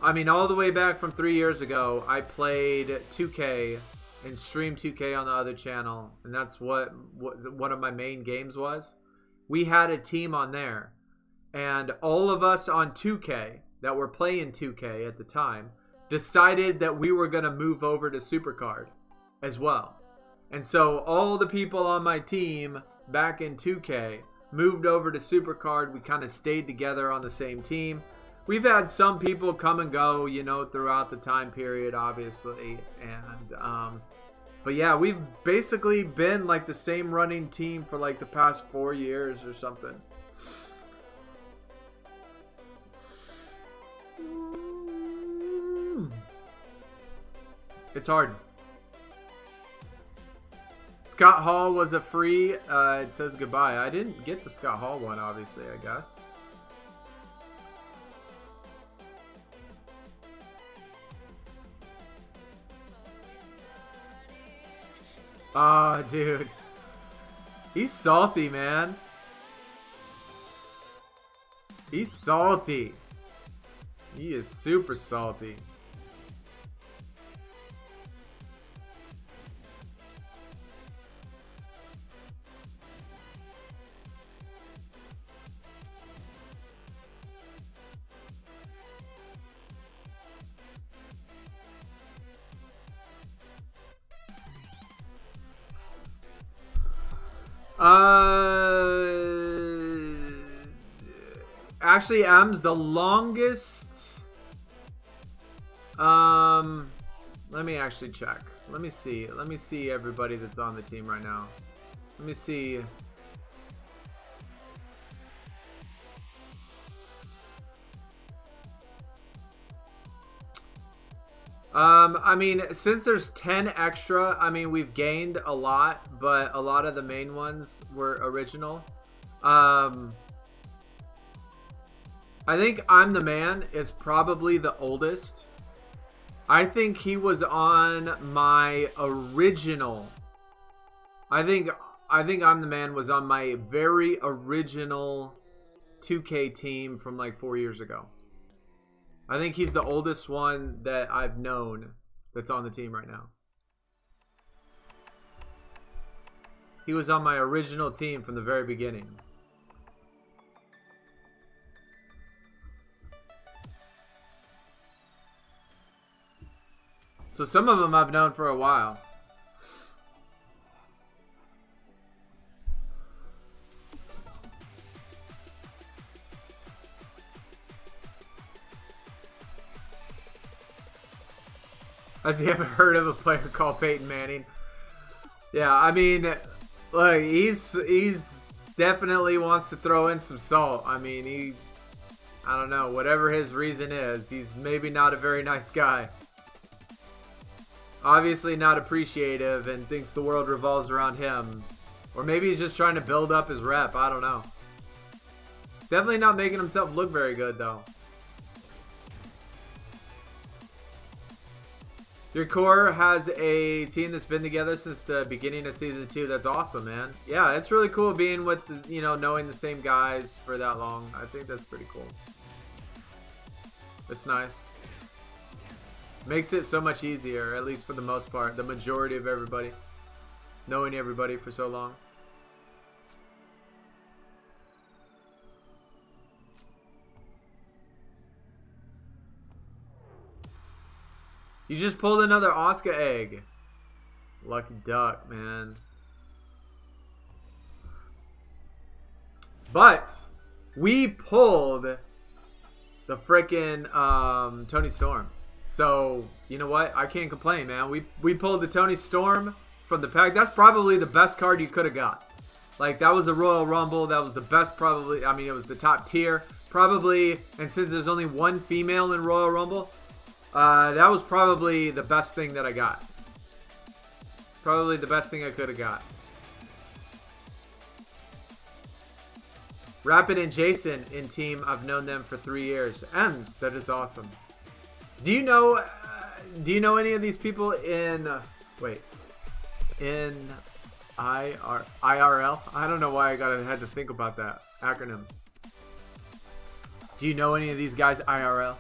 I mean, all the way back from 3 years ago, I played 2K and streamed 2K on the other channel. And that's what one of my main games was. We had a team on there. And all of us on 2K that were playing 2K at the time decided that we were going to move over to SuperCard as well. And so all the people on my team back in 2K moved over to SuperCard. We kind of stayed together on the same team. we've had some people come and go, you know, throughout the time period, obviously. And, but yeah, we've basically been like the same running team for like the past 4 years or something. It's hard. Scott Hall was a free. It says goodbye. I didn't get the Scott Hall one, obviously, I guess. Ah, oh, dude. He's salty, man. He's salty. He is super salty. Actually, M's the longest. Let me actually check. Let me see. Let me see everybody that's on the team right now. Let me see. I mean, since there's 10 extra, I mean, we've gained a lot, but a lot of the main ones were original. I think I'm the Man is probably the oldest. I think he was on my original. I think I'm the Man was on my very original 2K team from like 4 years ago. I think he's the oldest one that I've known that's on the team right now. He was on my original team from the very beginning. So some of them I've known for a while. Has he ever heard of a player called Peyton Manning? Yeah, I mean, look, he's definitely wants to throw in some salt. I mean, I don't know, whatever his reason is, he's maybe not a very nice guy. Obviously not appreciative and thinks the world revolves around him. Or maybe he's just trying to build up his rep. I don't know. Definitely not making himself look very good, though. Your core has a team that's been together since the beginning of Season 2. That's awesome, man. Yeah, it's really cool being with, you know, knowing the same guys for that long. I think that's pretty cool. It's nice. Makes it so much easier, at least for the most part. The majority of everybody. Knowing everybody for so long. You just pulled another Oscar egg. Lucky duck, man. But we pulled the frickin' Tony Storm. So, you know what? I can't complain, man. We pulled the Tony Storm from the pack. That's probably the best card you could have got. Like, that was a Royal Rumble. That was the best probably. I mean, it was the top tier. Probably, and since there's only one female in Royal Rumble, that was probably the best thing that I got. Probably the best thing I could have got. Rapid and Jason in team. I've known them for 3 years. M's, that is awesome. Do you know any of these people in in IRL? I don't know why I had to think about that acronym. Do you know any of these guys IRL?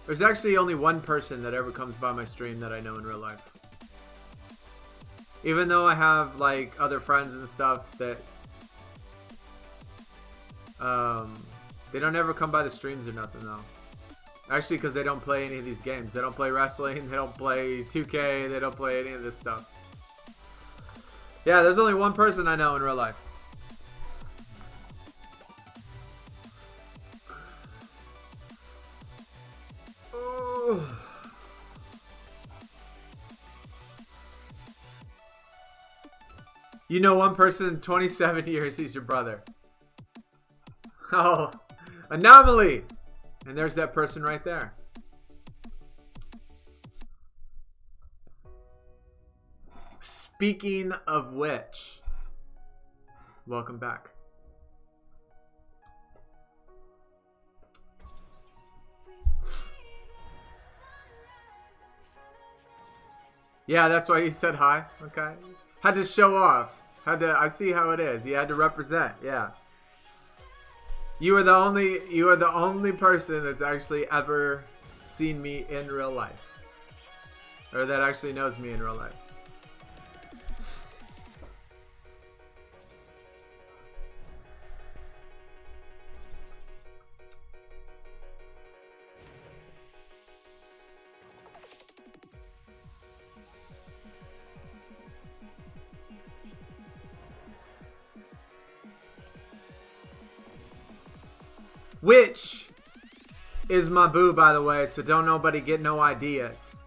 There's actually only one person that ever comes by my stream that I know in real life. Even though I have like other friends and stuff that they don't ever come by the streams or nothing though. Actually, because they don't play any of these games. They don't play wrestling. They don't play 2K. They don't play any of this stuff. Yeah, there's only one person I know in real life. Oh. You know one person in 27 years, he's your brother. Oh, anomaly! And there's that person right there. Speaking of which, welcome back. Yeah, that's why he said hi. Okay. Had to show off. I see how it is. He had to represent. Yeah. You are the only person that's actually ever seen me in real life. Or that actually knows me in real life. Which is my boo, by the way, so don't nobody get no ideas.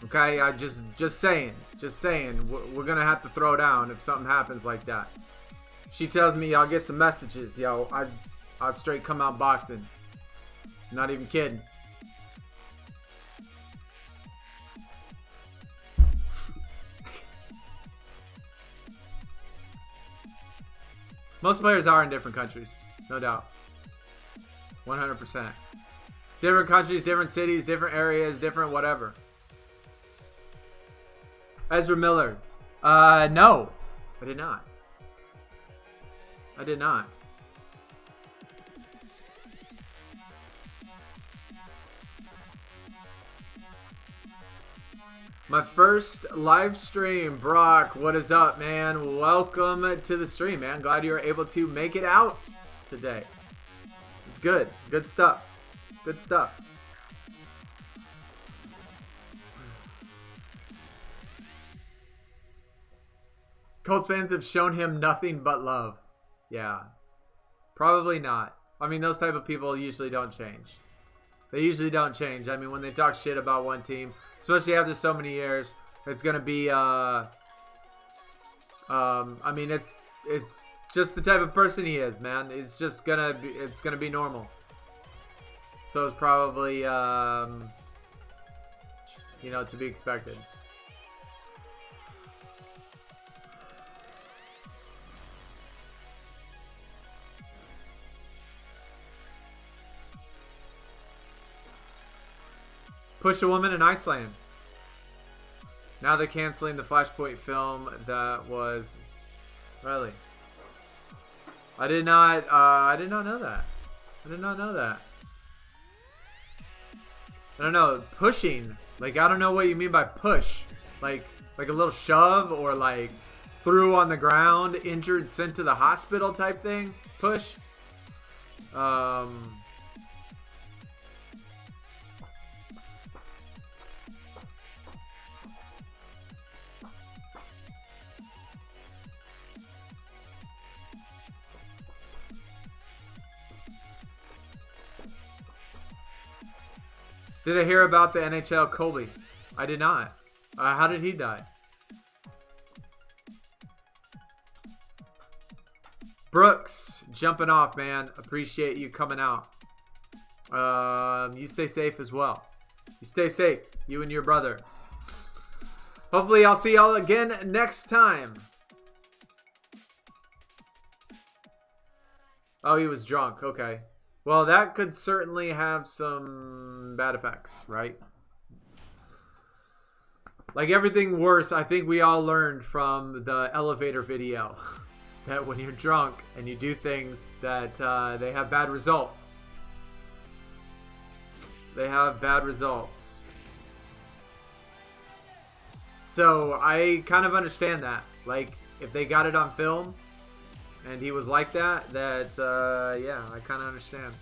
Okay, I just saying, we're gonna have to throw down if something happens like that. She tells me, y'all get some messages, yo, I'll straight come out boxing. Not even kidding. Most players are in different countries, no doubt. 100%. Different countries, different cities, different areas, different whatever. Ezra Miller. No. I did not. I did not. My first live stream. Brock, what is up, man? Welcome to the stream, man. Glad you were able to make it out today. It's good. Good stuff. Good stuff. Colts fans have shown him nothing but love. Yeah. Probably not. I mean, those type of people usually don't change. They usually don't change. I mean, when they talk shit about one team, especially after so many years, it's going to be, I mean, it's just the type of person he is, man. It's just gonna be normal. So it's probably, you know, to be expected. Push a woman in Iceland. Now they're canceling the Flashpoint film that was really. I did not know that. I did not know that. I don't know. Pushing. Like, I don't know what you mean by push. Like a little shove or like threw on the ground, injured, sent to the hospital type thing. Push. Did I hear about the NHL Colby? I did not. How did he die? Brooks, jumping off, man. Appreciate you coming out. You stay safe as well. You stay safe. You and your brother. Hopefully I'll see y'all again next time. Oh, he was drunk. Okay. Well, that could certainly have some bad effects, right? Like everything worse, I think we all learned from the elevator video that when you're drunk and you do things that they have bad results. They have bad results. So I kind of understand that. Like, if they got it on film and he was like that, yeah, I kind of understand.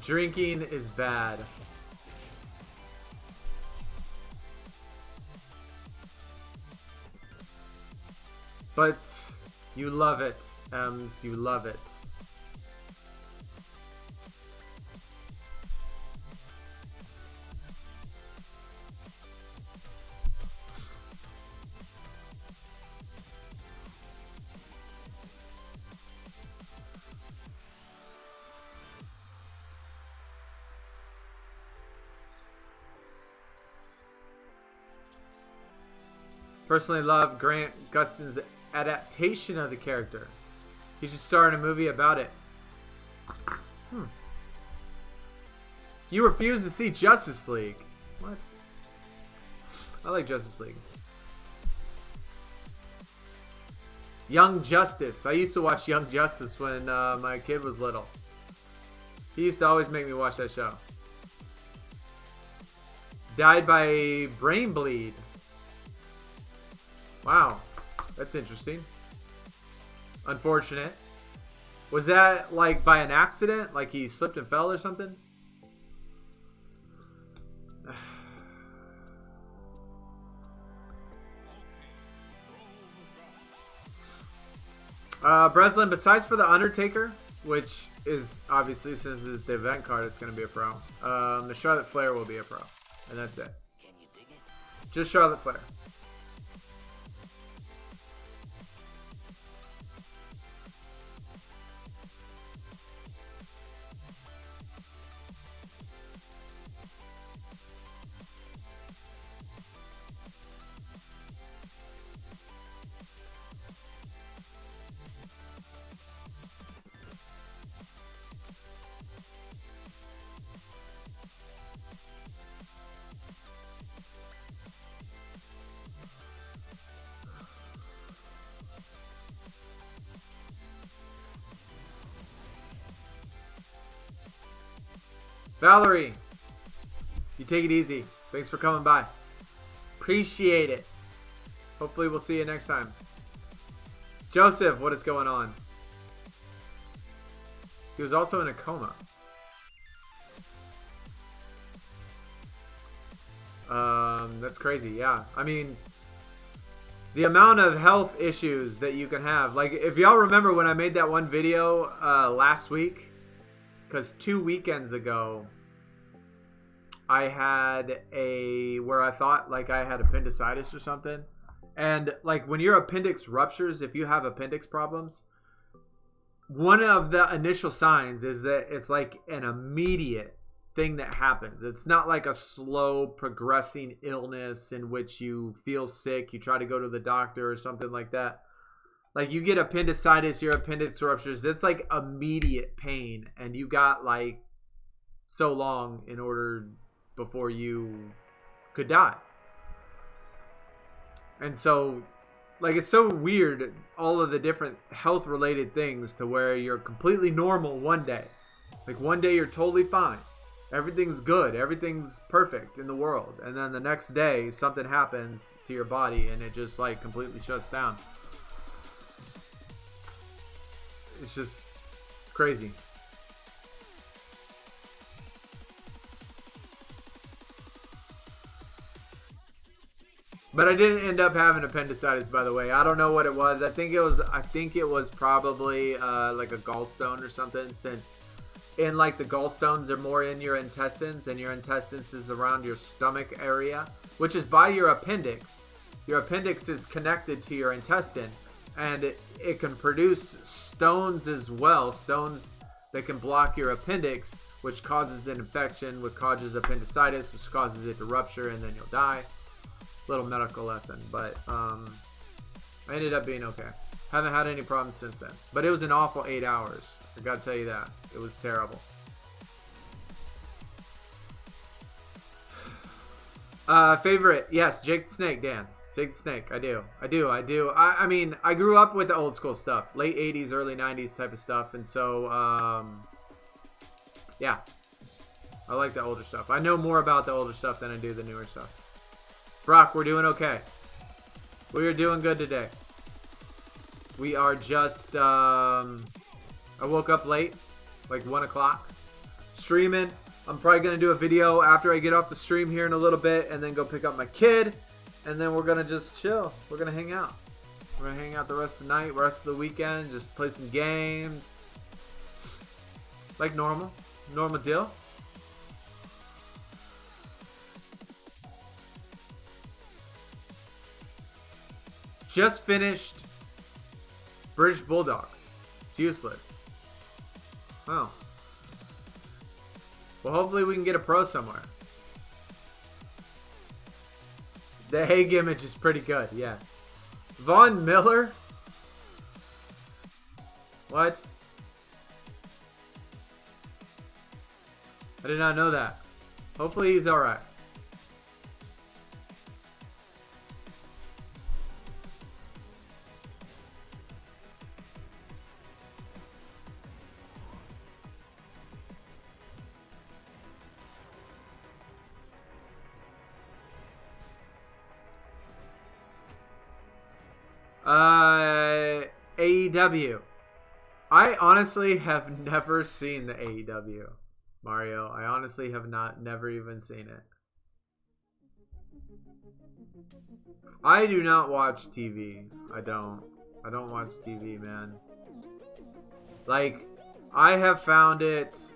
Drinking is bad. But you love it, Ems. You love it. Personally love Grant Gustin's adaptation of the character. He should star in a movie about it. You refuse to see Justice League. What? I like Justice League. Young Justice. I used to watch Young Justice when my kid was little. He used to always make me watch that show. Died by brain bleed. Wow, that's interesting. Unfortunate. Was that like by an accident? Like he slipped and fell or something? Breslin, besides for the Undertaker, which is obviously, since it's the event card, it's going to be a pro. The Charlotte Flair will be a pro. And that's it. Just Charlotte Flair. Valerie, you take it easy. Thanks for coming by. Appreciate it. Hopefully we'll see you next time. Joseph, what is going on? He was also in a coma. That's crazy. Yeah. I mean, the amount of health issues that you can have. Like, if y'all remember when I made that one video last week, because 2 weekends ago, I had where I thought like I had appendicitis or something. And like when your appendix ruptures, if you have appendix problems, one of the initial signs is that it's like an immediate thing that happens. It's not like a slow progressing illness in which you feel sick, you try to go to the doctor or something like that. Like you get appendicitis, your appendix ruptures, it's like immediate pain, and you got like so long in order before you could die. And so like it's so weird, all of the different health related things, to where you're completely normal one day. Like one day you're totally fine. Everything's good. Everything's perfect in the world. And then the next day something happens to your body and it just like completely shuts down. It's just crazy. But I didn't end up having appendicitis, by the way. I don't know what it was. I think it was probably like a gallstone or something, since in like the gallstones are more in your intestines, and your intestines is around your stomach area, which is by your appendix. Your appendix is connected to your intestine, and it can produce stones as well, stones that can block your appendix, which causes an infection, which causes appendicitis, which causes it to rupture, and then you'll die. Little medical lesson, but I ended up being okay. Haven't had any problems since then. But it was an awful 8 hours. I gotta tell you that. It was terrible. Favorite? Yes, Jake the Snake, Dan. Jake the Snake. I do. I mean, I grew up with the old school stuff. Late 80s, early 90s type of stuff. And so, yeah. I like the older stuff. I know more about the older stuff than I do the newer stuff. Brock, we're doing okay. We are doing good today. We are just, I woke up late, like 1 o'clock. streaming. I'm probably going to do a video after I get off the stream here in a little bit and then go pick up my kid. And then we're going to just chill. We're going to hang out. We're going to hang out the rest of the night, rest of the weekend, just play some games. Like normal. Normal deal. Just finished British Bulldog. It's useless. Oh. Well, hopefully we can get a pro somewhere. The Hague image is pretty good, yeah. Von Miller? What? I did not know that. Hopefully he's alright. AEW. I honestly have never seen the AEW, Mario. I honestly have never even seen it. I do not watch TV. I don't watch TV, man. Like, I have found it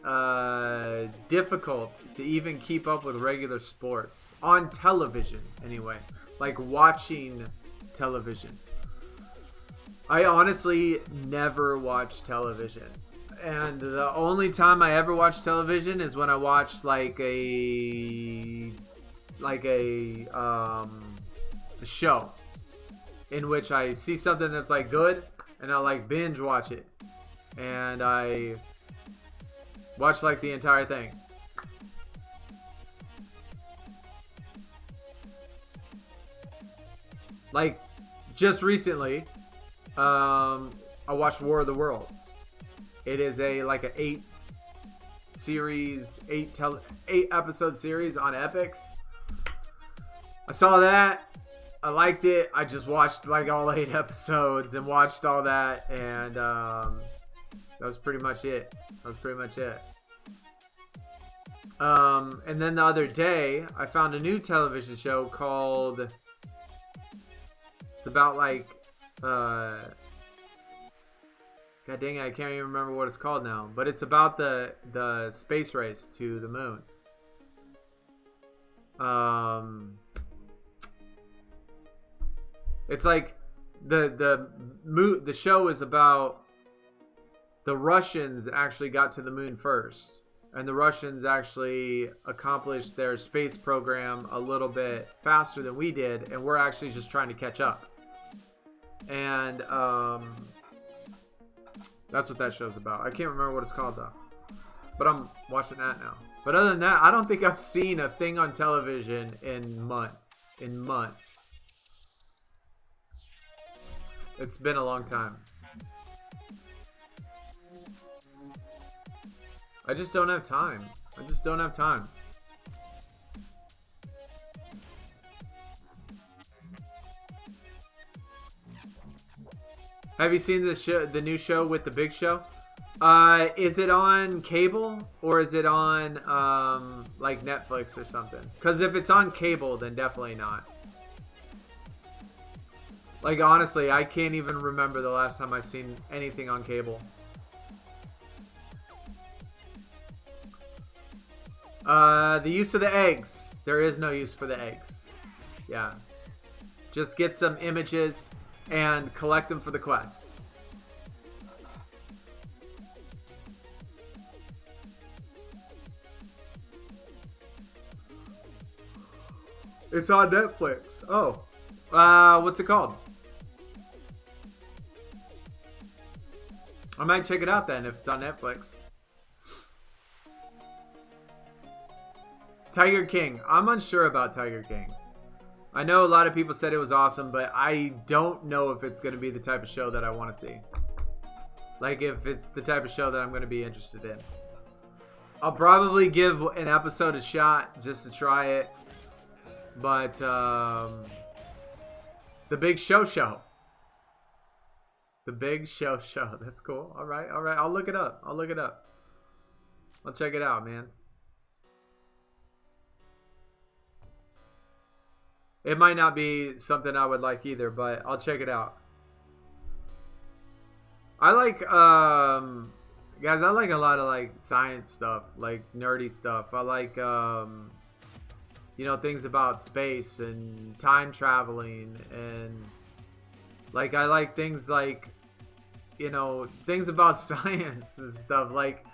difficult to even keep up with regular sports on television anyway. Like watching television. I honestly never watch television. And the only time I ever watch television is when I watch like a show in which I see something that's like good and I like binge watch it. And I watch like the entire thing. Like just recently, I watched War of the Worlds. It is like an 8-episode series on Epix. I saw that. I liked it. I just watched like all 8 episodes and watched all that, and that was pretty much it. And then the other day, I found a new television show called. It's about like. God dang it, I can't even remember what it's called now. But it's about the space race to the moon. It's like the show is about the Russians actually got to the moon first. And the Russians actually accomplished their space program a little bit faster than we did. And we're actually just trying to catch up. And that's what that show's about. I can't remember what it's called though, but I'm watching that now. But other than that, I don't think I've seen a thing on television in months. It's been a long time. I just don't have time. Have you seen the new show with the Big Show? Is it on cable or is it on like Netflix or something? Because if it's on cable, then definitely not. Like honestly, I can't even remember the last time I've seen anything on cable. The use of the eggs. There is no use for the eggs. Yeah. Just get some images and collect them for the quest. It's on Netflix. Oh. What's it called? I might check it out then if it's on Netflix. Tiger King. I'm unsure about Tiger King. I know a lot of people said it was awesome, but I don't know if it's going to be the type of show that I want to see. Like, if it's the type of show that I'm going to be interested in. I'll probably give an episode a shot just to try it. But, The Big Show Show. The Big Show Show. That's cool. All right. I'll look it up. I'll check it out, man. It might not be something I would like either, but I'll check it out. I like, guys, I like a lot of, like, science stuff, like, nerdy stuff. I like, you know, things about space and time traveling, and, like, I like things like, you know, things about science and stuff. Like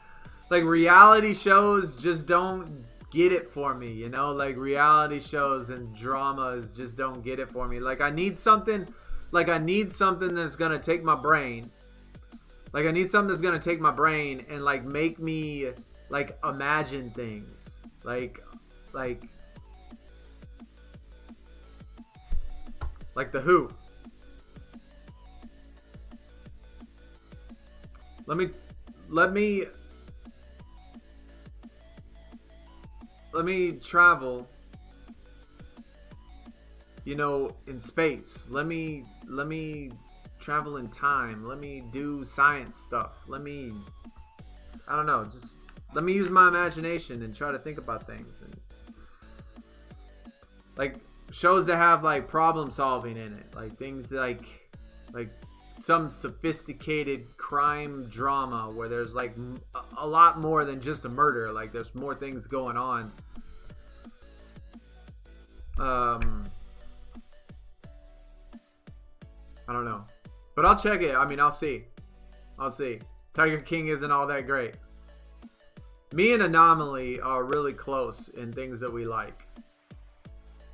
reality shows just don't get it for me, you know? Like, reality shows and dramas just don't get it for me. Like, I need something that's gonna take my brain. Like, I need something that's gonna take my brain and, like, make me, like, imagine things. Like The Who. Let me travel, you know, in space. Let me travel in time. Let me do science stuff. I don't know, just let me use my imagination and try to think about things. And, like, shows that have, like, problem solving in it, like things like some sophisticated crime drama where there's, like, a lot more than just a murder. Like, there's more things going on. I don't know, but I'll check it. I mean, I'll see. Tiger King isn't all that great. Me and Anomaly are really close in things that we like.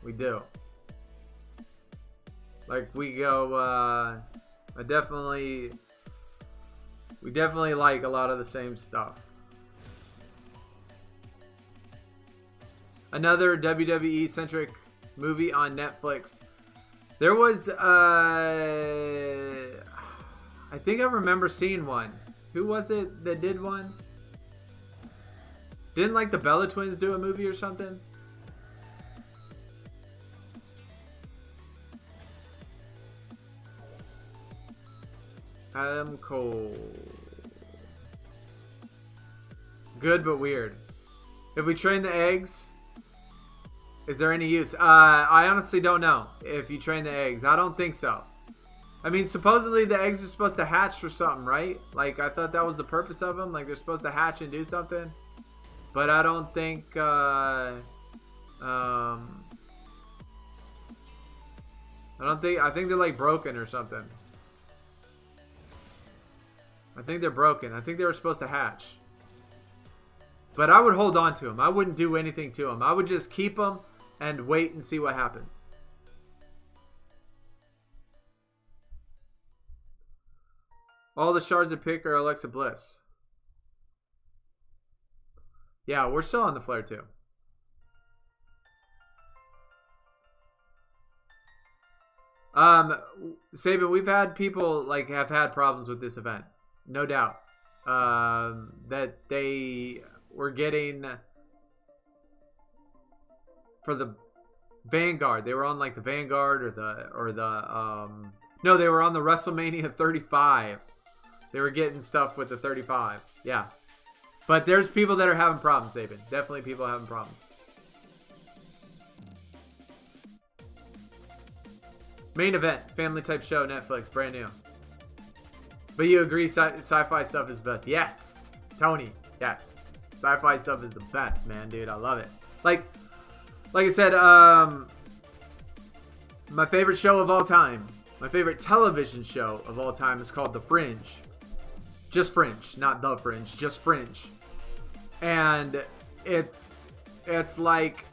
We do. Like, we go, we definitely like a lot of the same stuff. Another WWE centric movie on Netflix. There was, I think I remember seeing one. Who was it that did one? Didn't, like, the Bella Twins do a movie or something? Adam Cole. Good but weird. If we train the eggs, is there any use? I honestly don't know if you train the eggs. I don't think so. I mean, supposedly the eggs are supposed to hatch for something, right? Like, I thought that was the purpose of them. Like, they're supposed to hatch and do something. But I don't think, I think they're, like, broken or something. I think they're broken. I think they were supposed to hatch. But I would hold on to them. I wouldn't do anything to them. I would just keep them and wait and see what happens. All the shards of pick are Alexa Bliss. Yeah, we're still on the flare too. Saban, we've had people, like, have had problems with this event. No doubt. That they were getting for the Vanguard. They were on, like, the Vanguard or the no, they were on the WrestleMania 35. They were getting stuff with the 35. Yeah. But there's people that are having problems, Saban. Definitely people having problems. Main event, family type show, Netflix, brand new. But you agree sci-fi stuff is best. Yes. Tony, yes. Sci-fi stuff is the best, man, dude. I love it. Like I said, my favorite show of all time, my favorite television show of all time is called The Fringe. Just Fringe, not The Fringe, just Fringe. And it's like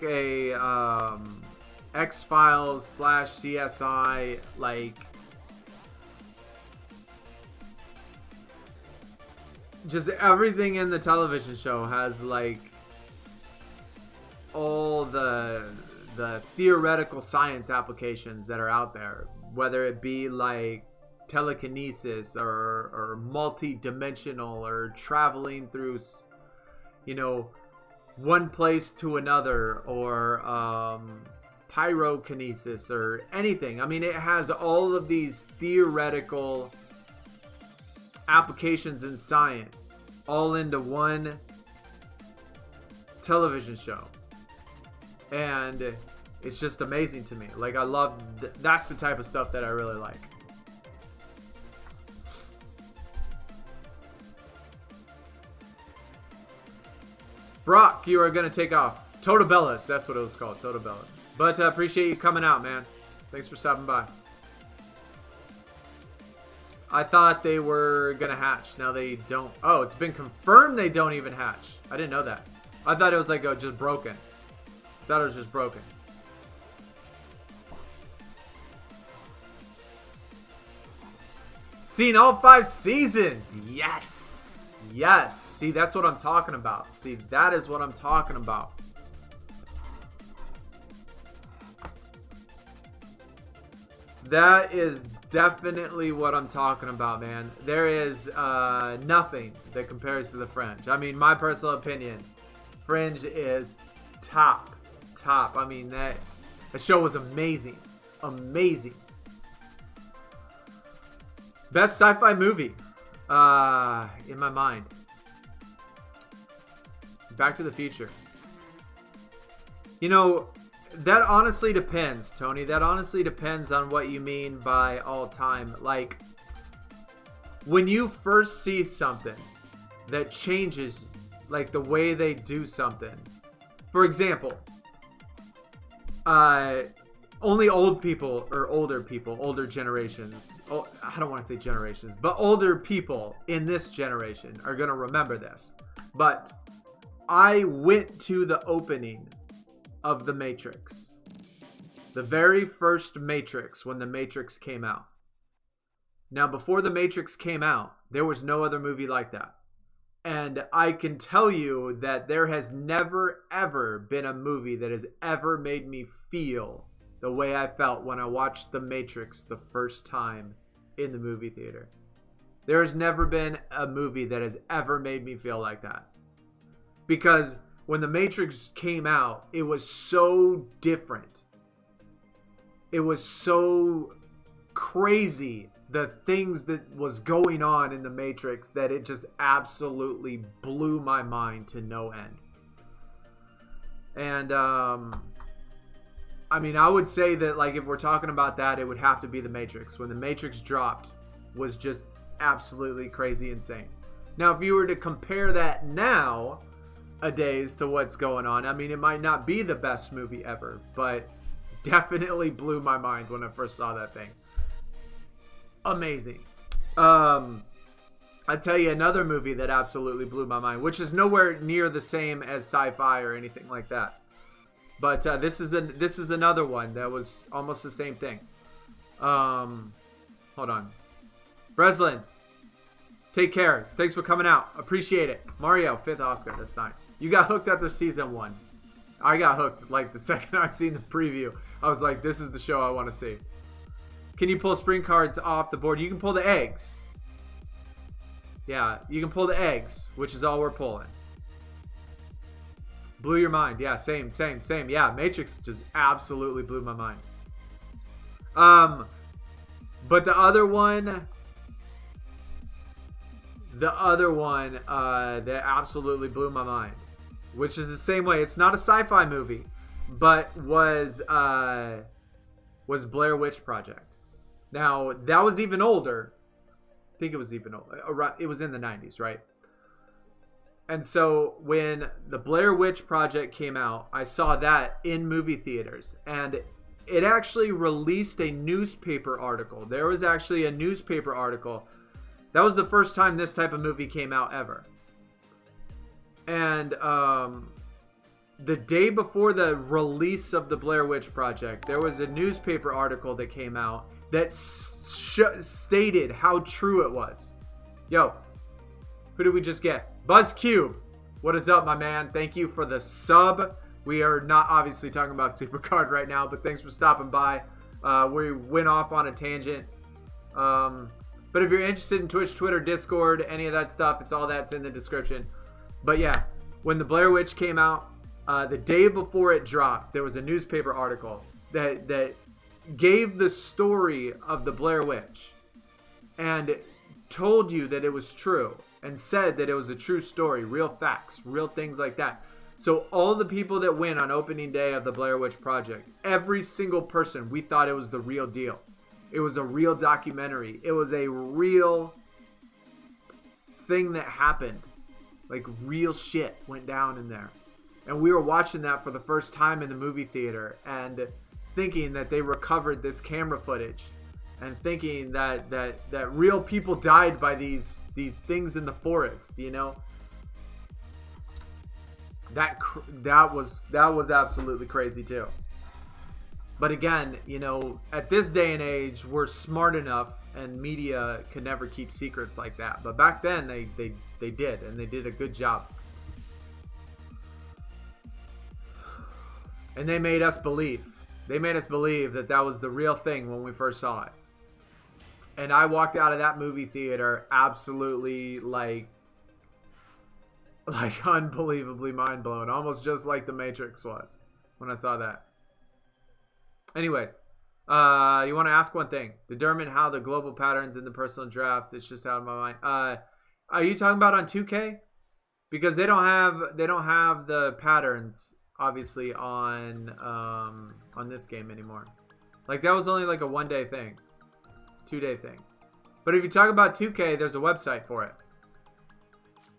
a X-Files / CSI, like, just everything in the television show has, like, all the theoretical science applications that are out there, whether it be like telekinesis or multi-dimensional or traveling through, you know, one place to another, or pyrokinesis or anything. I mean, it has all of these theoretical applications in science all into one television show. And it's just amazing to me. Like, I love, that's the type of stuff that I really like. Brock, you are going to take off. Totobellas, that's what it was called, Totobellas. But I appreciate you coming out, man. Thanks for stopping by. I thought they were going to hatch. Now they don't. Oh, it's been confirmed they don't even hatch. I didn't know that. I thought it was like just broken. I thought it was just broken. Seen all 5 seasons. Yes. Yes. See, that's what I'm talking about. See, that is what I'm talking about. That is definitely what I'm talking about, man. There is nothing that compares to the Fringe. I mean, my personal opinion, Fringe is top. I mean, that show was amazing. Amazing. Best sci-fi movie in my mind. Back to the Future. You know, that honestly depends, Tony. That honestly depends on what you mean by all time. Like, when you first see something that changes, like, the way they do something. For example, only old people, or older people, older generations, I don't want to say generations, but older people in this generation are going to remember this. But I went to the opening of The Matrix. The very first Matrix, when The Matrix came out. Now, before The Matrix came out, there was no other movie like that. And I can tell you that there has never, ever been a movie that has ever made me feel the way I felt when I watched The Matrix the first time in the movie theater. There has never been a movie that has ever made me feel like that. Because when The Matrix came out, it was so different. It was so crazy, the things that was going on in The Matrix, that it just absolutely blew my mind to no end. And, I mean, I would say that, like, if we're talking about that, it would have to be The Matrix. When The Matrix dropped, was just absolutely crazy insane. Now, if you were to compare that nowadays to what's going on, I mean, it might not be the best movie ever, but definitely blew my mind when I first saw that thing. Amazing. I tell you another movie that absolutely blew my mind, which is nowhere near the same as sci-fi or anything like that. But this is another one that was almost the same thing. Hold on. Breslin, take care. Thanks for coming out. Appreciate it. Mario, 5th Oscar. That's nice. You got hooked after season 1. I got hooked like the second I seen the preview. I was like, this is the show I want to see. Can you pull spring cards off the board? You can pull the eggs. Yeah, you can pull the eggs, which is all we're pulling. Blew your mind. Yeah, same. Yeah, Matrix just absolutely blew my mind. But the other one that absolutely blew my mind, which is the same way. It's not a sci-fi movie, but was Blair Witch Project. Now, that was even older. I think it was even older. It was in the 90s, right? And so when the Blair Witch Project came out, I saw that in movie theaters. And it actually released a newspaper article. There was actually a newspaper article. That was the first time this type of movie came out ever. And the day before the release of the Blair Witch Project, there was a newspaper article that came out that stated how true it was. Yo, who did we just get? BuzzCube, what is up, my man? Thank you for the sub. We are not obviously talking about SuperCard right now, but thanks for stopping by. We went off on a tangent. But if you're interested in Twitch, Twitter, Discord, any of that stuff, it's all that's in the description. But yeah, when the Blair Witch came out, the day before it dropped, there was a newspaper article that gave the story of the Blair Witch and told you that it was true and said that it was a true story, real facts, real things like that. So all the people that went on opening day of the Blair Witch Project, every single person, we thought it was the real deal. It was a real documentary. It was a real thing that happened. Like real shit went down in there. And we were watching that for the first time in the movie theater and thinking that they recovered this camera footage and thinking that real people died by these things in the forest, you know? That was absolutely crazy too. But again, you know, at this day and age, we're smart enough and media can never keep secrets like that. But back then they did, and they did a good job. And they made us believe. They made us believe that that was the real thing when we first saw it. And I walked out of that movie theater absolutely like unbelievably mind blown, almost just like The Matrix was when I saw that. Anyways, you want to ask one thing: determine how the global patterns in the personal drafts. It's just out of my mind. Are you talking about on 2K? Because they don't have the patterns obviously on this game anymore. Like that was only like a 1-day thing, 2-day thing. But if you talk about 2K, there's a website for it.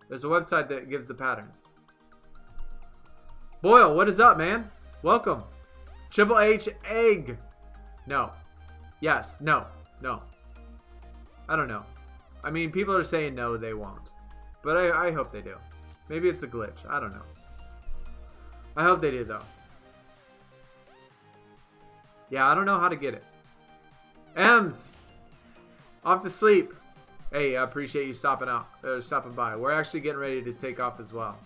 There's a website that gives the patterns. Boyle, what is up, man? Welcome. Triple H Egg. No. Yes. No. No. I don't know. I mean, people are saying no, they won't. But I hope they do. Maybe it's a glitch. I don't know. I hope they do, though. Yeah, I don't know how to get it. Ems. Off to sleep. Hey, I appreciate you stopping by. We're actually getting ready to take off as well.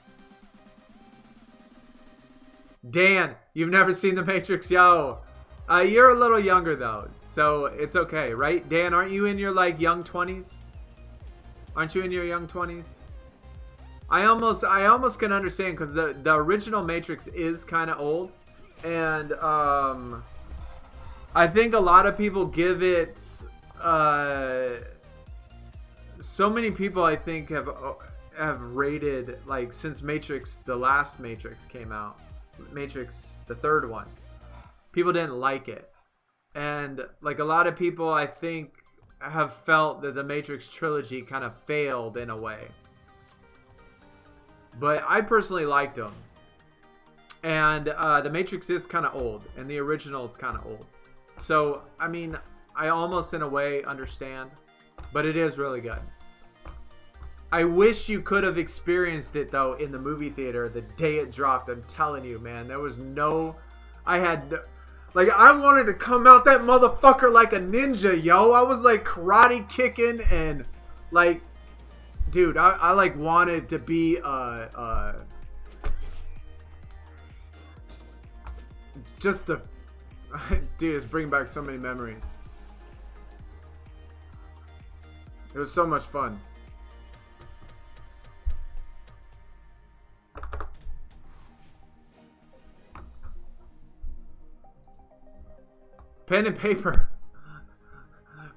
Dan, you've never seen The Matrix, yo. You're a little younger though, so it's okay, right? Dan, aren't you in your like young 20s? Aren't you in your young 20s? I almost can understand because the original Matrix is kind of old, and I think a lot of people give it. So many people I think have rated, like, since Matrix, the last Matrix came out, Matrix, the third one, people didn't like it. And like a lot of people I think have felt that the Matrix trilogy kind of failed in a way. But I personally liked them. And the Matrix is kind of old, and the original is kind of old. So, I mean, I almost in a way understand, but it is really good. I wish you could have experienced it though in the movie theater the day it dropped. I'm telling you, man, there was no, I wanted to come out that motherfucker like a ninja, yo. I was like karate kicking and like, dude, I like wanted to be just the dude, it's bringing back so many memories. It was so much fun. Pen and paper.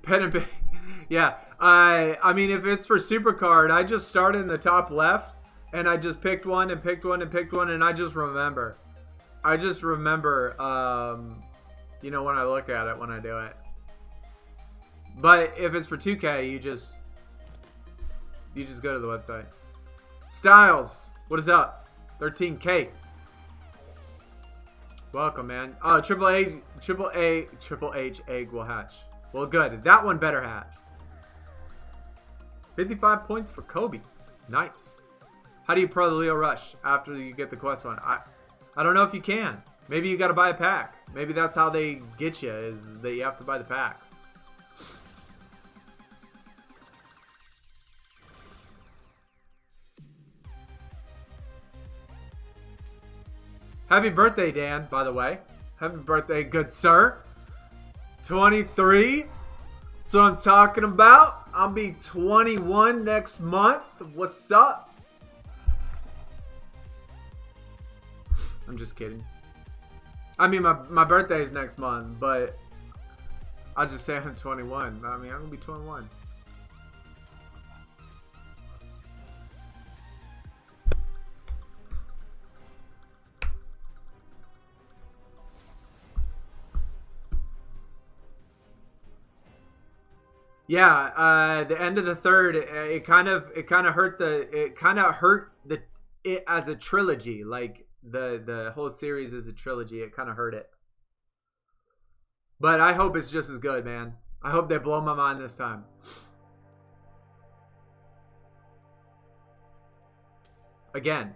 Pen and paper. Yeah. I mean, if it's for SuperCard, I just started in the top left and I just picked one and picked one and picked one, and I just remember. You know, when I look at it, when I do it. But if it's for 2K, you just go to the website. Styles, what is up? 13K. Welcome, man. Oh, Triple H egg will hatch. Well, good. That one better hatch. 55 points for Kobe. Nice. How do you pro the Leo Rush after you get the quest one? I don't know if you can. Maybe you got to buy a pack. Maybe that's how they get you, is that you have to buy the packs. Happy birthday, Dan, by the way. Happy birthday, good sir. 23. That's what I'm talking about. I'll be 21 next month. What's up? I'm just kidding. I mean, my birthday is next month, but I'll just say I'm 21. I mean, I'm going to be 21. Yeah, the end of the third, it kind of hurt it as a trilogy. Like the whole series is a trilogy. It kind of hurt it. But I hope it's just as good, man. I hope they blow my mind this time. Again.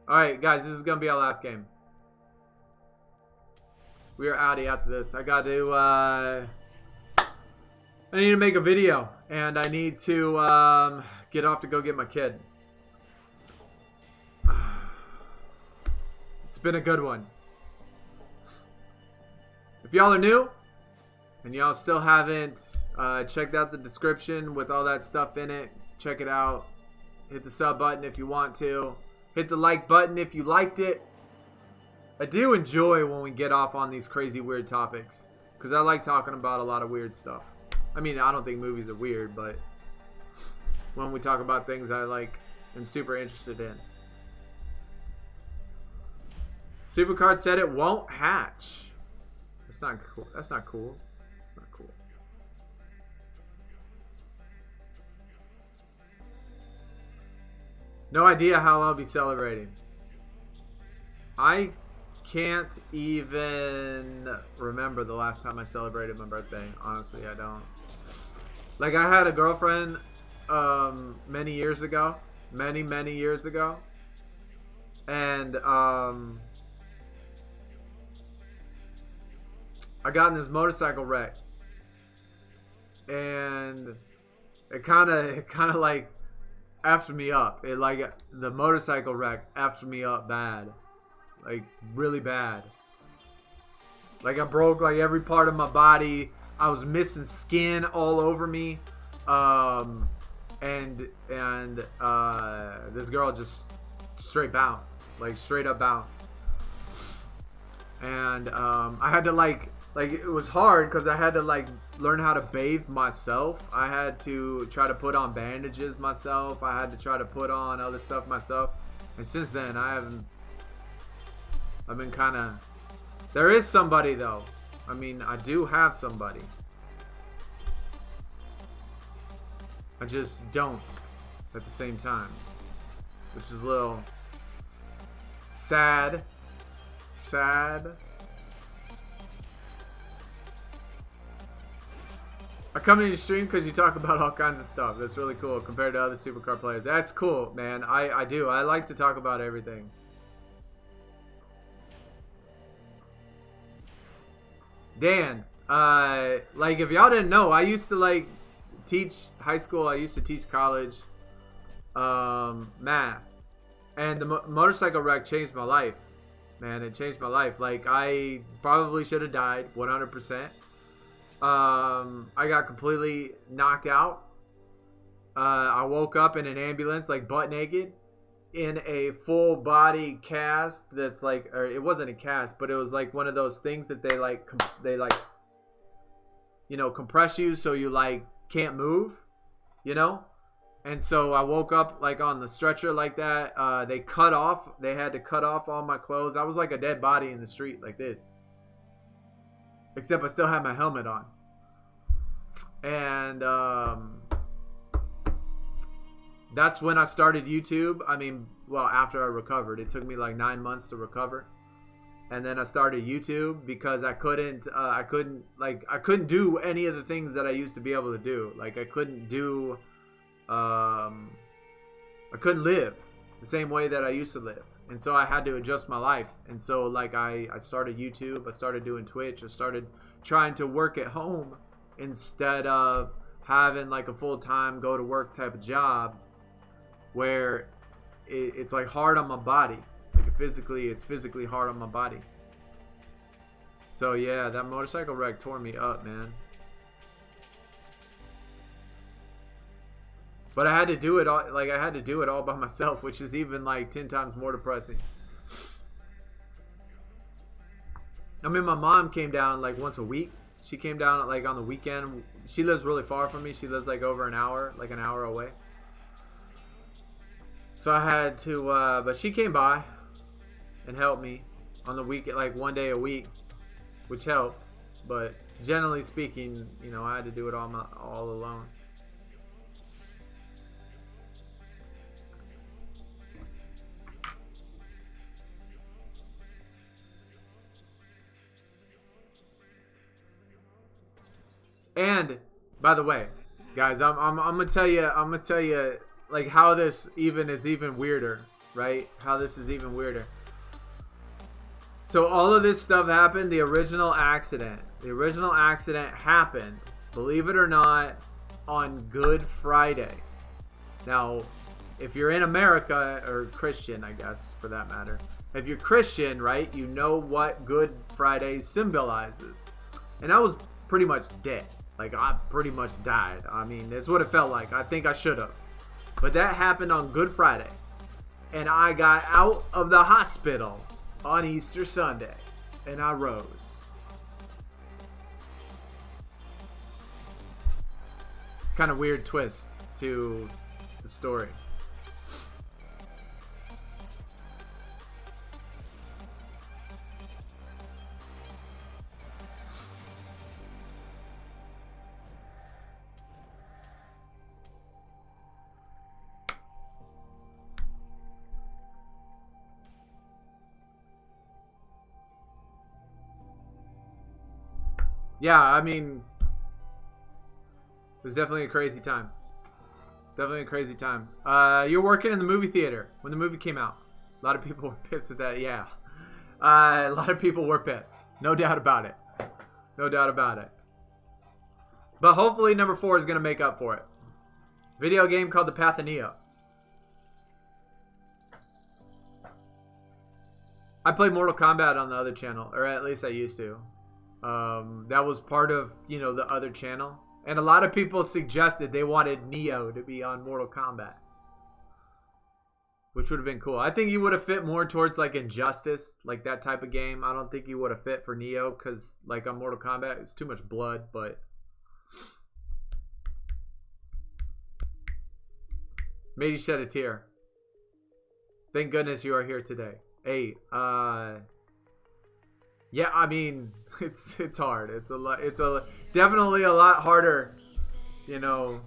All right, guys, this is gonna be our last game. We are outie after this. I need to make a video, and I need to get off to go get my kid. It's been a good one. If y'all are new, and y'all still haven't checked out the description with all that stuff in it, check it out. Hit the sub button if you want to. Hit the like button if you liked it. I do enjoy when we get off on these crazy weird topics, because I like talking about a lot of weird stuff. I mean, I don't think movies are weird, but when we talk about things I am super interested in. SuperCard said it won't hatch. That's not cool. That's not cool. That's not cool. No idea how I'll be celebrating. I can't even remember the last time I celebrated my birthday. Honestly, I don't. Like, I had a girlfriend many years ago. Many years ago. And I got in this motorcycle wreck. And it kind of like effed me up. It the motorcycle wreck effed me up bad. Like, really bad. Like, I broke every part of my body. I was missing skin all over me. And this girl just straight bounced. Like, straight up bounced. And I had to it was hard because I had to learn how to bathe myself. I had to try to put on bandages myself. I had to try to put on other stuff myself. And since then, I've been kind of... There is somebody, though. I mean, I do have somebody. I just don't at the same time. Which is a little sad. Sad. I come to your stream because you talk about all kinds of stuff. That's really cool compared to other SuperCard players. That's cool, man. I do. I like to talk about everything. Dan, if y'all didn't know, I used to teach high school. I used to teach college math, and the motorcycle wreck changed my life. Man, it changed my life. I probably should have died 100%. I got completely knocked out. I woke up in an ambulance, butt naked, in a full body cast. That's or it wasn't a cast, but it was one of those things that they compress you so you can't move, And so I woke up on the stretcher like that. They had to cut off all my clothes. I was like a dead body in the street like this. Except I still had my helmet on. And that's when I started YouTube. I mean, well, after I recovered. It took me 9 months to recover. And then I started YouTube because I couldn't do any of the things that I used to be able to do. I couldn't do I couldn't live the same way that I used to live. And so I had to adjust my life. And so I started YouTube, I started doing Twitch, I started trying to work at home instead of having a full-time go to work type of job where it's hard on my body. It's physically hard on my body. So yeah, that motorcycle wreck tore me up, man. But I had to do it all. I had to do it all by myself, which is even 10 times more depressing. I mean, my mom came down once a week. She came down on the weekend. She lives really far from me. She lives over an hour, an hour away. So I had to, but she came by and helped me on the weekend, one day a week, which helped. But generally speaking, you know, I had to do it all alone. And by the way, guys, I'm gonna tell you like how this is even weirder, right? How this is even weirder. So all of this stuff happened. The original accident happened, believe it or not, on Good Friday. Now, if you're in America, or Christian, I guess, for that matter, if you're Christian, right, you know what Good Friday symbolizes. And I was pretty much dead. Like, I pretty much died. I mean, it's what it felt like. I think I should have. But that happened on Good Friday. And I got out of the hospital on Easter Sunday. And I rose. Kind of weird twist to the story. Yeah, I mean, it was definitely a crazy time. Definitely a crazy time. You're working in the movie theater when the movie came out. A lot of people were pissed at that. Yeah. A lot of people were pissed. No doubt about it. No doubt about it. But hopefully number 4 is going to make up for it. Video game called The Path of Neo. I played Mortal Kombat on the other channel, or at least I used to. That was part of, you know, the other channel. And a lot of people suggested they wanted Neo to be on Mortal Kombat, which would have been cool. I think he would have fit more towards like Injustice, like that type of game. I don't think he would have fit for Neo because like on Mortal Kombat, it's too much blood, but made you shed a tear. Thank goodness you are here today. Hey, yeah, I mean, it's hard. It's definitely a lot harder, you know,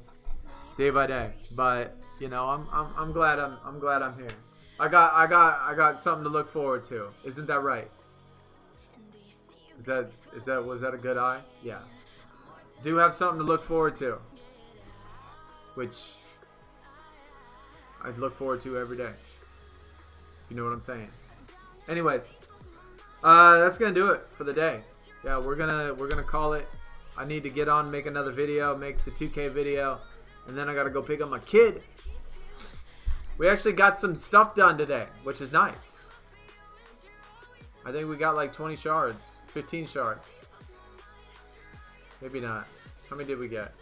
day by day. But you know, I'm glad I'm here. I got something to look forward to. Isn't that right? Was that a good eye? Yeah. Do have something to look forward to, which I look forward to every day. You know what I'm saying? Anyways. That's gonna do it for the day. Yeah, we're gonna call it. I need to get on, make another video, make the 2K video, and then I gotta go pick up my kid. We actually got some stuff done today, which is nice. I think we got like 20 shards, 15 shards. Maybe not. How many did we get?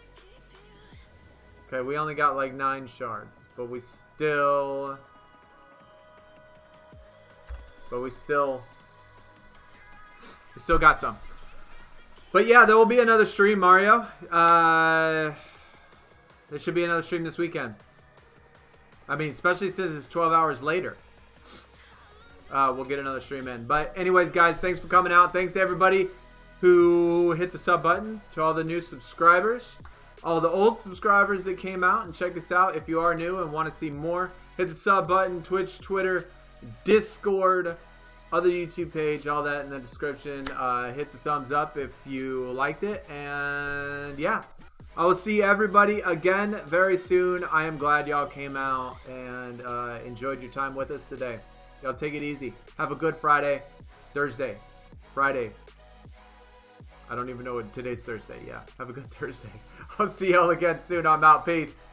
Okay, we only got like 9 shards, but we still got some. But yeah, there will be another stream, Mario. There should be another stream this weekend. I mean, especially since it's 12 hours later. We'll get another stream in. But anyways, guys, thanks for coming out. Thanks to everybody who hit the sub button. To all the new subscribers. All the old subscribers that came out and check us out. If you are new and want to see more, hit the sub button. Twitch, Twitter, Discord, other YouTube page, all that in the description. Hit the thumbs up if you liked it. And yeah, I will see everybody again very soon. I am glad y'all came out and enjoyed your time with us today. Y'all take it easy. Have a good Friday. Friday. I don't even know what today's Thursday. Yeah, have a good Thursday. I'll see y'all again soon. I'm out. Peace.